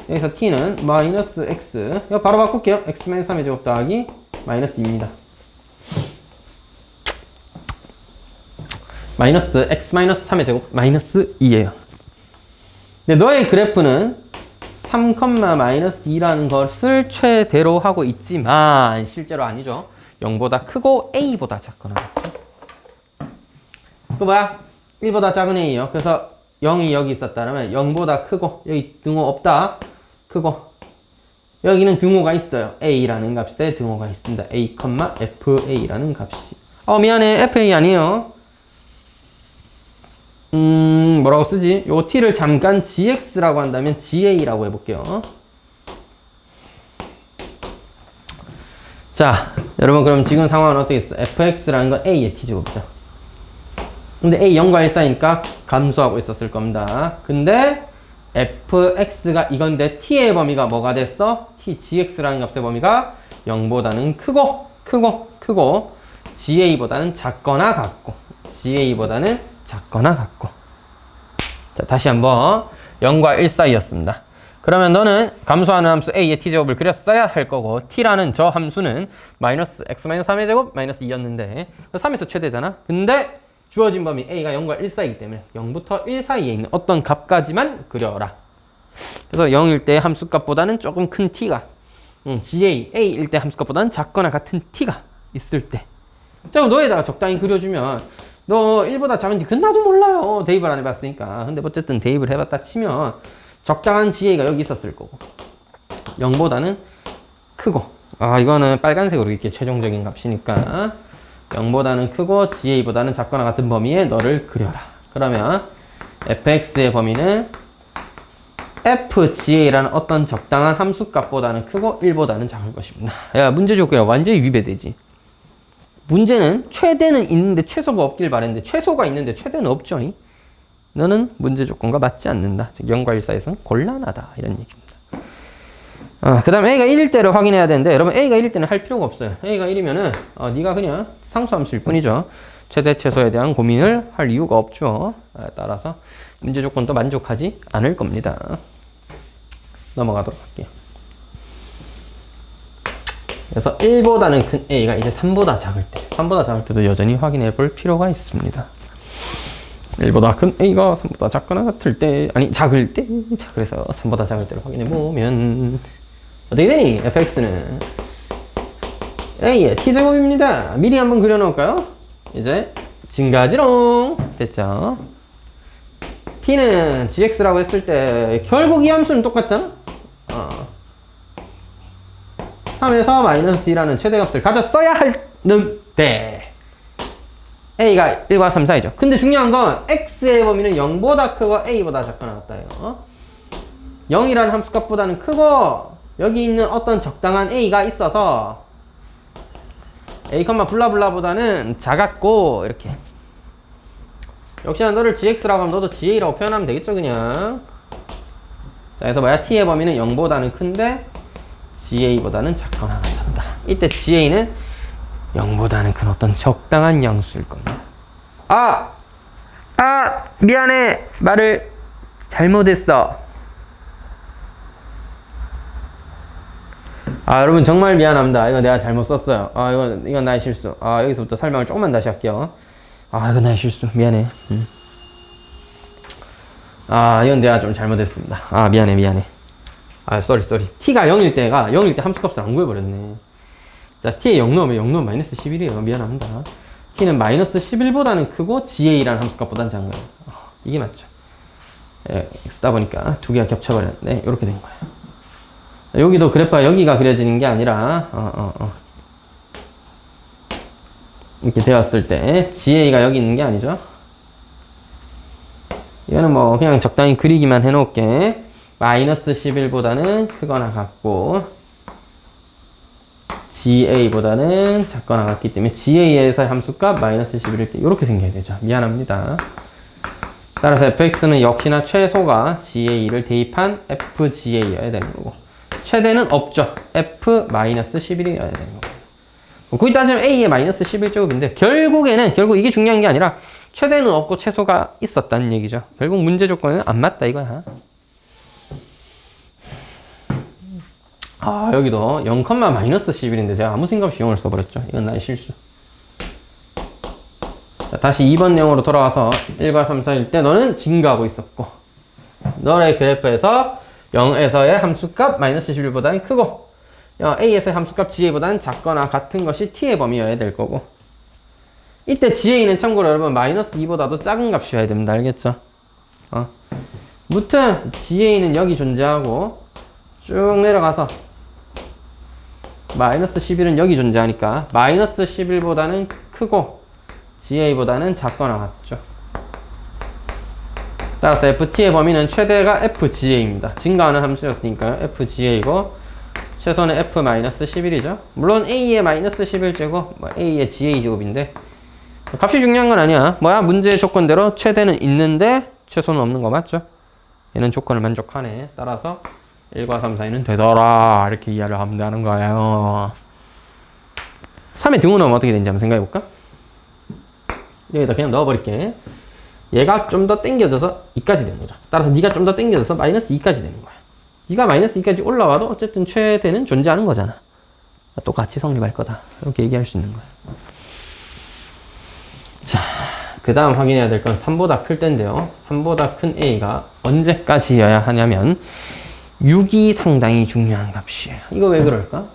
여기서 t는 마이너스 x, 이거 바로 바꿀게요. x-3의 제곱 더하기 마이너스 2입니다. 마이너스 x-3의 제곱 마이너스 2예요. 근데 너의 그래프는 3, 마이너스 2라는 것을 최대로 하고 있지만 실제로 아니죠. 0보다 크고 a보다 작거나 같죠. 그 뭐야? 1보다 작은 a예요. 그래서 0이 여기 있었다면 0보다 크고 여기 등호 없다. 크고 여기는 등호가 있어요. a라는 값에 등호가 있습니다. a, fa라는 값이. 미안해. fa 아니에요. 뭐라고 쓰지? 요 t를 잠깐 gx라고 한다면 ga라고 해볼게요. 자, 여러분 그럼 지금 상황은 어떻게 있어? fx라는 건 a의 t제곱이죠. 근데 a 0과 1 사이니까 감소하고 있었을 겁니다. 근데 fx가 이건데 t의 범위가 뭐가 됐어? t gx라는 값의 범위가 0보다는 크고 ga보다는 작거나 같고 자, 다시 한번 0과 1 사이였습니다. 그러면 너는 감소하는 함수 a의 t제곱을 그렸어야 할 거고 t라는 저 함수는 마이너스 x-3의 제곱 마이너스 2였는데 3에서 최대잖아. 근데 주어진 범위 a가 0과 1 사이이기 때문에 0부터 1 사이에 있는 어떤 값까지만 그려라. 그래서 0일 때 함수값보다는 조금 큰 t가 a일 때 함수값보다는 작거나 같은 t가 있을 때 자, 그럼 너에다가 적당히 그려주면 너 1보다 작은지 그건 나도 몰라요. 대입을 안 해봤으니까. 근데 어쨌든 대입을 해봤다 치면 적당한 GA가 여기 있었을 거고 0보다는 크고 이거는 빨간색으로 이렇게 최종적인 값이니까 0보다는 크고 GA보다는 작거나 같은 범위에 너를 그려라. 그러면 fx의 범위는 fga라는 어떤 적당한 함수값보다는 크고 1보다는 작을 것입니다. 야, 문제 조건이랑 완전히 위배되지. 문제는 최대는 있는데 최소가 없길 바랬는데 최소가 있는데 최대는 없죠. 너는 문제 조건과 맞지 않는다. 즉 0과 1 사이에서는 곤란하다. 이런 얘기입니다. 그 다음 a가 1일 때를 확인해야 되는데 여러분 a가 1일 때는 할 필요가 없어요. a가 1이면은 네가 그냥 상수함수일 뿐이죠. 최대 최소에 대한 고민을 할 이유가 없죠. 따라서 문제 조건도 만족하지 않을 겁니다. 넘어가도록 할게요. 그래서 1보다는 큰 a가 이제 3보다 작을 때도 여전히 확인해 볼 필요가 있습니다. 1보다 큰 A가 3보다 작거나 같을 때, 아니 작을 때, 자 그래서 3보다 작을 때를 확인해보면 어떻게 되니? fx는 A의 t제곱입니다. 미리 한번 그려놓을까요? 이제 증가지롱 됐죠? t는 gx라고 했을 때 결국 이 함수는 똑같잖아? 3에서 마이너스 2라는 최대값을 가졌어야 하는데 a가 1과 3 사이죠. 근데 중요한 건 x의 범위는 0보다 크고 a보다 작거나 같다요. 0이라는 함수값보다는 크고 여기 있는 어떤 적당한 a가 있어서 a, 블라블라보다는 작았고 이렇게 역시나 너를 gx라고 하면 너도 ga라고 표현하면 되겠죠 그냥. 자 그래서 뭐야? t의 범위는 0보다는 큰데 ga보다는 작거나 같았다. 이때 ga는 0보다는 큰 어떤 적당한 양수일 겁니다. 미안해 말을 잘못했어. 여러분 정말 미안합니다. 이거 내가 잘못 썼어요. 이건 나의 실수. 여기서부터 설명을 조금만 다시 할게요. 이건 나의 실수. 미안해. 이건 내가 좀 잘못했습니다. 미안해. 쏘리. t가 0일 때 함수값을 안 구해버렸네. 자, t에 0 넣으면 0 넣으면 마이너스 11이에요. 미안합니다. t는 마이너스 11보다는 크고 ga라는 함수값보다는 작은 거예요. 이게 맞죠. 쓰다 보니까 두 개가 겹쳐버렸네. 이렇게 된 거예요. 여기도 그래프가 여기가 그려지는 게 아니라 이렇게 되었을 때 ga가 여기 있는 게 아니죠. 이거는 뭐 그냥 적당히 그리기만 해놓을게. 마이너스 11보다는 크거나 같고 ga보다는 작거나 같기 때문에 ga에서의 함수값 마이너스 11일 때 이렇게 생겨야 되죠. 미안합니다. 따라서 fx는 역시나 최소가 ga를 대입한 fga여야 되는 거고 최대는 없죠. f-11이어야 되는 거고 거기 따지면 a의 마이너스 11제곱인데 결국 이게 중요한 게 아니라 최대는 없고 최소가 있었다는 얘기죠. 결국 문제 조건은 안 맞다 이거야. 여기도 0, 마이너스 11인데 제가 아무 생각 없이 0을 써버렸죠. 이건 나의 실수. 자, 다시 2번 내용으로 돌아와서 1과 3 사이일 때 너는 증가하고 있었고 너의 그래프에서 0에서의 함수값 마이너스 11보다는 크고 a에서의 함수값 ga보다는 작거나 같은 것이 t의 범위여야 될 거고 이때 ga는 참고로 여러분 마이너스 2보다도 작은 값이어야 됩니다. 알겠죠? 무튼 ga는 여기 존재하고 쭉 내려가서 마이너스 11은 여기 존재하니까 마이너스 11보다는 크고 ga보다는 작거나 같죠. 따라서 ft의 범위는 최대가 fga입니다. 증가하는 함수였으니까요. fga이고 최소는 f-11이죠. 물론 a의 마이너스 11제곱, a의 ga제곱인데 값이 중요한 건 아니야. 문제의 조건대로 최대는 있는데 최소는 없는 거 맞죠? 얘는 조건을 만족하네. 따라서 1과 3 사이는 되더라. 이렇게 이해를 하면 되는 거예요. 3에 등호 넣으면 어떻게 되는지 한번 생각해볼까? 여기다 그냥 넣어버릴게. 얘가 좀 더 당겨져서 2까지 되는 거죠. 따라서 네가 좀 더 당겨져서 마이너스 2까지 되는 거야. 네가 마이너스 2까지 올라와도 어쨌든 최대는 존재하는 거잖아. 똑같이 성립할 거다. 이렇게 얘기할 수 있는 거야. 자, 그 다음 확인해야 될 건 3보다 클 때인데요. 3보다 큰 a가 언제까지여야 하냐면 6이 상당히 중요한 값이에요. 이거 왜 그럴까?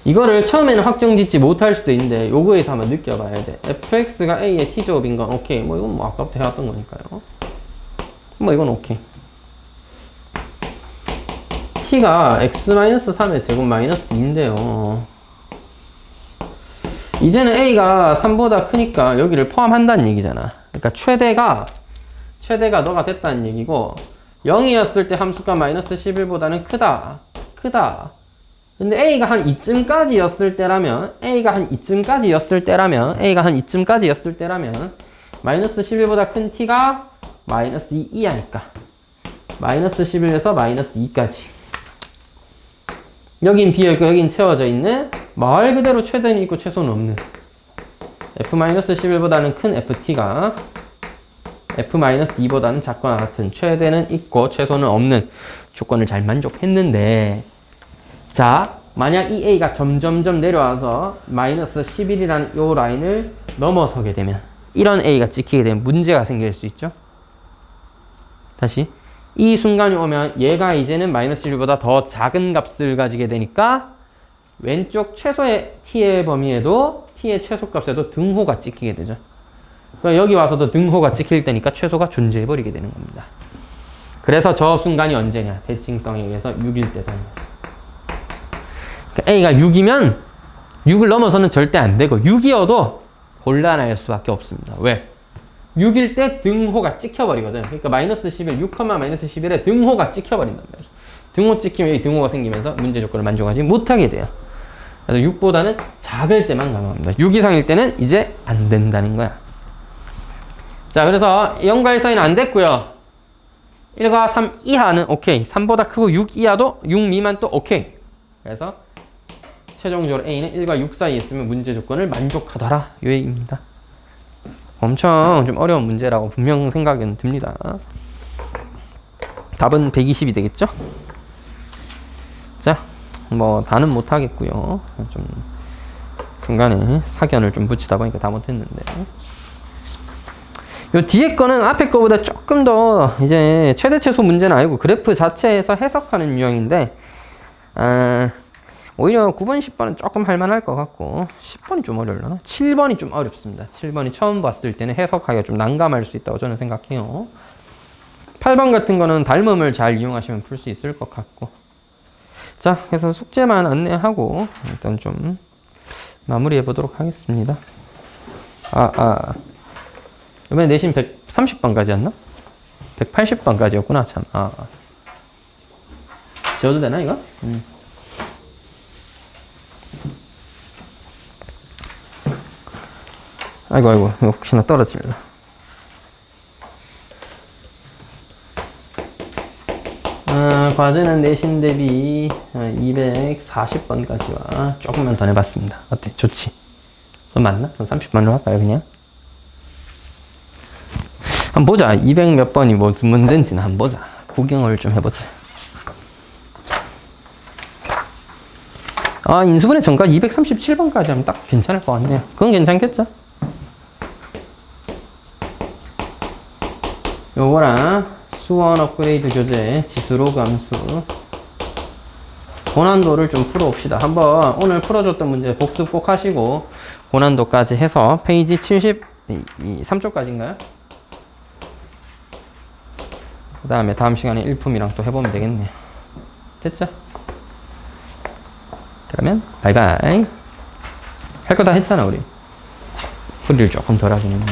이거를 처음에는 확정 짓지 못할 수도 있는데 요거에서 한번 느껴봐야 돼. fx가 a의 t제곱인 건 오케이. 이건 아까부터 해왔던 거니까요. 이건 오케이. t가 x-3의 제곱 마이너스 2인데요. 이제는 a가 3보다 크니까 여기를 포함한다는 얘기잖아. 그러니까 최대가 너가 됐다는 얘기고 0이었을 때 함수가 마이너스 11보다는 크다. 근데 a가 한 이쯤까지였을 때라면 마이너스 11보다 큰 t가 마이너스 2 이하니까 마이너스 11에서 마이너스 2까지 여긴 비어있고 여긴 채워져 있는 말 그대로 최대는 있고 최소는 없는 f-11보다는 큰 ft가 f-2보다는 작거나 같은 최대는 있고 최소는 없는 조건을 잘 만족했는데 자, 만약 이 a가 점점점 내려와서 마이너스 11이라는 요 라인을 넘어서게 되면 이런 A가 찍히게 되면 문제가 생길 수 있죠. 다시 이 순간이 오면 얘가 이제는 마이너스 1보다 더 작은 값을 가지게 되니까 왼쪽 최소의 t의 범위에도 t의 최소값에도 등호가 찍히게 되죠. 그러니까 여기 와서도 등호가 찍힐 때니까 최소가 존재해버리게 되는 겁니다. 그래서 저 순간이 언제냐? 대칭성에 의해서 6일 때다. 그러니까 A가 6이면 6을 넘어서는 절대 안 되고 6이어도 곤란할 수밖에 없습니다. 왜? 6일 때 등호가 찍혀버리거든. 그러니까 마이너스 11, 6, 마이너스 11에 등호가 찍혀버린단 말이야. 등호 찍히면 이 등호가 생기면서 문제 조건을 만족하지 못하게 돼요. 그래서 6보다는 작을 때만 가능합니다. 6 이상일 때는 이제 안 된다는 거야. 자, 그래서 0과 1 사이는 안 됐고요. 1과 3 이하는 오케이. 3보다 크고 6 이하도 6 미만 또 오케이. 그래서 최종적으로 A는 1과 6 사이에 있으면 문제 조건을 만족하더라. 이 얘기입니다. 엄청 좀 어려운 문제라고 분명 생각은 듭니다. 답은 120이 되겠죠? 자, 뭐 다는 못하겠고요. 좀 중간에 사견을 좀 붙이다 보니까 다 못했는데. 요 뒤에 거는 앞에 거보다 조금 더 이제 최대 최소 문제는 아니고 그래프 자체에서 해석하는 유형인데, 오히려 9번, 10번은 조금 할만할 것 같고 10번이 좀 어려울려나? 7번이 좀 어렵습니다. 7번이 처음 봤을 때는 해석하기가 좀 난감할 수 있다고 저는 생각해요. 8번 같은 거는 닮음을 잘 이용하시면 풀 수 있을 것 같고. 자, 그래서 숙제만 안내하고 일단 좀 마무리해 보도록 하겠습니다. 이번에 내신 130번까지였나? 180번까지였구나. 참. 지워도 되나 이거? 아이고 혹시나 떨어질라. 과제는 내신 대비 240번까지와 조금만 더 내봤습니다. 어때? 좋지? 너 맞나? 그럼 30번으로 할까요 그냥? 한번 보자. 200 몇 번이 무슨 문제인지는 한번 보자. 구경을 좀 해보자. 인수분해 전과 237번까지 하면 딱 괜찮을 것 같네요. 그건 괜찮겠죠? 요거랑 수원 업그레이드 교재, 지수로그 함수 고난도를 좀 풀어봅시다. 한번 오늘 풀어줬던 문제 복습 꼭 하시고 고난도까지 해서 페이지 73쪽까지인가요? 그 다음에 다음 시간에 일품이랑 또 해보면 되겠네요. 됐죠? 그러면 바이바이. 할 거 다 했잖아 우리. 풀이를 조금 덜 하긴 했네.